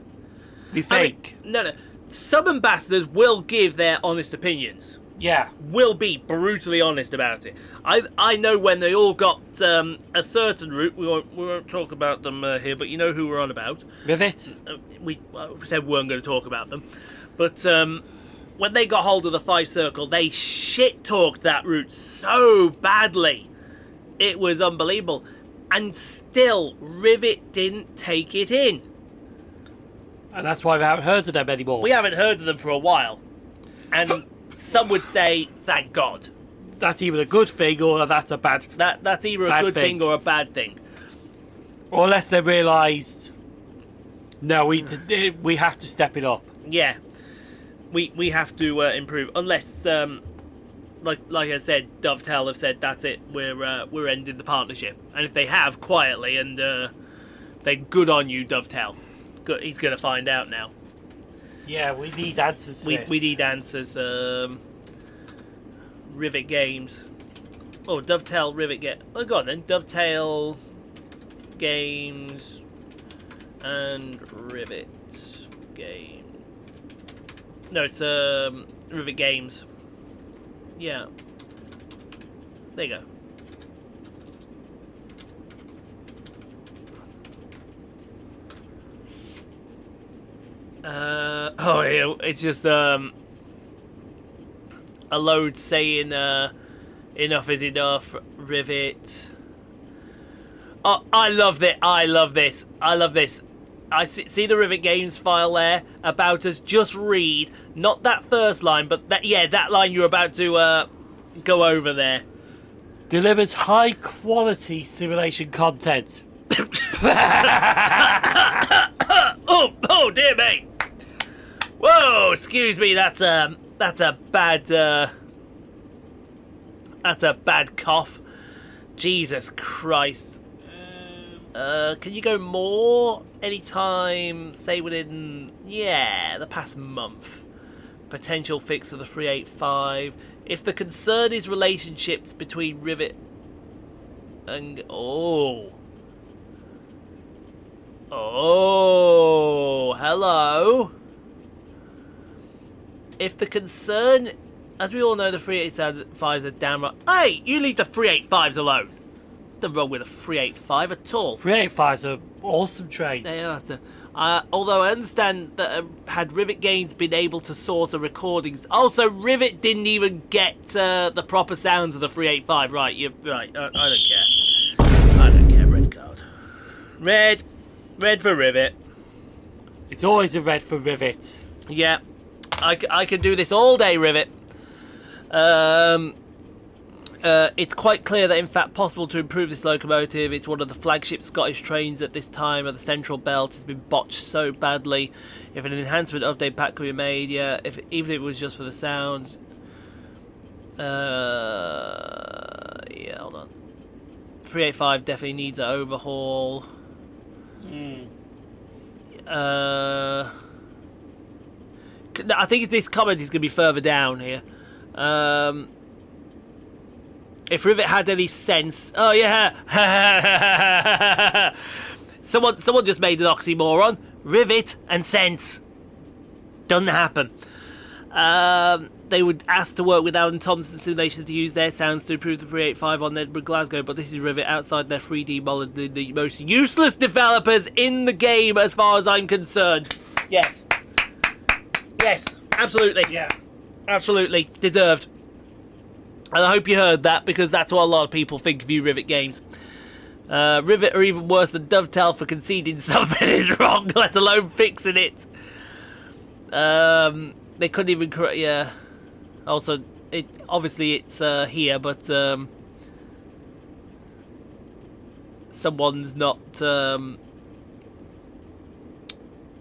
Speaker 1: Be fake.
Speaker 2: I mean, no. Some ambassadors will give their honest opinions.
Speaker 1: Yeah.
Speaker 2: Will be brutally honest about it. I know when they all got a certain route. We won't talk about them here, but you know who we're on about.
Speaker 1: Rivet.
Speaker 2: We said we weren't going to talk about them, but when they got hold of the 5 Circle, they shit-talked that route so badly. It was unbelievable. And still, Rivet didn't take it in.
Speaker 1: And that's why we haven't heard of them anymore.
Speaker 2: We haven't heard of them for a while. And some would say, thank God.
Speaker 1: that's either a good thing or that's a bad.
Speaker 2: That's either a
Speaker 1: Bad
Speaker 2: good
Speaker 1: thing.
Speaker 2: thing or a bad thing.
Speaker 1: Or unless they realised, no, we have to step it up.
Speaker 2: Yeah, we have to improve. Unless, like I said, Dovetail have said that's it. We're ending the partnership. And if they have quietly, and they're good on you, Dovetail. Good, he's gonna find out now.
Speaker 1: Yeah, we need answers. To this.
Speaker 2: We need answers. Rivet Games. Oh, Dovetail Rivet Get. Oh, go on then. Dovetail Games and Rivet Game. No, it's Rivet Games. Yeah. There you go. Oh, yeah, it's just a load saying enough is enough. Rivet. Oh, I love this. I love this. I see the Rivet Games file there about us. Just read, not that first line, but that line you're about to go over there.
Speaker 1: Delivers high quality simulation content.
Speaker 2: Oh dear me. Whoa, excuse me. That's a bad cough. Jesus Christ. Can you go more? Anytime, say within, the past month. Potential fix of the 385. If the concern is relationships between Rivet and... Oh, hello. If the concern... As we all know, the 385s are damn right... Hey, you leave the 385s alone. Nothing wrong with a 385 at all.
Speaker 1: 385s are awesome trains.
Speaker 2: They are. Although I understand that had Rivet Games been able to source the recordings... Also, Rivet didn't even get the proper sounds of the 385. Right, you're right. I don't care. I don't care. Red card. Red for Rivet.
Speaker 1: It's always a red for Rivet.
Speaker 2: Yeah. I can do this all day, Rivet. It's quite clear that in fact possible to improve this locomotive. It's one of the flagship Scottish trains at this time, and the central belt has been botched so badly. If an enhancement update pack could be made, even if it was just for the sounds. Yeah, hold on. 385 definitely needs an overhaul. I think this comment is going to be further down here. If Rivet had any sense... Oh, yeah. Someone just made an oxymoron. Rivet and sense. Doesn't happen. They would ask to work with Alan Thompson Simulation to use their sounds to improve the 385 on Edinburgh Glasgow, but this is Rivet outside their 3D model, the most useless developers in the game as far as I'm concerned. Yes. Yes, absolutely.
Speaker 1: Yeah.
Speaker 2: Absolutely. Deserved. And I hope you heard that, because that's what a lot of people think of you Rivet Games. Rivet are even worse than Dovetail for conceding something is wrong, let alone fixing it. They couldn't even correct... Yeah. Also, obviously it's here, but someone's not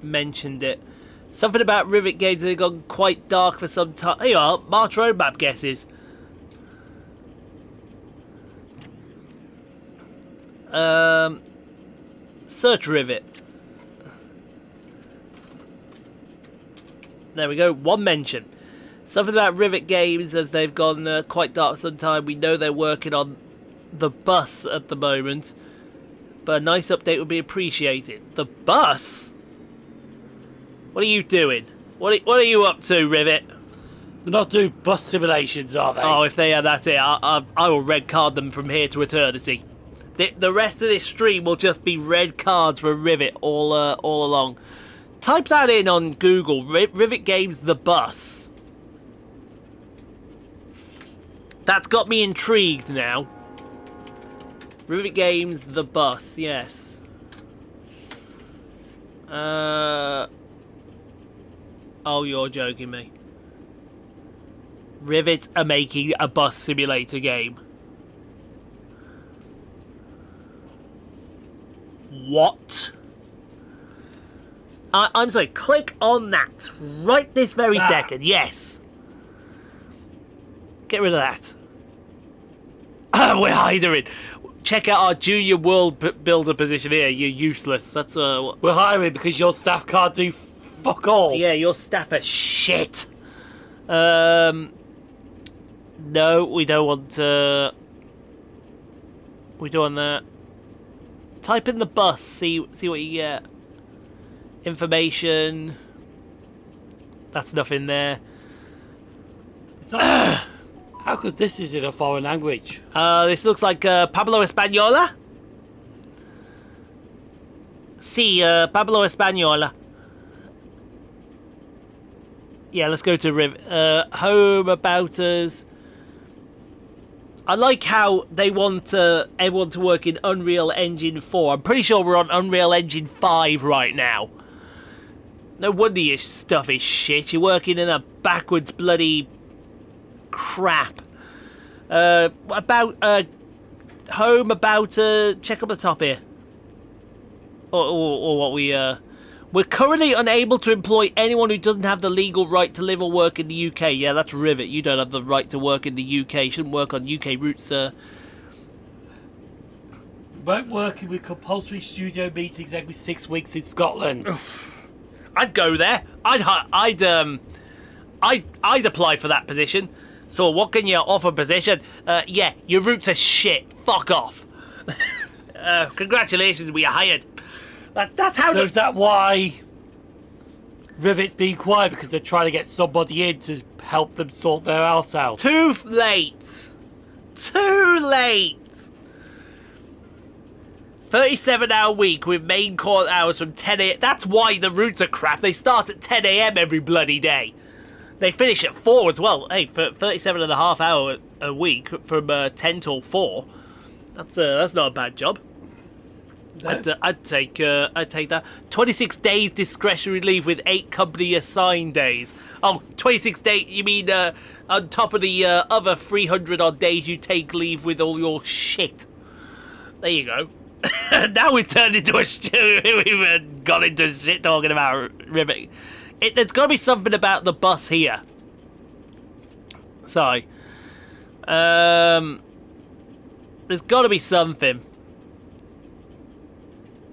Speaker 2: mentioned it. Something about Rivet Games that have gone quite dark for some time. Here you are, March Roadmap guesses. Search Rivet. There we go, one mention. Something about Rivet Games as they've gone quite dark sometime. We know they're working on the bus at the moment, but a nice update would be appreciated. The bus? What are you doing? What are you up to, Rivet?
Speaker 1: They're not doing bus simulations, are they?
Speaker 2: Oh, if they are, that's it. I will red card them from here to eternity. The rest of this stream will just be red cards for Rivet all along. Type that in on Google. Rivet Games The Bus. That's got me intrigued now. Rivet Games The Bus, yes. Oh, you're joking me. Rivet are making a bus simulator game. What? I'm sorry, click on that right this very second. Yes. Get rid of that. We're hiring. Check out our junior world builder position here. You're useless. That's
Speaker 1: We're hiring because your staff can't do fuck all.
Speaker 2: Yeah, your staff are shit. No, we don't want to. We don't want that. Type in the bus. See what you get. Information. That's nothing there.
Speaker 1: It's not, how could this is in a foreign language?
Speaker 2: This looks like Pablo Española. Sí, Pablo Española. Yeah, let's go to home about us. I like how they want everyone to work in Unreal Engine 4. I'm pretty sure we're on Unreal Engine 5 right now. No wonder your stuff is shit. You're working in a backwards bloody crap. About home about check up the top here. Or what we're currently unable to employ anyone who doesn't have the legal right to live or work in the UK. Yeah, that's Rivet. You don't have the right to work in the UK. You shouldn't work on UK routes, sir.
Speaker 1: Won't working with compulsory studio meetings every 6 weeks in Scotland.
Speaker 2: I'd go there. I'd apply for that position. So what can you offer position? Yeah, your routes are shit. Fuck off. Congratulations, we are hired. That's how.
Speaker 1: So is that why Rivet's being quiet? Because they're trying to get somebody in to help them sort their house out.
Speaker 2: Too late. Too late. 37-hour week with main court hours from 10 a.m. That's why the routes are crap. They start at 10 a.m. every bloody day. They finish at 4 as well. Hey, for 37.5 hour a week from 10 till 4, that's not a bad job.
Speaker 1: No.
Speaker 2: I'd take that. 26 days discretionary leave with 8 company assigned days. Oh, 26 days. You mean on top of the other 300 odd days you take leave with all your shit? There you go. Now we've turned into a we've gone into shit talking about Rivet. There's got to be something about the bus here. Sorry. There's got to be something.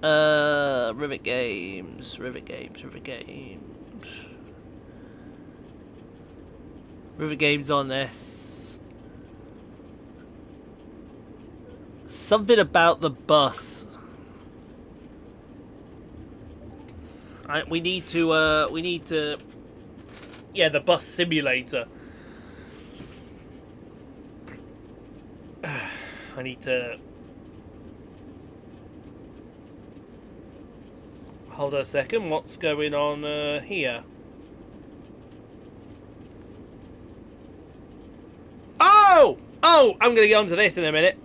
Speaker 2: Rivet Games. Rivet Games on this. Something about the bus. We need to. Yeah, the bus simulator. I need to. Hold on a second. What's going on here? Oh! I'm going to get onto this in a minute.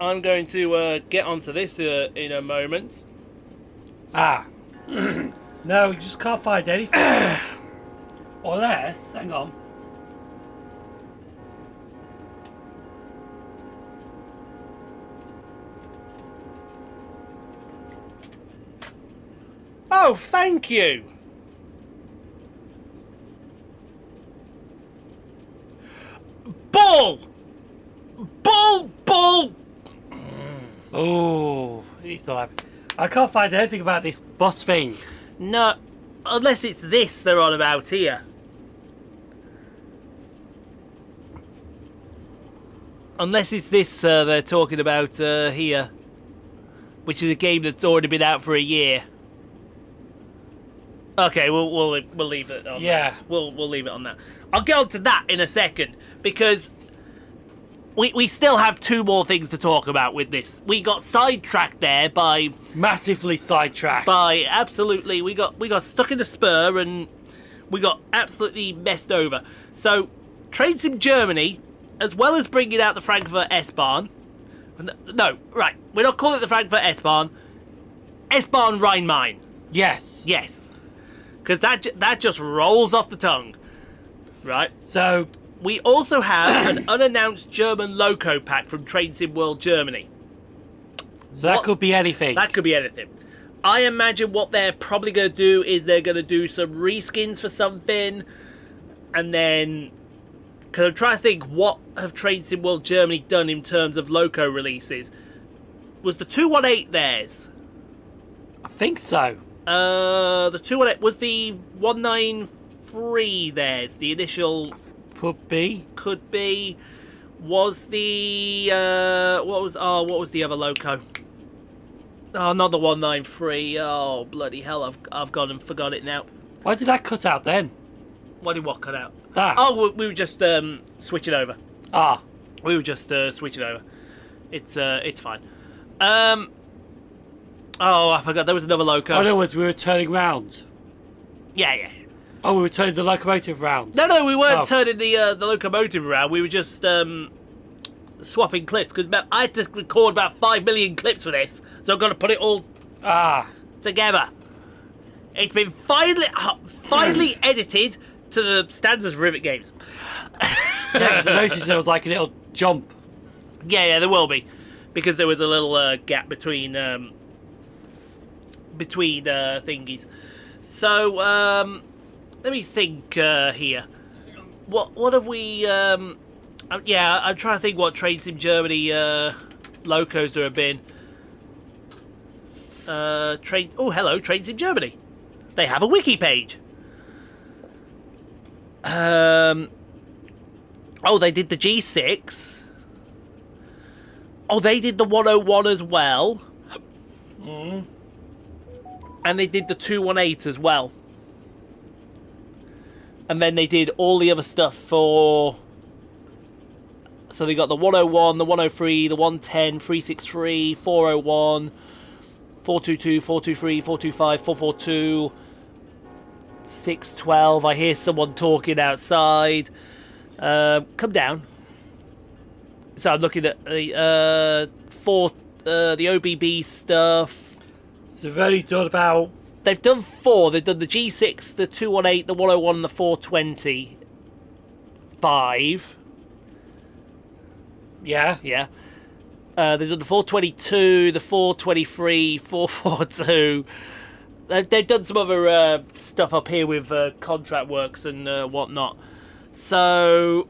Speaker 2: I'm going to get onto this in a moment.
Speaker 1: No, you just can't find anything. Unless, hang on.
Speaker 2: Oh, thank you. Bull.
Speaker 1: Oh, he's not happy. I can't find anything about this bus thing.
Speaker 2: No, unless it's this they're on about here. Unless it's this they're talking about here, which is a game that's already been out for a year. Okay, we'll leave it on that. We'll leave it on that. I'll get on to that in a second because we still have 2 more things to talk about with this. We got sidetracked there by
Speaker 1: massively sidetracked.
Speaker 2: Absolutely, we got stuck in a spur and we got absolutely messed over. So, Train Sim Germany, as well as bringing out the Frankfurt S-Bahn. No, right, we're not calling it the Frankfurt S-Bahn. S-Bahn Rhein-Main.
Speaker 1: Yes.
Speaker 2: Because because that just rolls off the tongue, right?
Speaker 1: So
Speaker 2: We also have an unannounced German loco pack from Train Sim World Germany.
Speaker 1: that could be anything.
Speaker 2: That could be anything. I imagine what they're probably going to do is they're going to do some reskins for something, and then, because I'm trying to think, what have Train Sim World Germany done in terms of loco releases? Was the 218 theirs?
Speaker 1: I think so.
Speaker 2: The 218 was the 193 theirs. The initial
Speaker 1: Could be.
Speaker 2: could be. Was the what was the other loco? Oh, not the 193. Oh, bloody hell! I've gone and forgot it now.
Speaker 1: Why did that cut out then?
Speaker 2: What did what cut out?
Speaker 1: That.
Speaker 2: Oh, we were just switching over.
Speaker 1: Ah.
Speaker 2: We were just switching over. It's fine. Oh, I forgot. There was another loco.
Speaker 1: In other words, we were turning round.
Speaker 2: Yeah.
Speaker 1: Oh, we were turning the locomotive round.
Speaker 2: No, we weren't
Speaker 1: Oh.
Speaker 2: turning the locomotive around. We were just swapping clips because I had to record about 5 million clips for this, so I've got to put it all
Speaker 1: Ah.
Speaker 2: together. It's been finally edited to the standards of Rivet Games.
Speaker 1: Yeah, 'cause I noticed there was like a little jump.
Speaker 2: Yeah, there will be, because there was a little gap between thingies. So let me think here. What have we? Yeah, I'm trying to think what Train Sim Germany locos there have been. Oh, hello, Train Sim Germany. They have a wiki page. Oh, they did the G6. Oh, they did the 101 as well. And they did the 218 as well. And then they did all the other stuff for... So they got the 101, the 103, the 110, 363, 401, 422, 423, 425, 442, 612. I hear someone talking outside. Come down. So I'm looking at the the OBB stuff.
Speaker 1: So they've only done about...
Speaker 2: They've done 4. They've done the G6, the 218, the 101, and the 420. 5.
Speaker 1: Yeah.
Speaker 2: Yeah. They've done the 422, the 423, 442. They've done some other stuff up here with contract works and whatnot. So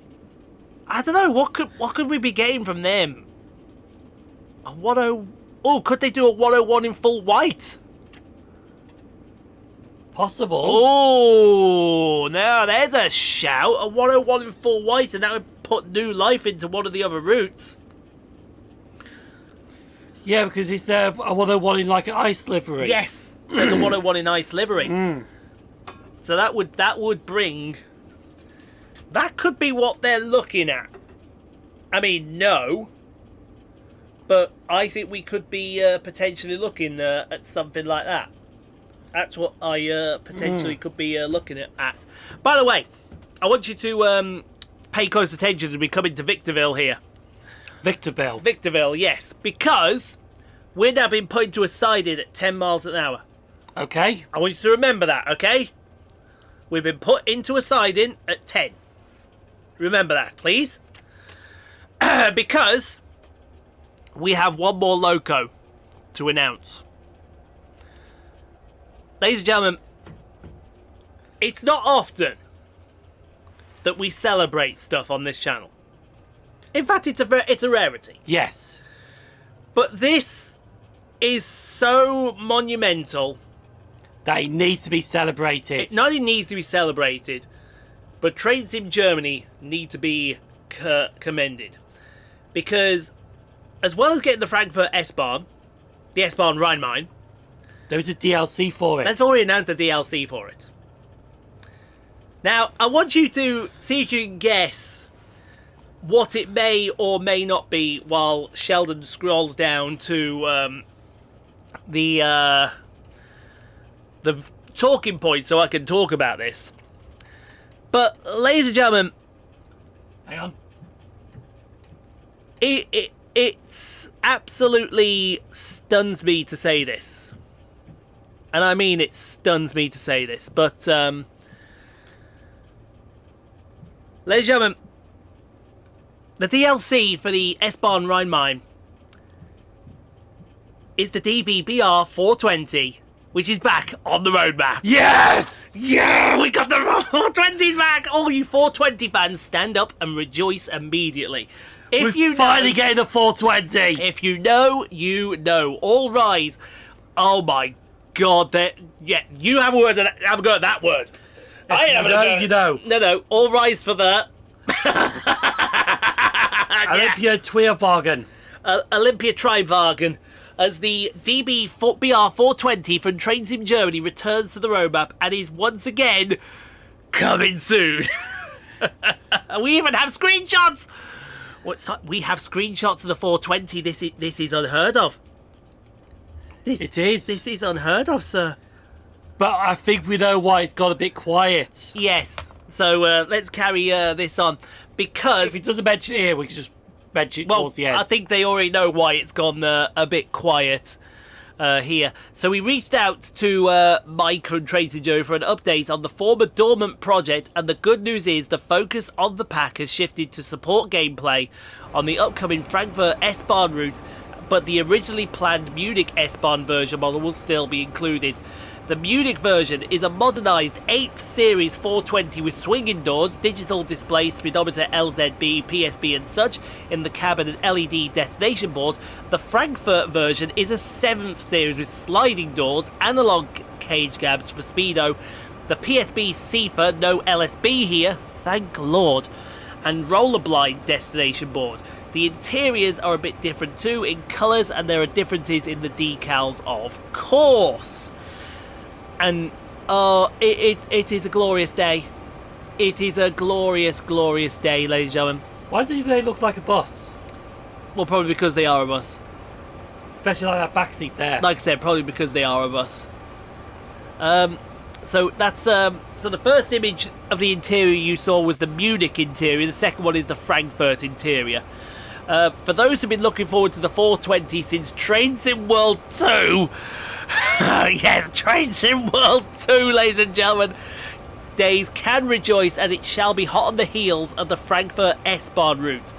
Speaker 2: I don't know, what could we be getting from them? A 10. Oh, could they do a 101 in full white?
Speaker 1: Possible.
Speaker 2: Oh, now there's a shout. A 101 in full white, and that would put new life into one of the other routes.
Speaker 1: Yeah, because it's a 101 in like an ice livery.
Speaker 2: Yes, there's a 101 in ice livery. So that would bring... That could be what they're looking at. I mean, no. But I think we could be potentially looking at something like that. That's what I potentially could be looking at. By the way, I want you to pay close attention as we come into Victorville here.
Speaker 1: Victorville,
Speaker 2: yes. Because we're now being put into a siding at 10 miles an hour.
Speaker 1: Okay.
Speaker 2: I want you to remember that, okay? We've been put into a siding at 10. Remember that, please. Because we have one more loco to announce. Ladies and gentlemen, it's not often that we celebrate stuff on this channel. In fact, it's a rarity.
Speaker 1: Yes.
Speaker 2: But this is so monumental
Speaker 1: That it needs to be celebrated.
Speaker 2: It not only needs to be celebrated, but Train Sim Germany need to be commended. Because, as well as getting the Frankfurt S-Bahn, the S-Bahn Rhine-Main,
Speaker 1: there was a DLC for it.
Speaker 2: they've already announced a DLC for it. Now, I want you to see if you can guess what it may or may not be while Sheldon scrolls down to the talking point so I can talk about this. But, ladies and gentlemen,
Speaker 1: Hang on.
Speaker 2: It's absolutely stuns me to say this. and I mean it stuns me to say this, but ladies and gentlemen, the DLC for the S-Bahn Rhine-Main is the DBBR 420, which is back on the roadmap.
Speaker 1: Yes!
Speaker 2: Yeah, we got the 420s back! All you 420 fans, stand up and rejoice immediately. If
Speaker 1: We're finally getting a 420.
Speaker 2: If you know, you know. All rise. Oh my God! Yeah, you have a word. Have a go at that word. I ain't having a go.
Speaker 1: You know.
Speaker 2: No. All rise for the
Speaker 1: Olympia Tweerwagen.
Speaker 2: Olympia Triebwagen, as the BR 420 from Trains in Germany returns to the roadmap and is once again coming soon. We even have screenshots. We have screenshots of the 420. This is unheard of.
Speaker 1: It is.
Speaker 2: This is unheard of, sir.
Speaker 1: But I think we know why it's got a bit quiet.
Speaker 2: Yes. So let's carry this on, because
Speaker 1: If it doesn't mention it here, we can just mention it towards the end.
Speaker 2: I think they already know why it's gone a bit quiet here. So we reached out to Mike from Trains in Germany for an update on the former dormant project, and the good news is the focus on the pack has shifted to support gameplay on the upcoming Frankfurt S-Bahn route, but the originally planned Munich S-Bahn version model will still be included. The Munich version is a modernised 8th Series 420 with swinging doors, digital display, speedometer, LZB, PSB and such in the cabin and LED destination board. The Frankfurt version is a 7th Series with sliding doors, analogue cage gabs for speedo, the PSB CIFA, no LSB here, thank Lord, and rollerblind destination board. The interiors are a bit different too in colours, and there are differences in the decals, of course. And it is a glorious day. It is a glorious, glorious day, ladies and gentlemen.
Speaker 1: Why do they look like a bus?
Speaker 2: Well, probably because they are a bus.
Speaker 1: Especially like that back seat there.
Speaker 2: Like I said, probably because they are a bus. So that's so the first image of the interior you saw was the Munich interior. The second one is the Frankfurt interior. For those who've been looking forward to the 420 since Train Sim World 2. Yes, Train Sim World 2, ladies and gentlemen. Days can rejoice, as it shall be hot on the heels of the Frankfurt S-Bahn route.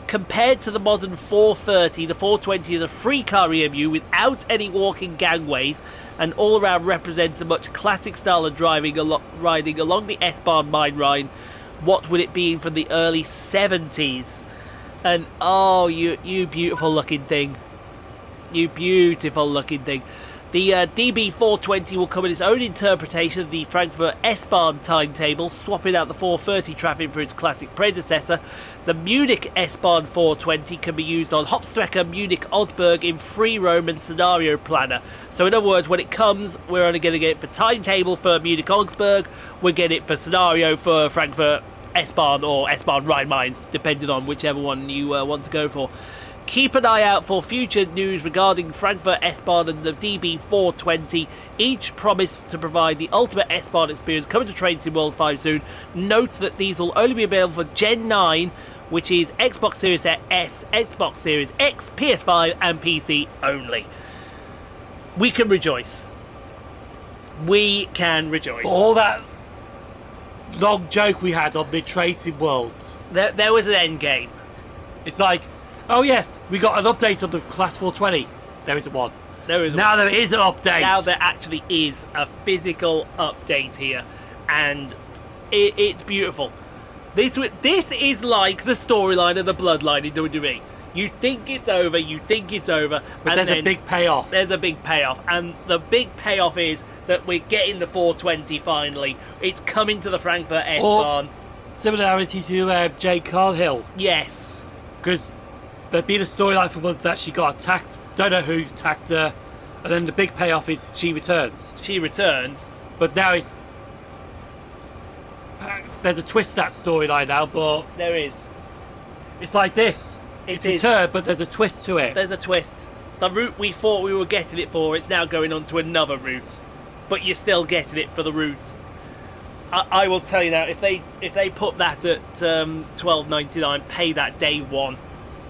Speaker 2: Compared to the modern 430, the 420 is a free car EMU without any walking gangways, and all around represents a much classic style of riding along the S-Bahn Main-Rhine. What would it be from the early 70s? And oh, you beautiful looking thing. You beautiful looking thing. The DB420 will come in its own interpretation of the Frankfurt S-Bahn timetable, swapping out the 430 traffic for its classic predecessor. The Munich S-Bahn 420 can be used on Hauptstrecke Munich-Augsburg in free roam and scenario planner. So in other words, when it comes, we're only going to get it for timetable for Munich-Augsburg, we'll get it for scenario for Frankfurt S-Bahn or S-Bahn Rhine-Main, depending on whichever one you want to go for. Keep an eye out for future news regarding Frankfurt S-Bahn and the DB420. Each promise to provide the ultimate S-Bahn experience, coming to Train Sim World 5 soon. Note that these will only be available for Gen 9, which is Xbox Series S, Xbox Series X, PS5 and PC only. We can rejoice. We can rejoice.
Speaker 1: For all that long joke we had on the Train Sim Worlds.
Speaker 2: There was an end game.
Speaker 1: It's like, oh yes, we got an update on the Class 420. There isn't one.
Speaker 2: There is
Speaker 1: now there is an update.
Speaker 2: Now there actually is a physical update here, and it's beautiful. This is like the storyline of the Bloodline in WWE. You think it's over,
Speaker 1: but
Speaker 2: and
Speaker 1: there's a big payoff.
Speaker 2: There's a big payoff, and the big payoff is that we're getting the 420 finally. It's coming to the Frankfurt S-Bahn.
Speaker 1: Similarity to Jade Cargill.
Speaker 2: Yes.
Speaker 1: Because there'd been a storyline for months that she got attacked. Don't know who attacked her. And then the big payoff is she returns.
Speaker 2: She returns.
Speaker 1: But now it's... There's a twist to that storyline now, but...
Speaker 2: There is.
Speaker 1: It's like this. It's returned, but there's a twist to it.
Speaker 2: There's a twist. The route we thought we were getting it for, it's now going on to another route. But you're still getting it for the route. I will tell you now, if they put that at $12.99, pay that day one.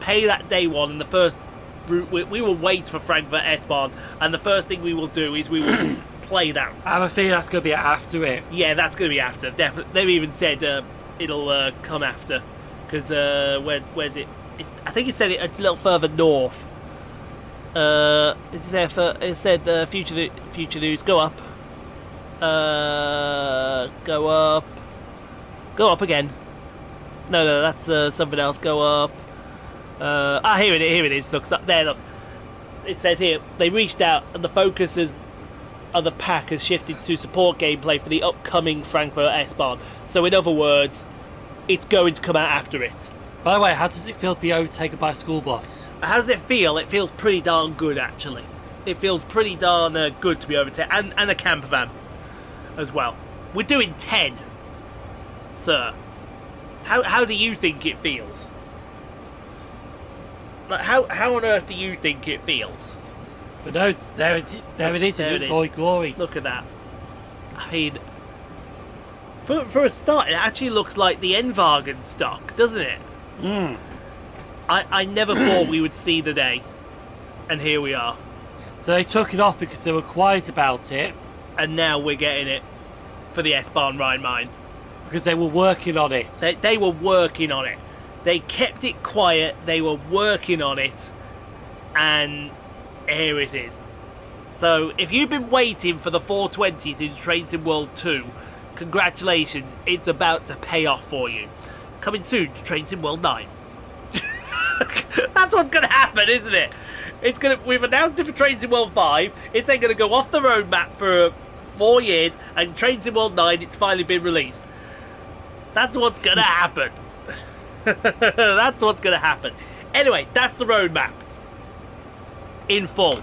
Speaker 2: Pay that day one, and the first we will wait for Frankfurt S-Bahn, and the first thing we will do is we will play that.
Speaker 1: I have a feeling that's going to be after it.
Speaker 2: Yeah, that's going to be after. Definitely. They've even said it'll come after, because where's it? I think it said it a little further north. It said future news. Go up. Go up again. No, that's something else. Go up. Here it is. Look, there. Look. It says here they reached out, and the focus of the pack has shifted to support gameplay for the upcoming Frankfurt S-Bahn. So, in other words, it's going to come out after it.
Speaker 1: By the way, how does it feel to be overtaken by a school bus?
Speaker 2: How does it feel? It feels pretty darn good, actually. It feels pretty darn good to be overtaken, and a camper van as well. We're doing 10, sir. How do you think it feels? Like, how on earth do you think it feels?
Speaker 1: But no, there it is.
Speaker 2: There it is.
Speaker 1: All glory.
Speaker 2: Look at that. I mean, for a start, it actually looks like the N-Wagen stock, doesn't it? I never thought we would see the day, and here we are.
Speaker 1: So they took it off because they were quiet about it.
Speaker 2: And now we're getting it for the S-Bahn Rhine-Main.
Speaker 1: Because they were working on it.
Speaker 2: They were working on it. They kept it quiet, they were working on it, and here it is. So, if you've been waiting for the 420 since Train Sim World 2, congratulations, it's about to pay off for you. Coming soon to Train Sim World 9. That's what's going to happen, isn't it? We've announced it for Train Sim World 5, it's then going to go off the roadmap for 4 years, and Train Sim World 9, it's finally been released. That's what's going to happen. That's what's going to happen. Anyway, that's the roadmap in full.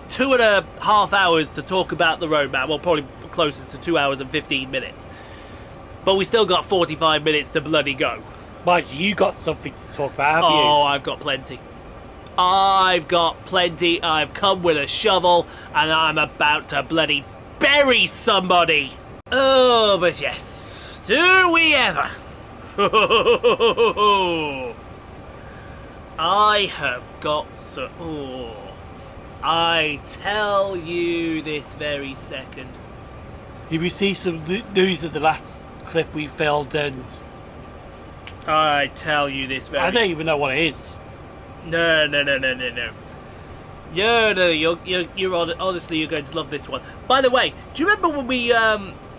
Speaker 2: 2.5 hours to talk about the roadmap. Well, probably closer to 2 hours and 15 minutes. But we still got 45 minutes to bloody go.
Speaker 1: Mike, you got something to talk about, have you?
Speaker 2: Oh, I've got plenty. I've got plenty. I've come with a shovel, and I'm about to bloody bury somebody. Oh, but yes. Do we ever? I have got so... Oh, I tell you this very second.
Speaker 1: You received some news of the last clip we filmed, and...
Speaker 2: I tell you this very...
Speaker 1: I don't even know what it is.
Speaker 2: No. No, you're honestly, you're going to love this one. By the way, do you remember when we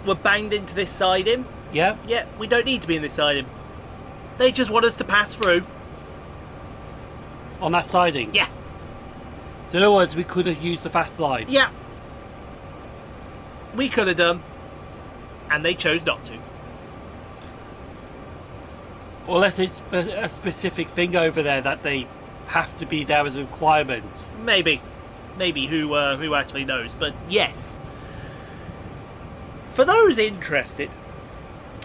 Speaker 2: were banged into this siding?
Speaker 1: Yeah?
Speaker 2: Yeah, we don't need to be in this siding. They just want us to pass through.
Speaker 1: On that siding?
Speaker 2: Yeah.
Speaker 1: So in other words, we could have used the fast line?
Speaker 2: Yeah. We could have done. And they chose not to.
Speaker 1: Unless it's a specific thing over there that they have to be there as a requirement.
Speaker 2: Maybe. Maybe, who actually knows. But yes. For those interested,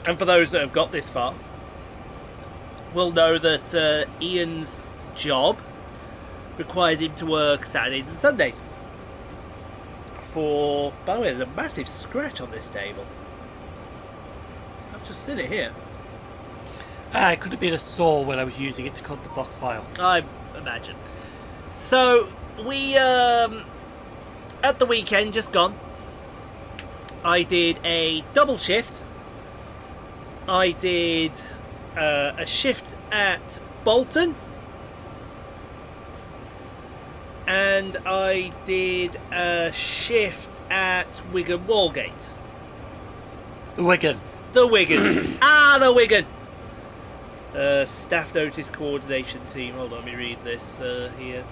Speaker 2: and for those that have got this far, will know that Ian's job requires him to work Saturdays and Sundays. By the way, there's a massive scratch on this table. I've just seen it here.
Speaker 1: It could have been a saw when I was using it to cut the box file.
Speaker 2: I imagine. So, we, at the weekend just gone, I did a double shift. I did a shift at Bolton, and I did a shift at Wigan Wallgate.
Speaker 1: The Wigan.
Speaker 2: The Wigan. The Wigan. Staff notice coordination team. Hold on, let me read this here.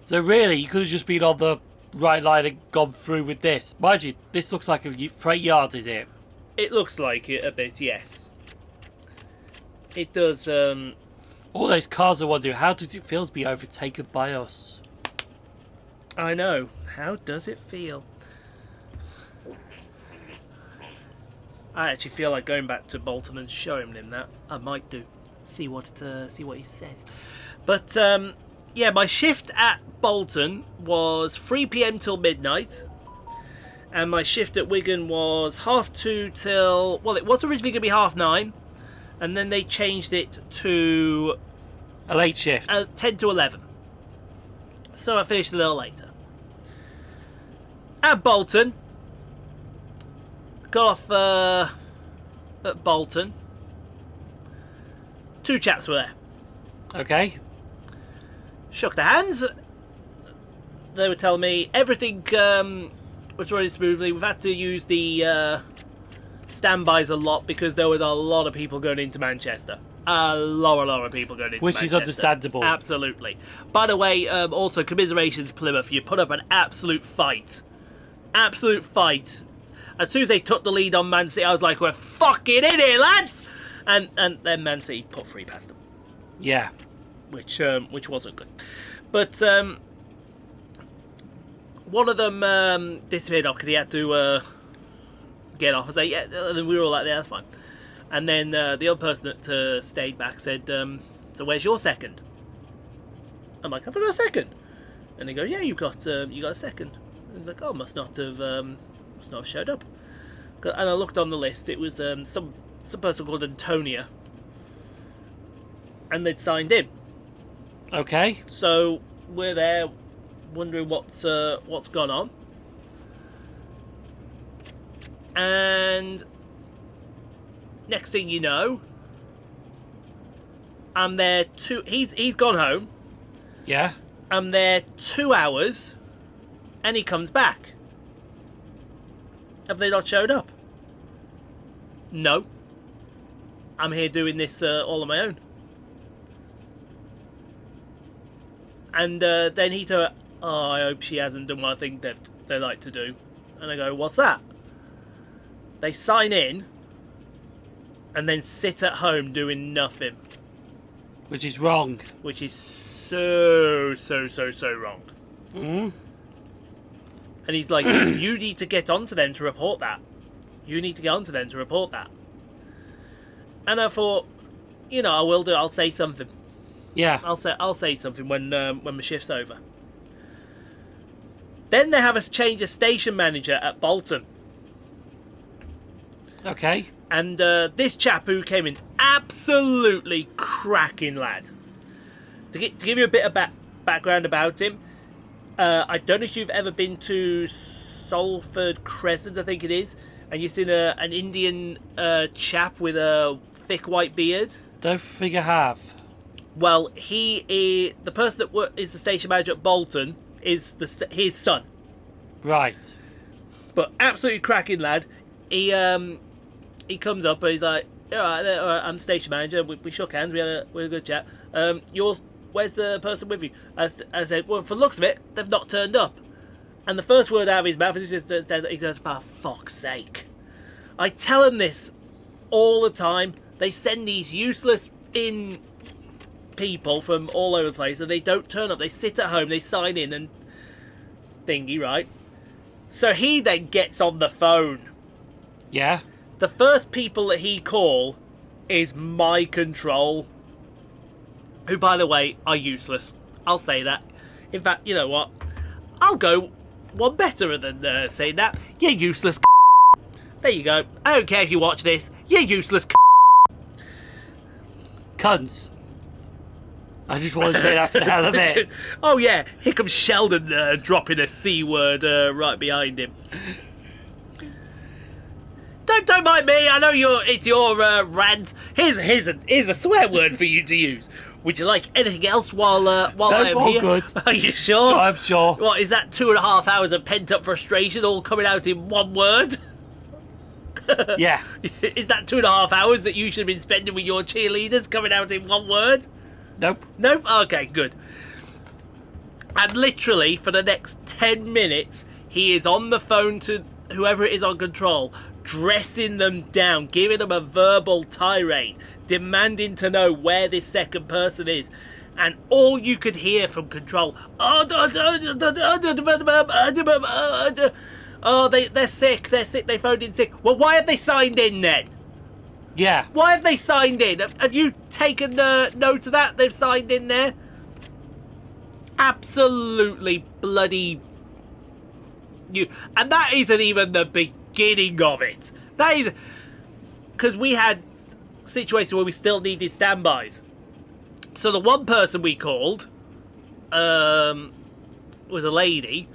Speaker 1: So really, you could have just been on the right line and gone through with this. Mind you, this looks like a freight yard, is it?
Speaker 2: It looks like it a bit, yes. It does.
Speaker 1: All those cars are wondering, how does it feel to be overtaken by us?
Speaker 2: I know. How does it feel? I actually feel like going back to Bolton and showing him that. I might do. See what he says. But yeah, my shift at Bolton was 3 PM till midnight, and my shift at Wigan was 2:30 till... Well, it was originally going to be 9:30, and then they changed it to
Speaker 1: A late shift.
Speaker 2: 10 to 11. So I finished a little later. At Bolton. Got off at Bolton. 2 chaps were there.
Speaker 1: Okay.
Speaker 2: Shook their hands. They were telling me everything was running smoothly. We've had to use the standbys a lot because there was a lot of people going into Manchester. A lot of people going into
Speaker 1: Which
Speaker 2: Manchester.
Speaker 1: is understandable.
Speaker 2: Absolutely. By the way, also, commiserations Plymouth. You put up an absolute fight. Absolute fight. As soon as they took the lead on Man City, I was like, we're fucking in here, lads! And then Man City put 3 past them.
Speaker 1: Yeah.
Speaker 2: Which wasn't good. But one of them disappeared off because he had to get off. I say, yeah, and we were all like, yeah, that's fine. And then the other person that stayed back said, so where's your second? I'm like, have I got a second? And they go, yeah, you got a second. And he's like, oh, must not have showed up. And I looked on the list. It was some person called Antonia, and they'd signed in.
Speaker 1: Okay.
Speaker 2: So we're there, wondering what's gone on, and next thing you know, I'm there. He's gone home.
Speaker 1: Yeah.
Speaker 2: I'm there 2 hours, and he comes back. Have they not showed up? No. I'm here doing this all on my own. And then he told, oh, I hope she hasn't done what I think they like to do. And I go, what's that? They sign in and then sit at home doing nothing.
Speaker 1: Which is wrong.
Speaker 2: Which is so wrong.
Speaker 1: Mm-hmm.
Speaker 2: And he's like, you need to get onto them to report that. You need to get onto them to report that. And I thought, I will do. I'll say something.
Speaker 1: Yeah.
Speaker 2: I'll say something when my shift's over. Then they have us change a station manager at Bolton.
Speaker 1: Okay.
Speaker 2: And this chap who came in, absolutely cracking lad. To give you a bit of background about him, I don't know if you've ever been to Salford Crescent, I think it is, and you've seen an Indian chap with a thick white beard.
Speaker 1: Don't think I have.
Speaker 2: Well, the person that is the station manager at Bolton is his son. Right. But absolutely cracking lad. He comes up and he's like, all right, I'm the station manager. We shook hands. We had a good chat. Where's the person with you? I said, well, for the looks of it, they've not turned up. And the first word out of his mouth is he goes, for fuck's sake. I tell him this all the time. They send these useless people from all over the place and they don't turn up. They sit at home, they sign in and thingy, right? So he then gets on the phone.
Speaker 1: Yeah.
Speaker 2: The first people that he call is my control, who, by the way, are useless. I'll say that. In fact, you know what? I'll go one better than saying that. You're useless. There you go. I don't care if you watch this. You're useless.
Speaker 1: Cunts. I just wanted to say that for the hell of it.
Speaker 2: Oh yeah, here comes Sheldon dropping a C word right behind him. Don't mind me. I know it's your rant. Here's a swear word for you to use. Would you like anything else while I'm
Speaker 1: all
Speaker 2: here?
Speaker 1: Good.
Speaker 2: Are you sure?
Speaker 1: I'm sure.
Speaker 2: What is that? 2.5 hours of pent up frustration all coming out in one word?
Speaker 1: Yeah.
Speaker 2: Is that 2.5 hours that you should have been spending with your cheerleaders coming out in one word?
Speaker 1: Nope.
Speaker 2: Nope? Okay, good. And literally, for the next 10 minutes, he is on the phone to whoever it is on control, dressing them down, giving them a verbal tirade, demanding to know where this second person is. And all you could hear from control, they're sick, they phoned in sick. Well, why have they signed in then?
Speaker 1: Yeah.
Speaker 2: Why have they signed in? Have you taken note of that? They've signed in there? Absolutely bloody... And that isn't even the beginning of it. That is... Because we had situations where we still needed standbys.
Speaker 3: So the one person we called was a lady.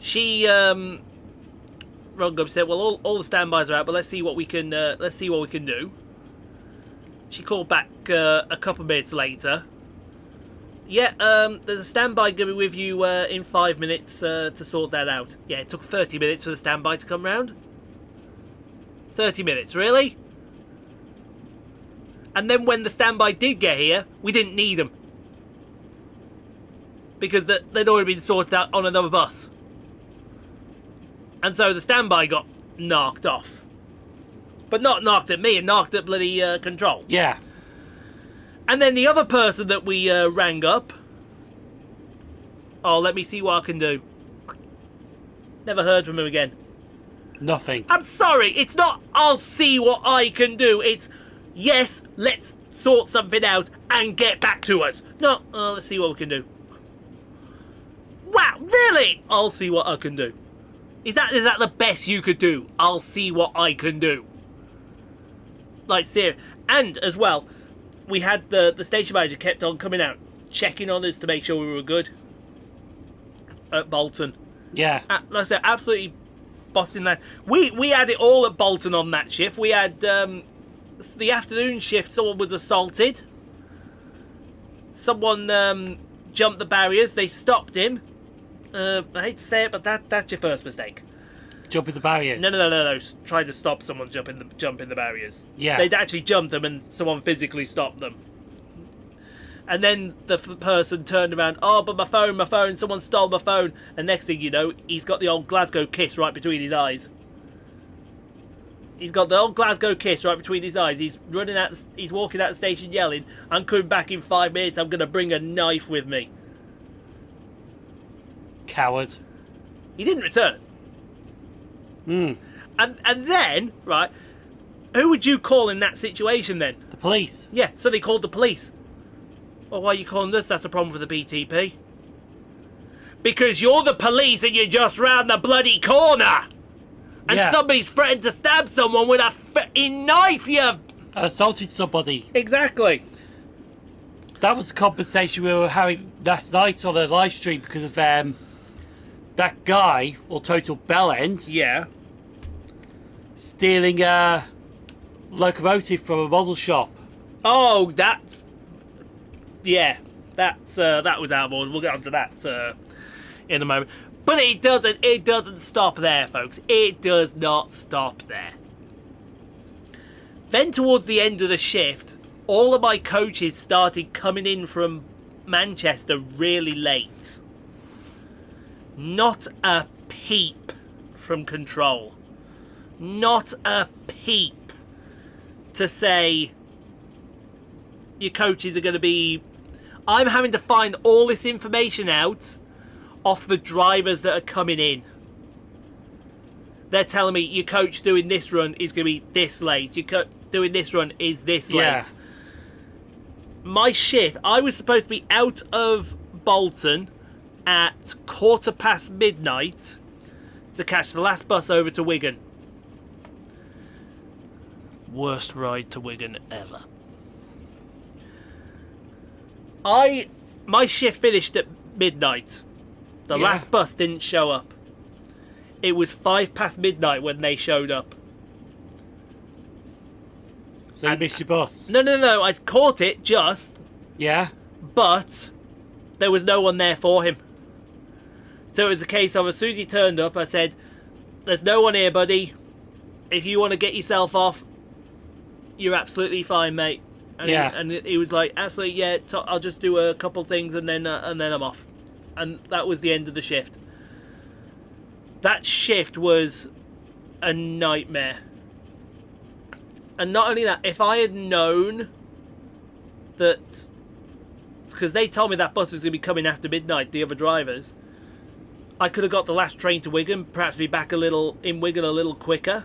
Speaker 3: She rung up and said, "Well, all the standbys are out, but let's see what we can do." She called back a couple of minutes later. Yeah, there's a standby going to be with you in 5 minutes to sort that out. Yeah, it took 30 minutes for the standby to come round. 30 minutes, really? And then when the standby did get here, we didn't need them. Because they'd already been sorted out on another bus. And so the standby got knocked off. But not knocked at me, it knocked at bloody control.
Speaker 1: Yeah.
Speaker 3: And then the other person that we rang up... Oh, let me see what I can do. Never heard from him again.
Speaker 1: Nothing.
Speaker 3: I'm sorry, it's not I'll see what I can do. It's, yes, let's sort something out and get back to us. No, let's see what we can do. Wow, really? I'll see what I can do. Is that the best you could do? I'll see what I can do. Like, seriously. And, as well, we had the station manager kept on coming out, checking on us to make sure we were good. At Bolton.
Speaker 1: Yeah.
Speaker 3: Like I said, absolutely bossing that. We had it all at Bolton on that shift. We had the afternoon shift, someone was assaulted. Someone jumped the barriers. They stopped him. I hate to say it, but that's your first mistake.
Speaker 1: Jumping the barriers?
Speaker 3: No. Try to stop someone jumping the barriers.
Speaker 1: Yeah.
Speaker 3: They'd actually jumped them and someone physically stopped them. And then the person turned around, oh, but my phone, someone stole my phone. And next thing you know, he's got the old Glasgow kiss right between his eyes. He's got the old Glasgow kiss right between his eyes. He's walking out the station yelling, I'm coming back in 5 minutes, I'm going to bring a knife with me.
Speaker 1: Coward.
Speaker 3: He didn't return.
Speaker 1: Hmm.
Speaker 3: And then, right, who would you call in that situation then?
Speaker 1: The police.
Speaker 3: Yeah, so they called the police. Well, why are you calling this? That's a problem for the BTP. Because you're the police and you're just round the bloody corner. And somebody's threatened to stab someone with a f***ing knife, you...
Speaker 1: Assaulted somebody.
Speaker 3: Exactly.
Speaker 1: That was the conversation we were having last night on a live stream because of that guy, or Total Bellend,
Speaker 3: Yeah.
Speaker 1: stealing a locomotive from a model shop.
Speaker 3: Oh, that's... Yeah, that was out of order. We'll get onto that in a moment. But it doesn't stop there, folks. It does not stop there. Then towards the end of the shift, all of my coaches started coming in from Manchester really late. Not a peep from control. Not a peep to say your coaches are going to be... I'm having to find all this information out off the drivers that are coming in. They're telling me your coach doing this run is going to be this late. Your doing this run is this late. My shift, I was supposed to be out of Bolton at midnight to catch the last bus over to Wigan. Worst ride to Wigan ever. My shift finished at midnight. The last bus didn't show up. It was midnight when they showed up.
Speaker 1: So you missed your bus?
Speaker 3: No, I caught it just.
Speaker 1: Yeah?
Speaker 3: But there was no one there for him. So it was a case of, as soon as he turned up, I said, there's no one here, buddy. If you want to get yourself off, you're absolutely fine, mate. And he was like, absolutely, yeah, I'll just do a couple things and then I'm off. And that was the end of the shift. That shift was a nightmare. And not only that, if I had known that... Because they told me that bus was going to be coming after midnight, the other drivers. I could have got the last train to Wigan, perhaps be back in Wigan a little quicker.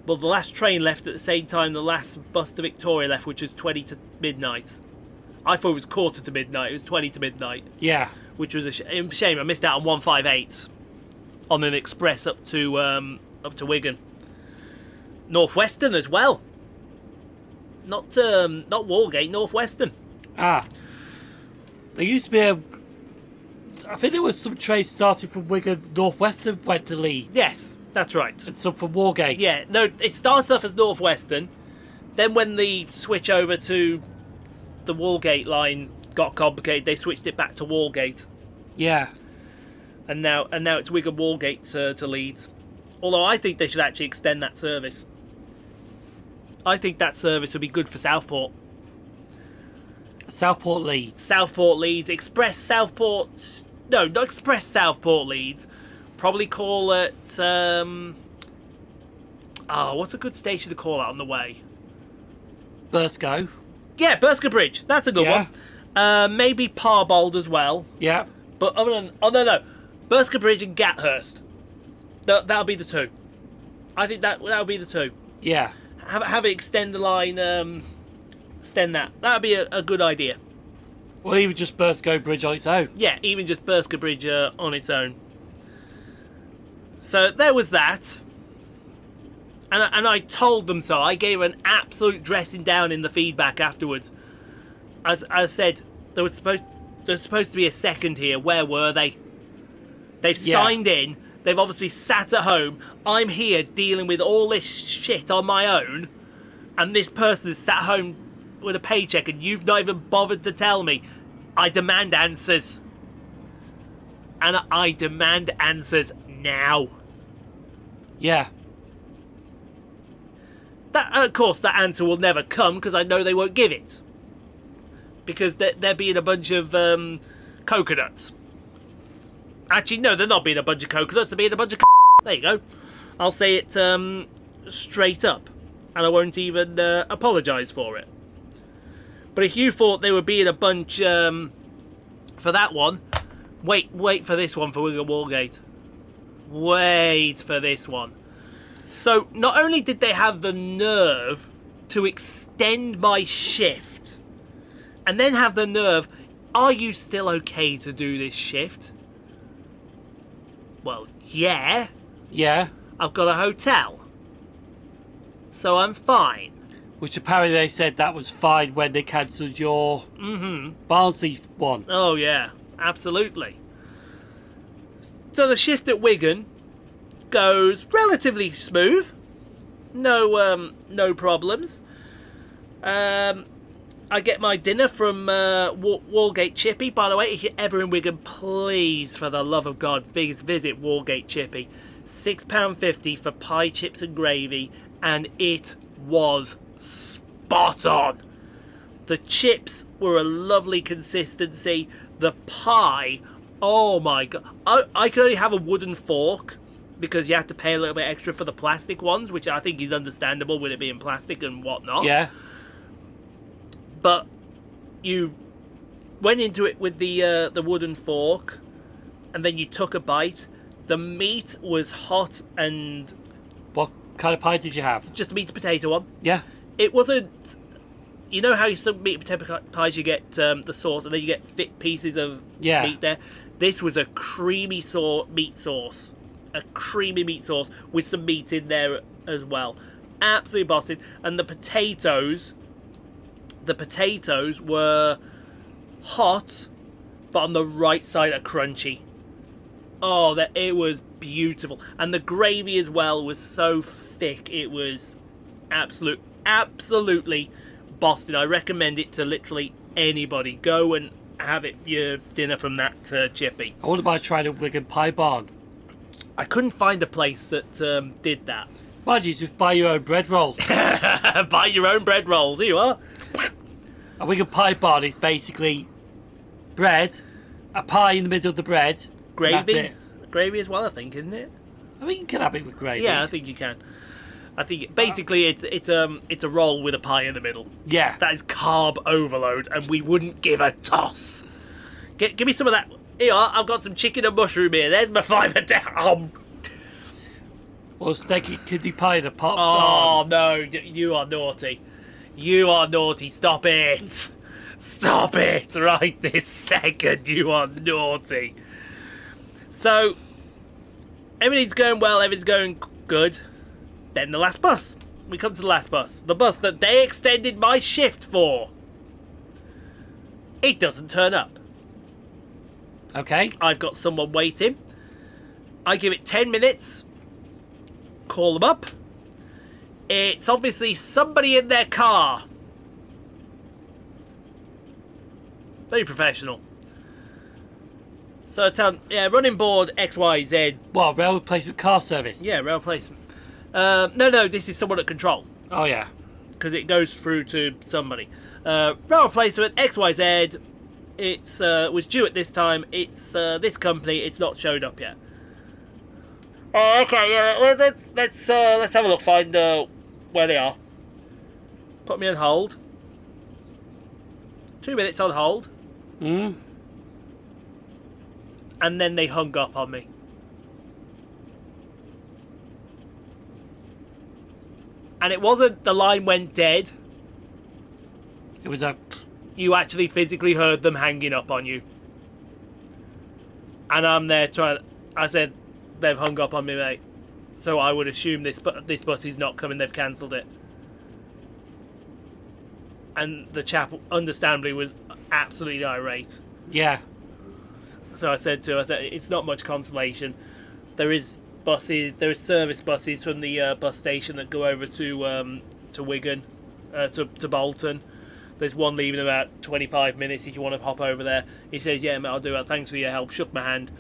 Speaker 3: Well, the last train left at the same time the last bus to Victoria left, which was 20 to midnight. I thought it was quarter to midnight. It was 20 to midnight.
Speaker 1: Yeah.
Speaker 3: Which was a shame. I missed out on 158 on an express up to Wigan. Northwestern as well. not Walgate, Northwestern.
Speaker 1: Ah. There used to be I think there was some trains starting from Wigan, Northwestern went to Leeds.
Speaker 3: Yes, that's right.
Speaker 1: And some from Wargate.
Speaker 3: Yeah, no, it started off as Northwestern. Then when the switch over to the Walgate line got complicated, they switched it back to Walgate.
Speaker 1: Yeah.
Speaker 3: And now it's Wigan Walgate to Leeds. Although I think they should actually extend that service. I think that service would be good for Southport.
Speaker 1: Southport Leeds.
Speaker 3: Southport Leeds, Express Southport. No, not Express Southport Leeds. Probably call it. What's a good station to call out on the way?
Speaker 1: Burscough.
Speaker 3: Yeah, Bursker Bridge. That's a good one. Maybe Parbold as well.
Speaker 1: Yeah.
Speaker 3: But other than, no, Bursker Bridge and Gathurst. That'll be the two. I think that'll be the two.
Speaker 1: Yeah.
Speaker 3: Have it extend the line. Extend that. That'd be a good idea.
Speaker 1: Or even just Burscough Bridge on its own.
Speaker 3: Yeah, even just Bursker Bridge on its own. So there was that. And I told them so. I gave an absolute dressing down in the feedback afterwards. As I said, there's supposed to be a second here. Where were they? They've signed in. They've obviously sat at home. I'm here dealing with all this shit on my own. And this person is sat home with a paycheck and you've not even bothered to tell me. I demand answers. And I demand answers now.
Speaker 1: Yeah.
Speaker 3: That, of course, that answer will never come because I know they won't give it. Because they're being a bunch of coconuts. Actually, no, they're not being a bunch of coconuts. They're being a bunch of There you go. I'll say it straight up. And I won't even apologise for it. But if you thought they were being a bunch for that one, wait for this one for Wigan Walgate. Wait for this one. So, not only did they have the nerve to extend my shift, and then have the nerve, are you still okay to do this shift? Well, yeah.
Speaker 1: Yeah.
Speaker 3: I've got a hotel. So I'm fine.
Speaker 1: Which apparently they said that was fine when they cancelled your Barnsley one.
Speaker 3: Oh, yeah. Absolutely. So the shift at Wigan goes relatively smooth. No problems. I get my dinner from Walgate Chippy. By the way, if you're ever in Wigan, please, for the love of God, visit Walgate Chippy. £6.50 for pie, chips and gravy, and it was spot on. The chips were a lovely consistency. The pie, oh my God. I could only have a wooden fork because you have to pay a little bit extra for the plastic ones, which I think is understandable with it being plastic and whatnot.
Speaker 1: Yeah.
Speaker 3: But you went into it with the wooden fork, and then you took a bite. The meat was hot and...
Speaker 1: What kind of pie did you have?
Speaker 3: Just a meat and potato one.
Speaker 1: Yeah.
Speaker 3: It wasn't... You know how some meat and potato pies you get the sauce, and then you get thick pieces of meat there? This was a creamy meat sauce. A creamy meat sauce with some meat in there as well. Absolutely bossing. And the potatoes were hot, but on the right side of crunchy. Oh, it was beautiful. And the gravy as well was so thick. It was absolutely Boston. I recommend it to literally anybody. Go and have your dinner from that Chippy.
Speaker 1: I wouldn't mind trying a Wigan Pie Barn.
Speaker 3: I couldn't find a place that did that.
Speaker 1: Mind you, just buy your own bread rolls.
Speaker 3: Buy your own bread rolls. Here you are.
Speaker 1: A Wigan Pie Barn is basically bread, a pie in the middle of the bread.
Speaker 3: Gravy?
Speaker 1: That's it.
Speaker 3: Gravy as well, I think, isn't it?
Speaker 1: I mean, you can have it with gravy.
Speaker 3: Yeah, I think you can. I think basically it's a roll with a pie in the middle.
Speaker 1: Yeah.
Speaker 3: That is carb overload, and we wouldn't give a toss. Give me some of that. Here, I've got some chicken and mushroom here. There's my fiver down.
Speaker 1: Or steak and kidney pie in a pot.
Speaker 3: Oh no, you are naughty. You are naughty. Stop it. Stop it right this second. You are naughty. So, everything's going well, everything's going good. Then the last bus. we come to the last bus. The bus that they extended my shift for. It doesn't turn up.
Speaker 1: Okay.
Speaker 3: I've got someone waiting. I give it 10 minutes. Call them up. It's obviously somebody in their car. Very professional. So I tell them, yeah, running board XYZ.
Speaker 1: What, rail replacement car service?
Speaker 3: Yeah, rail placement. No, this is someone at control.
Speaker 1: Oh, yeah.
Speaker 3: Because it goes through to somebody. Rail replacement XYZ. It's was due at this time. It's this company. It's not showed up yet. Okay, yeah. Let's have a look. Find where they are. Put me on hold. 2 minutes on hold.
Speaker 1: Mm.
Speaker 3: And then they hung up on me. And it wasn't the line went dead.
Speaker 1: It was a...
Speaker 3: You actually physically heard them hanging up on you. And I'm there trying... I said, they've hung up on me, mate. So I would assume this bus is not coming, they've cancelled it. And the chap, understandably, was absolutely irate.
Speaker 1: Yeah.
Speaker 3: So I said to him, it's not much consolation. There is service buses from the bus station that go over to Wigan, to Bolton. There's one leaving in about 25 minutes if you want to hop over there. He says, yeah, mate, I'll do it. Thanks for your help. Shook my hand.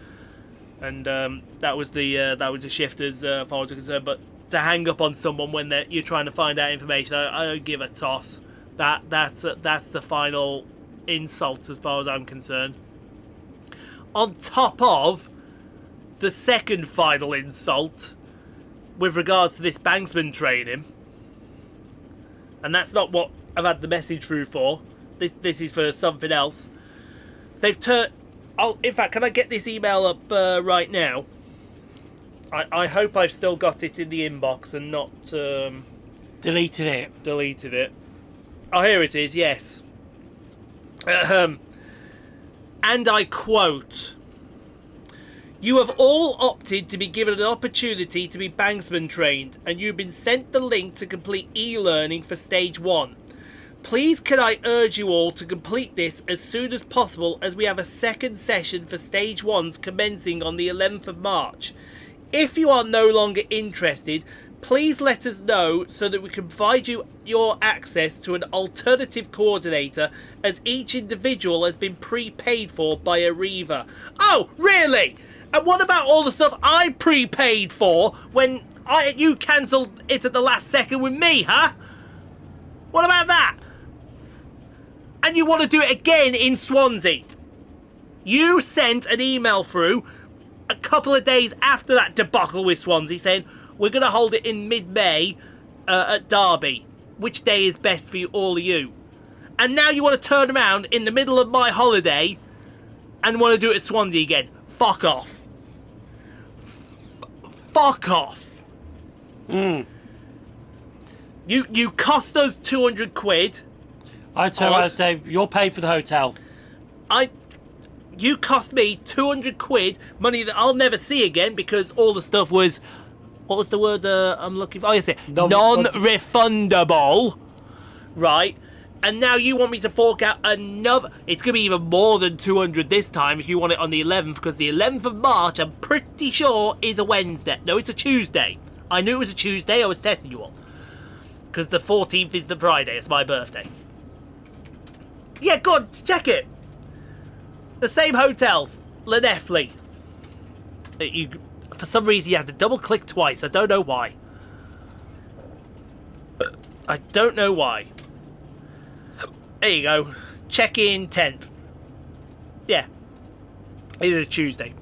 Speaker 3: And that was the shift as far as I'm concerned. But to hang up on someone when you're trying to find out information, I don't give a toss. That's the final insult as far as I'm concerned. On top of the second final insult with regards to this banksman training, and that's not what I've had the message through for. This is for something else. They've turned... in fact, can I get this email up right now? I hope I've still got it in the inbox and not...
Speaker 1: Deleted it.
Speaker 3: Deleted it. Oh, here it is, yes. And I quote... You have all opted to be given an opportunity to be banksman trained, and you've been sent the link to complete e-learning for Stage 1. Please can I urge you all to complete this as soon as possible, as we have a second session for Stage 1s commencing on the 11th of March. If you are no longer interested, please let us know so that we can provide you your access to an alternative coordinator, as each individual has been prepaid for by Arriva. Oh, really? And what about all the stuff I prepaid for when you cancelled it at the last second with me, huh? What about that? And you want to do it again in Swansea. You sent an email through a couple of days after that debacle with Swansea saying, we're going to hold it in mid-May at Derby. Which day is best for all of you? And now you want to turn around in the middle of my holiday and want to do it at Swansea again. Fuck off. Fuck off.
Speaker 1: Mm.
Speaker 3: You cost us 200 quid.
Speaker 1: I tell her, I say, you're paid for the hotel.
Speaker 3: You cost me 200 quid, money that I'll never see again because all the stuff was... What was the word I'm looking for? Oh, yes, non-refundable. Right. And now you want me to fork out another... It's going to be even more than 200 this time if you want it on the 11th, because the 11th of March, I'm pretty sure, is a Wednesday. No, it's a Tuesday. I knew it was a Tuesday. I was testing you all. Because the 14th is the Friday. It's my birthday. Yeah, go on, check it. The same hotels. Llanelli. For some reason, you had to double-click twice. I don't know why. I don't know why. There you go. Check-in 10th. Yeah. It is a Tuesday.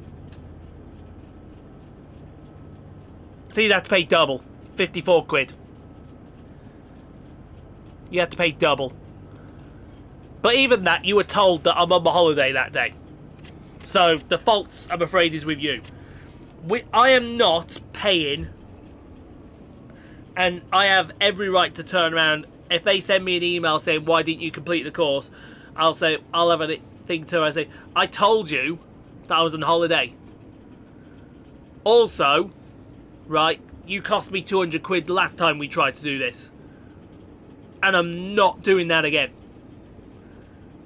Speaker 3: So you'd have to pay double. 54 quid. You have to pay double. But even that, you were told that I'm on my holiday that day. So the fault, I'm afraid, is with you. I am not paying, and I have every right to turn around. If they send me an email saying, why didn't you complete the course, I'll have a thing to I say, I told you that I was on holiday. Also, right, you cost me 200 quid the last time we tried to do this. And I'm not doing that again.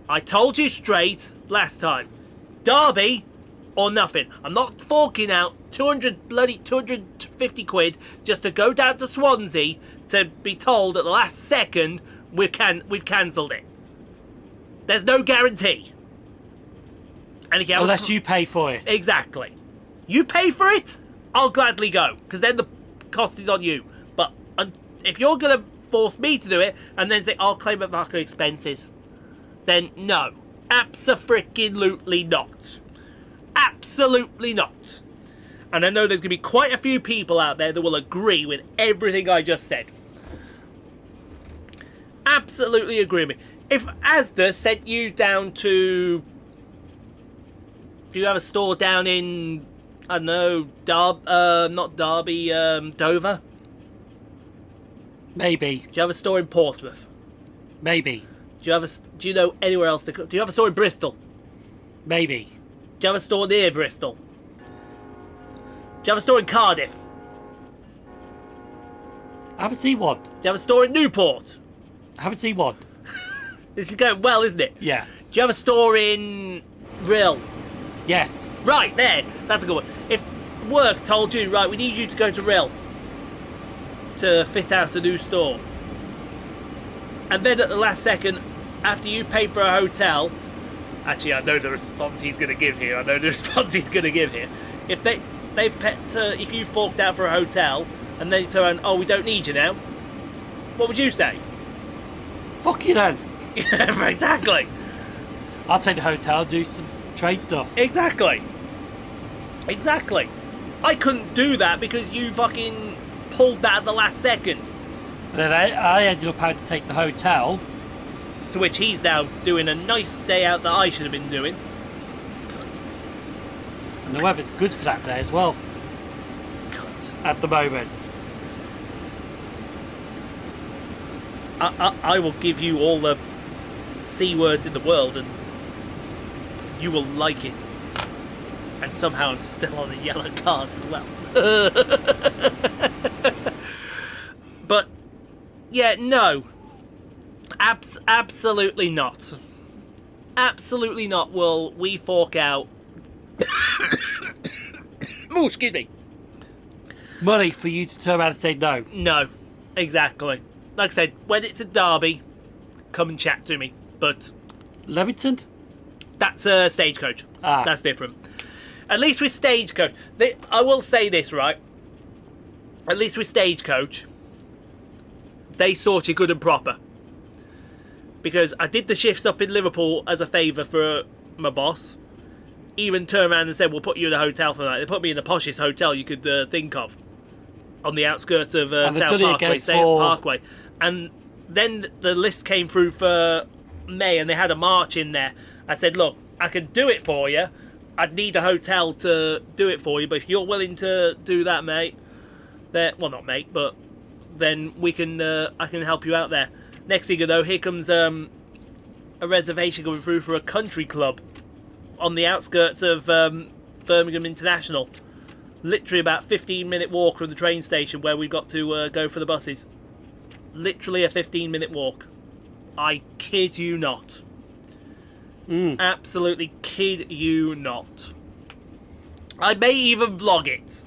Speaker 3: I told you straight last time. Derby or nothing. I'm not forking out 250 quid just to go down to Swansea to be told at the last second we've cancelled it. There's no guarantee. And if you
Speaker 1: Unless you pay for it.
Speaker 3: Exactly. You pay for it, I'll gladly go, because then the cost is on you. But if you're going to force me to do it and then say I'll claim it back on expenses, then no. Abso-freaking-lutely not. Absolutely not. And I know there's going to be quite a few people out there that will agree with everything I just said. Absolutely agree with me. If Asda sent you down to... Do you have a store down in... I don't know, not Derby, Dover?
Speaker 1: Maybe.
Speaker 3: Do you have a store in Portsmouth?
Speaker 1: Maybe.
Speaker 3: Do you know anywhere else? Do you have a store in Bristol?
Speaker 1: Maybe.
Speaker 3: Do you have a store near Bristol? Do you have a store in Cardiff?
Speaker 1: I haven't seen one.
Speaker 3: Do you have a store in Newport?
Speaker 1: I haven't seen one.
Speaker 3: This is going well, isn't it?
Speaker 1: Yeah.
Speaker 3: Do you have a store in Rill?
Speaker 1: Yes.
Speaker 3: Right, there. That's a good one. If work told you, right, we need you to go to Rill to fit out a new store, and then at the last second, after you pay for a hotel, actually I know the response he's going to give here. If you forked out for a hotel and they turn around, oh, we don't need you now, what would you say?
Speaker 1: Fuck you then.
Speaker 3: Yeah, exactly.
Speaker 1: I'll take the hotel and do some trade stuff.
Speaker 3: Exactly. I couldn't do that because you fucking pulled that at the last second.
Speaker 1: And then I ended up having to take the hotel.
Speaker 3: To which he's now doing a nice day out that I should have been doing.
Speaker 1: And the weather's good for that day as well.
Speaker 3: Cunt.
Speaker 1: At the moment.
Speaker 3: I will give you all the C words in the world and you will like it. And somehow I'm still on a yellow card as well. But, yeah, no. Absolutely not. Absolutely not will we fork out... Oh, excuse me.
Speaker 1: Money for you to turn around and say no.
Speaker 3: No, exactly. Like I said, when it's a derby, come and chat to me. But
Speaker 1: Leamington?
Speaker 3: that's a Stagecoach.
Speaker 1: Ah.
Speaker 3: That's different. At least with Stagecoach, I will say this, right? At least with Stagecoach, they sort you good and proper. Because I did the shifts up in Liverpool as a favour for my boss. Even turned around and said, we'll put you in a hotel for the night. They put me in the poshest hotel you could think of. On the outskirts of South Parkway. And then the list came through for May and they had a march in there. I said, look, I can do it for you. I'd need a hotel to do it for you, but if you're willing to do that, mate, well, not mate, but then we can, I can help you out there. Next thing you know, here comes a reservation coming through for a country club on the outskirts of Birmingham International. Literally about 15-minute walk from the train station where we got to go for the buses. Literally a 15-minute walk. I kid you not. Absolutely kid you not. I may even vlog it.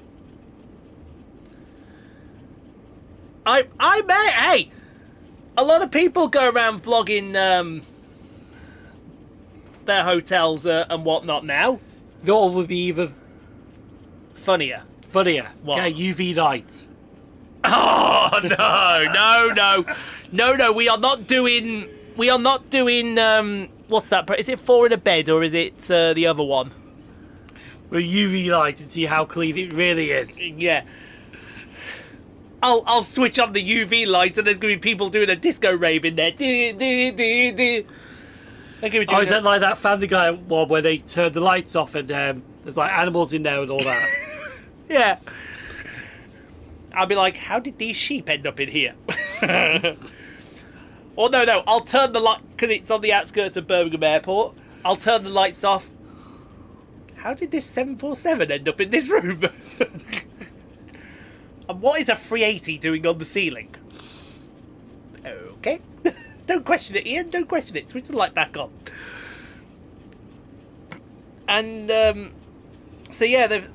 Speaker 3: I may. Hey, a lot of people go around vlogging their hotels and whatnot now.
Speaker 1: No, would be even
Speaker 3: Funnier. What?
Speaker 1: Okay, UV light.
Speaker 3: Oh no! We are not doing. What's that? Is it 4 in a bed or is it the other one?
Speaker 1: With UV light and see how clean it really is.
Speaker 3: Yeah. I'll switch on the UV lights and there's going to be people doing a disco rave in there. They're gonna be doing
Speaker 1: Oh, is that like that Family Guy one where they turn the lights off and there's like animals in there and all that?
Speaker 3: Yeah. I'll be like, how did these sheep end up in here? Or no, I'll turn the light, because it's on the outskirts of Birmingham Airport. I'll turn the lights off. How did this 747 end up in this room? And what is a 380 doing on the ceiling? Okay. Don't question it, Ian. Don't question it. Switch the light back on. And, so yeah, they've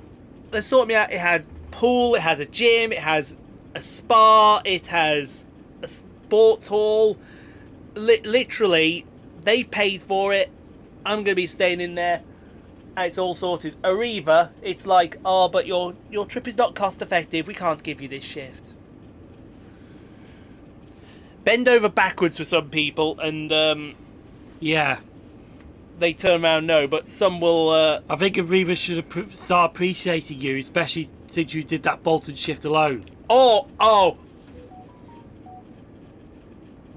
Speaker 3: sorted me out. It had pool, it has a gym, it has a spa, it has a sports hall. Literally, they've paid for it. I'm going to be staying in there. And it's all sorted. Arriva, it's like, oh, but your trip is not cost effective. We can't give you this shift. Bend over backwards for some people, and
Speaker 1: Yeah.
Speaker 3: they turn around no, but some will.
Speaker 1: I think Aviva should have start appreciating you, especially since you did that Bolton shift alone.
Speaker 3: Oh.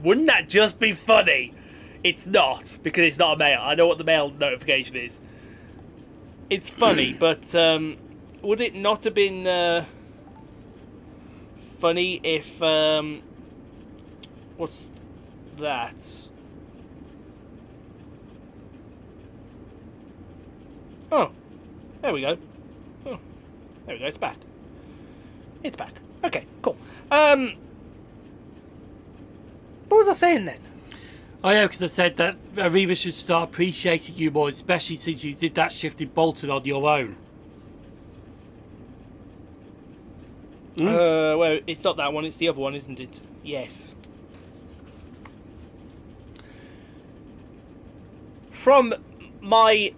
Speaker 3: Wouldn't that just be funny? It's not, because it's not a mail. I know what the mail notification is. It's funny, but would it not have been funny if... what's that? Oh, there we go. Oh, there we go, it's back. It's back. Okay, cool. What was I saying then?
Speaker 1: Oh yeah, because I said that Aviva should start appreciating you more, especially since you did that shift in Bolton on your own.
Speaker 3: Well, it's not that one, it's the other one, isn't it? Yes. From my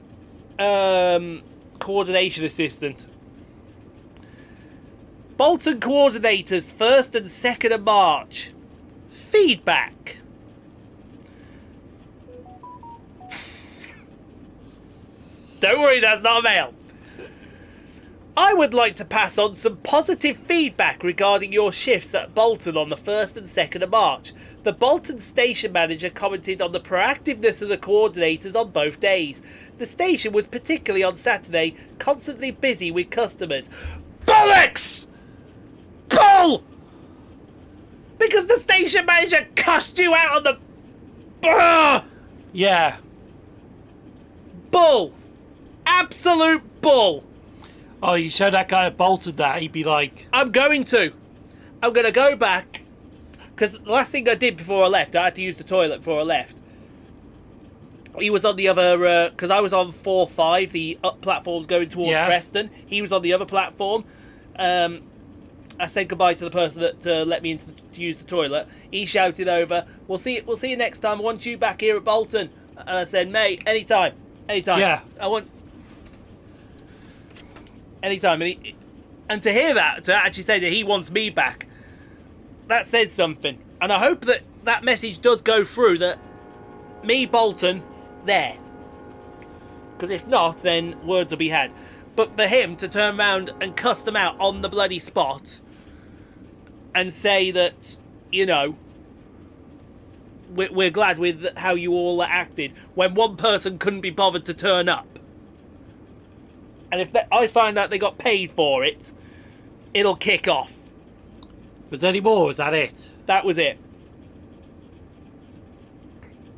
Speaker 3: coordination assistant. Bolton coordinators 1st and 2nd of March. Feedback. Don't worry, that's not a mail. I would like to pass on some positive feedback regarding your shifts at Bolton on the 1st and 2nd of March. The Bolton station manager commented on the proactiveness of the coordinators on both days. The station was particularly on Saturday, constantly busy with customers. Bollocks! Bull! Because the station manager cussed you out on the...
Speaker 1: Yeah.
Speaker 3: Bull! Absolute bull!
Speaker 1: Oh, you show that guy at Bolton that, he'd be like...
Speaker 3: I'm going to go back, because the last thing I did before I left, I had to use the toilet before I left. He was on the other, because I was on 4-5, the up platforms going towards Preston. He was on the other platform. I said goodbye to the person that let me into to use the toilet. He shouted over, "We'll see you next time. I want you back here at Bolton." And I said, "Mate, anytime.
Speaker 1: Yeah.
Speaker 3: I want anytime." And to hear that, to actually say that he wants me back, that says something. And I hope that that message does go through, that me, Bolton, there. Because if not, then words will be had. But for him to turn around and cuss them out on the bloody spot and say that, you know, we're glad with how you all acted, when one person couldn't be bothered to turn up. And if I find out they got paid for it, it'll kick off.
Speaker 1: Was there any more? Was that it?
Speaker 3: That was it.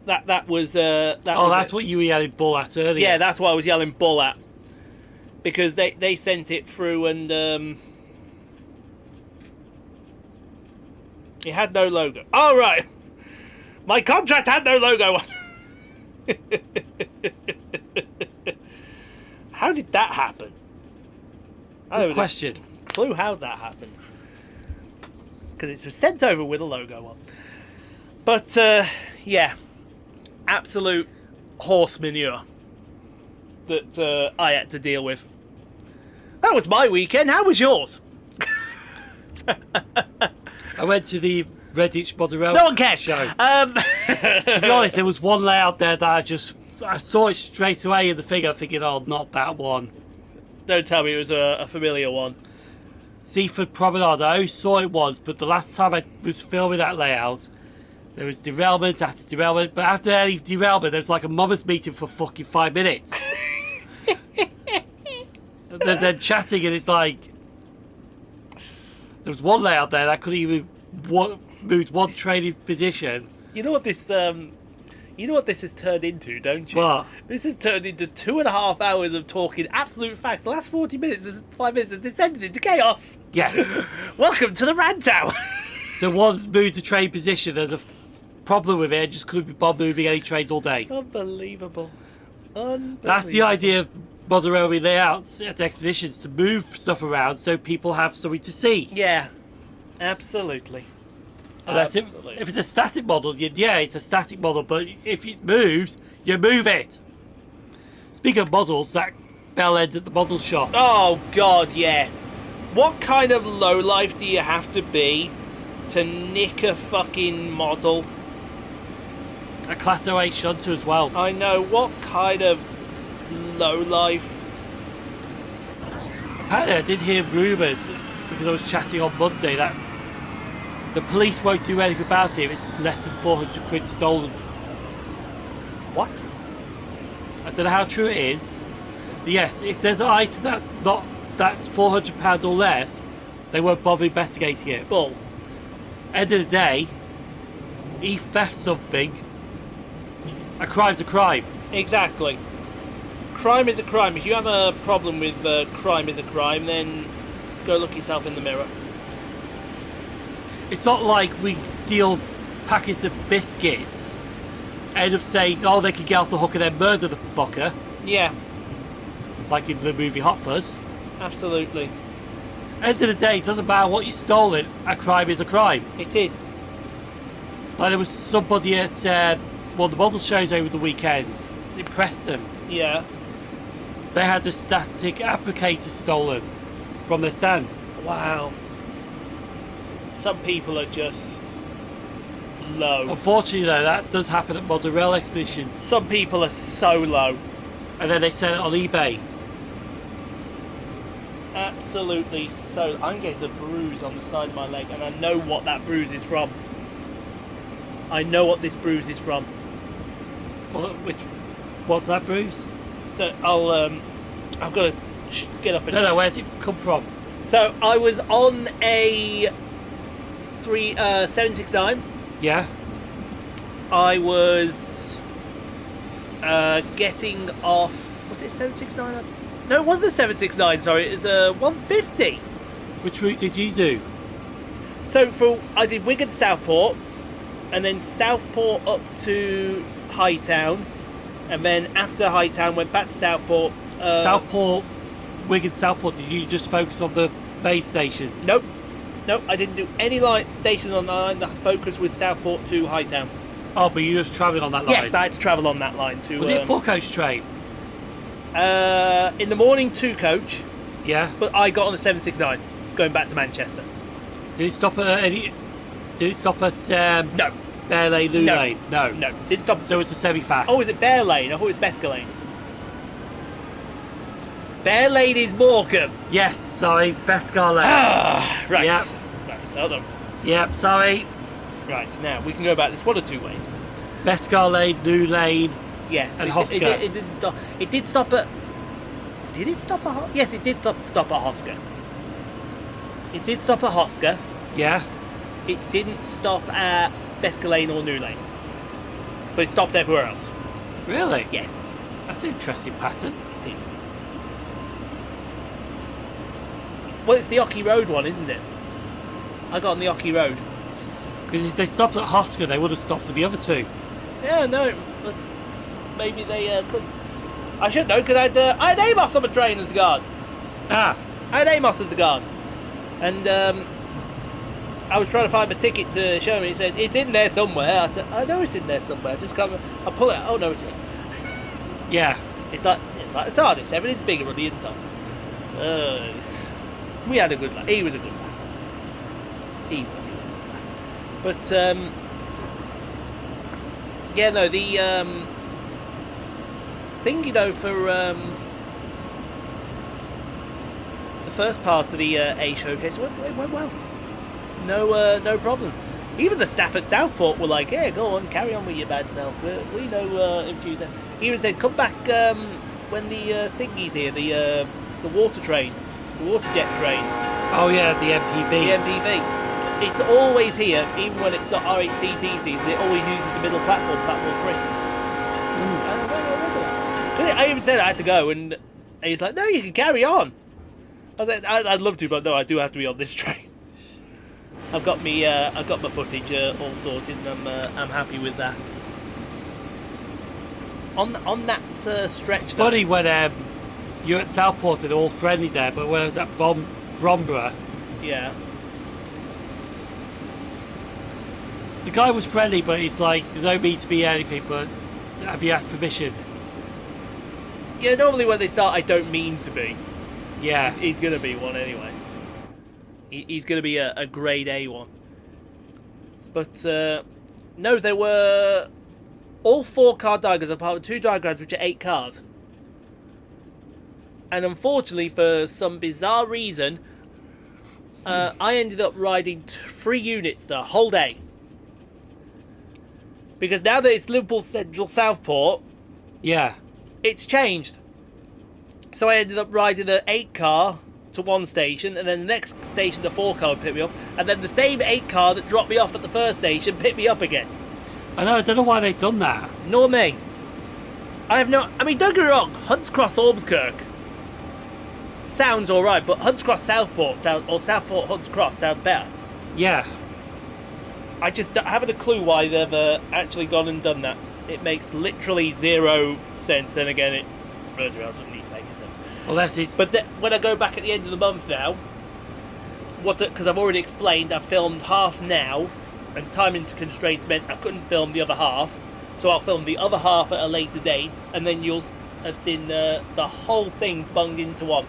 Speaker 3: That was
Speaker 1: that's
Speaker 3: it.
Speaker 1: what you were yelling bull at earlier.
Speaker 3: Yeah, that's what I was yelling bull at. Because they sent it through and it had no logo. Oh, right. My contract had no logo on. How did that happen?
Speaker 1: Good question.
Speaker 3: Clue how that happened. Because it was sent over with a logo on. But, yeah. Absolute horse manure that I had to deal with. That was my weekend. How was yours?
Speaker 1: I went to the Redditch Mozzarella
Speaker 3: No one cares.
Speaker 1: show. To be honest, there was one layout there that I saw it straight away in the figure, thinking, oh, not that one.
Speaker 3: Don't tell me it was a familiar one.
Speaker 1: Seaford Promenade, I always saw it once, but the last time I was filming that layout, there was derailment after derailment, but after any derailment, there was like a mother's meeting for fucking 5 minutes. They're chatting, and it's like, there was one layout there that couldn't even move one train in position.
Speaker 3: You know what this You know what this has turned into, don't you?
Speaker 1: What?
Speaker 3: This has turned into 2.5 hours of talking absolute facts. The last 40 minutes, 5 minutes, has descended into chaos.
Speaker 1: Yes.
Speaker 3: Welcome to the rant hour.
Speaker 1: So one moved to train position. There's a problem with it. Just couldn't be bothered moving any trains all day.
Speaker 3: Unbelievable.
Speaker 1: That's the idea of modern railway layouts at expeditions, to move stuff around so people have something to see.
Speaker 3: Yeah, absolutely.
Speaker 1: And that's it. If it's a static model, yeah, it's a static model, but if it moves, you move it. Speaking of models, that bell end at the model shop.
Speaker 3: Oh, God, yeah. What kind of lowlife do you have to be to nick a fucking model?
Speaker 1: A Class 08 shunter as well.
Speaker 3: I know, what kind of lowlife?
Speaker 1: Apparently I did hear rumours, because I was chatting on Monday, that the police won't do anything about it if it's less than 400 quid stolen.
Speaker 3: What?
Speaker 1: I don't know how true it is. But yes, if there's an item that's £400 or less, they won't bother investigating it.
Speaker 3: Bull.
Speaker 1: End of the day, he theft something. A crime's a crime.
Speaker 3: Exactly. Crime is a crime. If you have a problem with crime is a crime, then go look yourself in the mirror.
Speaker 1: It's not like we steal packets of biscuits, end up saying, oh, they can get off the hook and then murder the fucker,
Speaker 3: Yeah,
Speaker 1: like in the movie Hot Fuzz.
Speaker 3: absolutely.
Speaker 1: End of the day, it doesn't matter what you stole, it, a crime is a crime.
Speaker 3: It is.
Speaker 1: Like there was somebody at one of the model shows over the weekend, it impressed them.
Speaker 3: Yeah.
Speaker 1: They had the static applicator stolen from their stand.
Speaker 3: Wow. Some people are just low.
Speaker 1: Unfortunately though, that does happen at modern rail expeditions.
Speaker 3: Some people are so low.
Speaker 1: And then they sell it on eBay.
Speaker 3: Absolutely so. I'm getting the bruise on the side of my leg, and I know what that bruise is from. I know what this bruise is from.
Speaker 1: What's that, Bruce?
Speaker 3: So I've got to get up and...
Speaker 1: No, where's it come from?
Speaker 3: So I was on a 769.
Speaker 1: Yeah?
Speaker 3: I was getting off... Was it 769? No, it wasn't a 769, sorry. It was a 150.
Speaker 1: Which route did you do?
Speaker 3: So I did Wigan Southport, and then Southport up to Hightown, and then after Hightown went back to Southport.
Speaker 1: Southport, Wigan Southport, did you just focus on the base stations?
Speaker 3: Nope, I didn't do any stations on the line. The focus was Southport to Hightown.
Speaker 1: Oh, but you were just travelling on that line?
Speaker 3: Yes, I had to travel on that line to...
Speaker 1: Was it a 4-coach train?
Speaker 3: In the morning 2-coach,
Speaker 1: Yeah?
Speaker 3: but I got on the 769 going back to Manchester.
Speaker 1: Did it stop at any... Did it stop at
Speaker 3: No,
Speaker 1: Bear Lane, Lou
Speaker 3: No.
Speaker 1: Lane? No.
Speaker 3: no, didn't stop.
Speaker 1: So it's a semi-fast?
Speaker 3: Oh, is it Bear Lane? I thought it was Besker Lane. Bear Lane is Morecambe.
Speaker 1: Yes, sorry, Bescar Lane.
Speaker 3: Ah, right.
Speaker 1: Yep.
Speaker 3: Right, hold on.
Speaker 1: Yep, sorry.
Speaker 3: Right, now we can go about this one or two ways.
Speaker 1: Bescar Lane, New Lane,
Speaker 3: Yes,
Speaker 1: and
Speaker 3: it
Speaker 1: Hosker.
Speaker 3: didn't stop. It did stop at... Did it stop at... Yes, it did stop at Hosker. It did stop at Hosker.
Speaker 1: Yeah?
Speaker 3: It didn't stop at Besker Lane or New Lane. But it stopped everywhere else.
Speaker 1: Really?
Speaker 3: Yes,
Speaker 1: That's an interesting pattern.
Speaker 3: it is. Well, it's the Ocky Road one, isn't it? I got on the Ocky Road.
Speaker 1: Because if they stopped at Hosker, they would have stopped at the other two.
Speaker 3: Yeah, no. But maybe they couldn't. I should know, because I had Amos on my train as a guard.
Speaker 1: Ah,
Speaker 3: I had Amos as a guard. And I was trying to find my ticket to show me. He said, it's in there somewhere. I said, I know it's in there somewhere. Just come. I pull it out. Oh, no, it's in.
Speaker 1: yeah.
Speaker 3: It's like the TARDIS. Everything's bigger on the inside. We had a good laugh. He was a good laugh. He was a good laugh. But yeah, no, the thing, you know, for the first part of the A showcase went well. No problems. Even the staff at Southport were like, "Yeah, go on, carry on with your bad self. We know Infuse." He even said, "Come back when the thingy's here, the water train, the water jet train,
Speaker 1: Oh yeah, the
Speaker 3: the
Speaker 1: MPV.
Speaker 3: MPV. It's always here, even when it's not RHTTCs. It always uses the middle platform, platform 3." I even said I had to go, and he's like, "No, you can carry on." I was like, "I'd love to, but no, I do have to be on this train." I've got my footage all sorted, and I'm happy with that. On that stretch.
Speaker 1: Funny when you're at Southport and they're all friendly there, but when I was at Bromborough,
Speaker 3: Yeah.
Speaker 1: the guy was friendly, but he's like, "There's no need to be anything, but have you asked permission?"
Speaker 3: Yeah. Normally when they start, I don't mean to be.
Speaker 1: Yeah.
Speaker 3: He's gonna be one anyway. He's gonna be a grade A one. But no, there were all 4 car diagrams apart from 2 diagrams, which are 8 cars. And unfortunately, for some bizarre reason, I ended up riding 3 units the whole day. Because now that it's Liverpool Central Southport,
Speaker 1: Yeah.
Speaker 3: it's changed. So I ended up riding an 8 car to one station, and then the next station the 4 car would pick me up, and then the same 8 car that dropped me off at the first station picked me up again.
Speaker 1: I don't know why they've done that.
Speaker 3: Nor me. I mean, don't get me wrong, Hunts Cross Ormskirk sounds alright, but Hunts Cross Southport or Southport Hunts Cross sound better.
Speaker 1: Yeah.
Speaker 3: I just haven't a clue why they've actually gone and done that. It makes literally 0 sense. Then again, it's Roosevelt, doesn't need to make sense.
Speaker 1: Unless it's...
Speaker 3: But when I go back at the end of the month now, because I've already explained, I've filmed half now, and timing constraints meant I couldn't film the other half. So I'll film the other half at a later date, and then you'll have seen the whole thing bunged into one.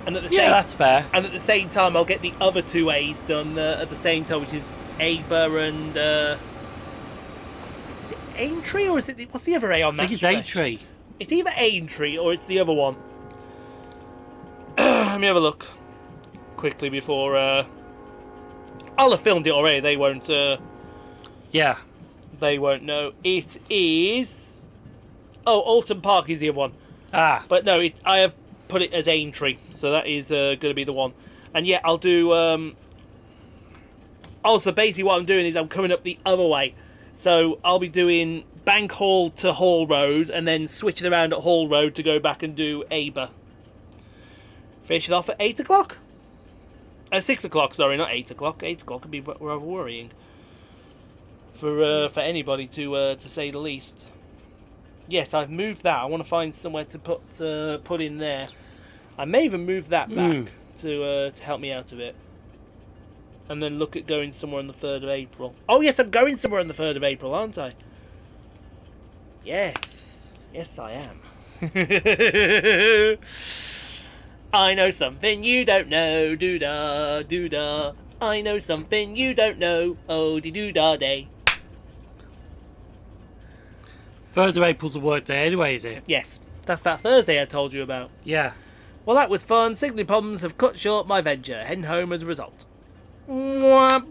Speaker 3: And at the
Speaker 1: Yeah, that's fair.
Speaker 3: And at the same time, I'll get the other 2 A's done at the same time, which is Aber and is it Aintree, or is it what's the other A on that?
Speaker 1: I think it's
Speaker 3: stretch?
Speaker 1: Aintree.
Speaker 3: It's either Aintree or it's the other one. Let me have a look quickly before. I'll have filmed it already. They won't.
Speaker 1: Yeah.
Speaker 3: They won't know. It is. Oh, Alton Park is the other one.
Speaker 1: Ah.
Speaker 3: But no, I have put it as Aintree, so that is going to be the one. And yeah, I'll do. Also, basically, what I'm doing is I'm coming up the other way. So I'll be doing Bank Hall to Hall Road, and then switching around at Hall Road to go back and do Aber. Finishing off at 8 o'clock. 6 o'clock, sorry, not 8 o'clock. 8 o'clock would be rather worrying for anybody to say the least. Yes, I've moved that. I want to find somewhere to put in there. I may even move that back to help me out a bit. And then look at going somewhere on the 3rd of April. Oh yes, I'm going somewhere on the 3rd of April, aren't I? Yes. Yes, I am. I know something you don't know. Doo-da, doo-da. I know something you don't know. Oh-de-doo-da day.
Speaker 1: 3rd of April's a work day anyway, is it?
Speaker 3: Yes, that's that Thursday I told you about.
Speaker 1: Yeah.
Speaker 3: Well, that was fun. Signalling problems have cut short my venture. Heading home as a result. Whereas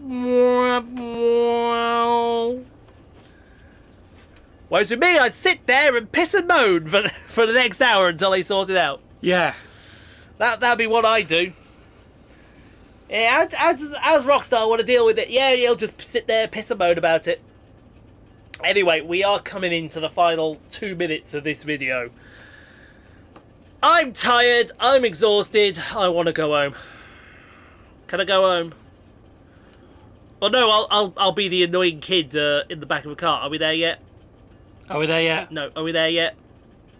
Speaker 3: with me, I'd sit there and piss and moan for the next hour until they sort it out.
Speaker 1: Yeah.
Speaker 3: That'd be what I do. Yeah, how's Rockstar want to deal with it? Yeah, he'll just sit there, piss and moan about it. Anyway, we are coming into the final 2 minutes of this video. I'm tired, I'm exhausted, I want to go home. Can I go home? Oh no, I'll be the annoying kid in the back of a car. Are we there yet?
Speaker 1: Are we there yet?
Speaker 3: No, are we there yet?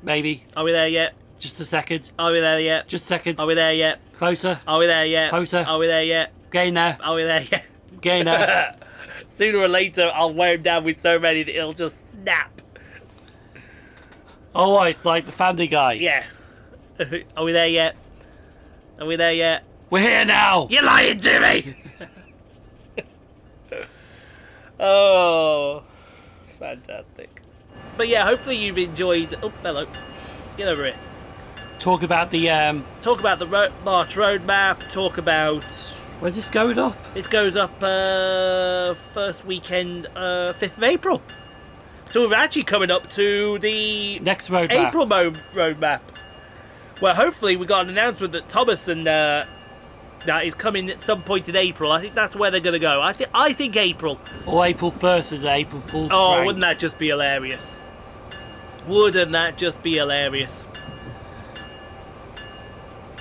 Speaker 1: Maybe.
Speaker 3: Are we there yet?
Speaker 1: Just a second.
Speaker 3: Are we there yet?
Speaker 1: Just a second.
Speaker 3: Are we there yet?
Speaker 1: Closer.
Speaker 3: Are we there yet?
Speaker 1: Closer.
Speaker 3: Are we there yet?
Speaker 1: Getting there.
Speaker 3: Are we there yet?
Speaker 1: Getting there.
Speaker 3: Sooner or later, I'll wear him down with so many that he'll just snap.
Speaker 1: Oh, it's like the Family Guy.
Speaker 3: Yeah. Are we there yet? Are we there yet?
Speaker 1: We're here now.
Speaker 3: You're lying to me! Oh, fantastic. But yeah, hopefully you've enjoyed... Oh, hello. Get over here.
Speaker 1: Talk about the...
Speaker 3: Talk about the March roadmap. Talk about...
Speaker 1: Where's this going up?
Speaker 3: This goes up first weekend, 5th of April. So we're actually coming up to the
Speaker 1: Next roadmap.
Speaker 3: April roadmap. Well, hopefully we got an announcement that Thomas and that is coming at some point in April. I think that's where they're going to go. I think April.
Speaker 1: Or April 1st is an April Fool's
Speaker 3: Oh,
Speaker 1: prank.
Speaker 3: wouldn't that just be hilarious? Wouldn't that just be hilarious?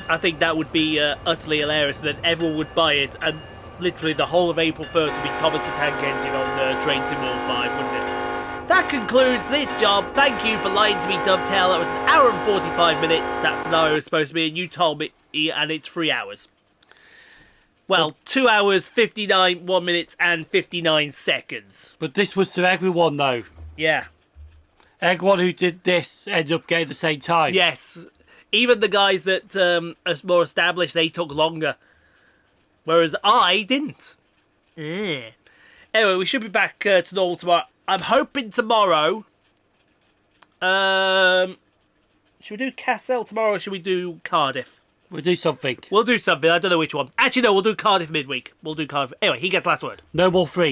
Speaker 3: I think that would be utterly hilarious, and then everyone would buy it, and literally the whole of April 1st would be Thomas the Tank Engine on Train Sim World 5, wouldn't it? That concludes this job. Thank you for lying to me, Dovetail. That was an hour and 45 minutes. That scenario was supposed to be, and you told me, and it's 3 hours. Well, 2 hours, 1 minutes, and 59 seconds.
Speaker 1: But this was to everyone, though.
Speaker 3: Yeah.
Speaker 1: Everyone who did this ended up getting the same time.
Speaker 3: Yes. Even the guys that are more established, they took longer. Whereas I didn't. Anyway, we should be back to normal tomorrow. I'm hoping tomorrow... should we do Cassel tomorrow, or should we do Cardiff?
Speaker 1: We'll do something.
Speaker 3: We'll do something. I don't know which one. Actually, no, we'll do Cardiff midweek. We'll do Cardiff. Anyway, he gets last word.
Speaker 1: No more free.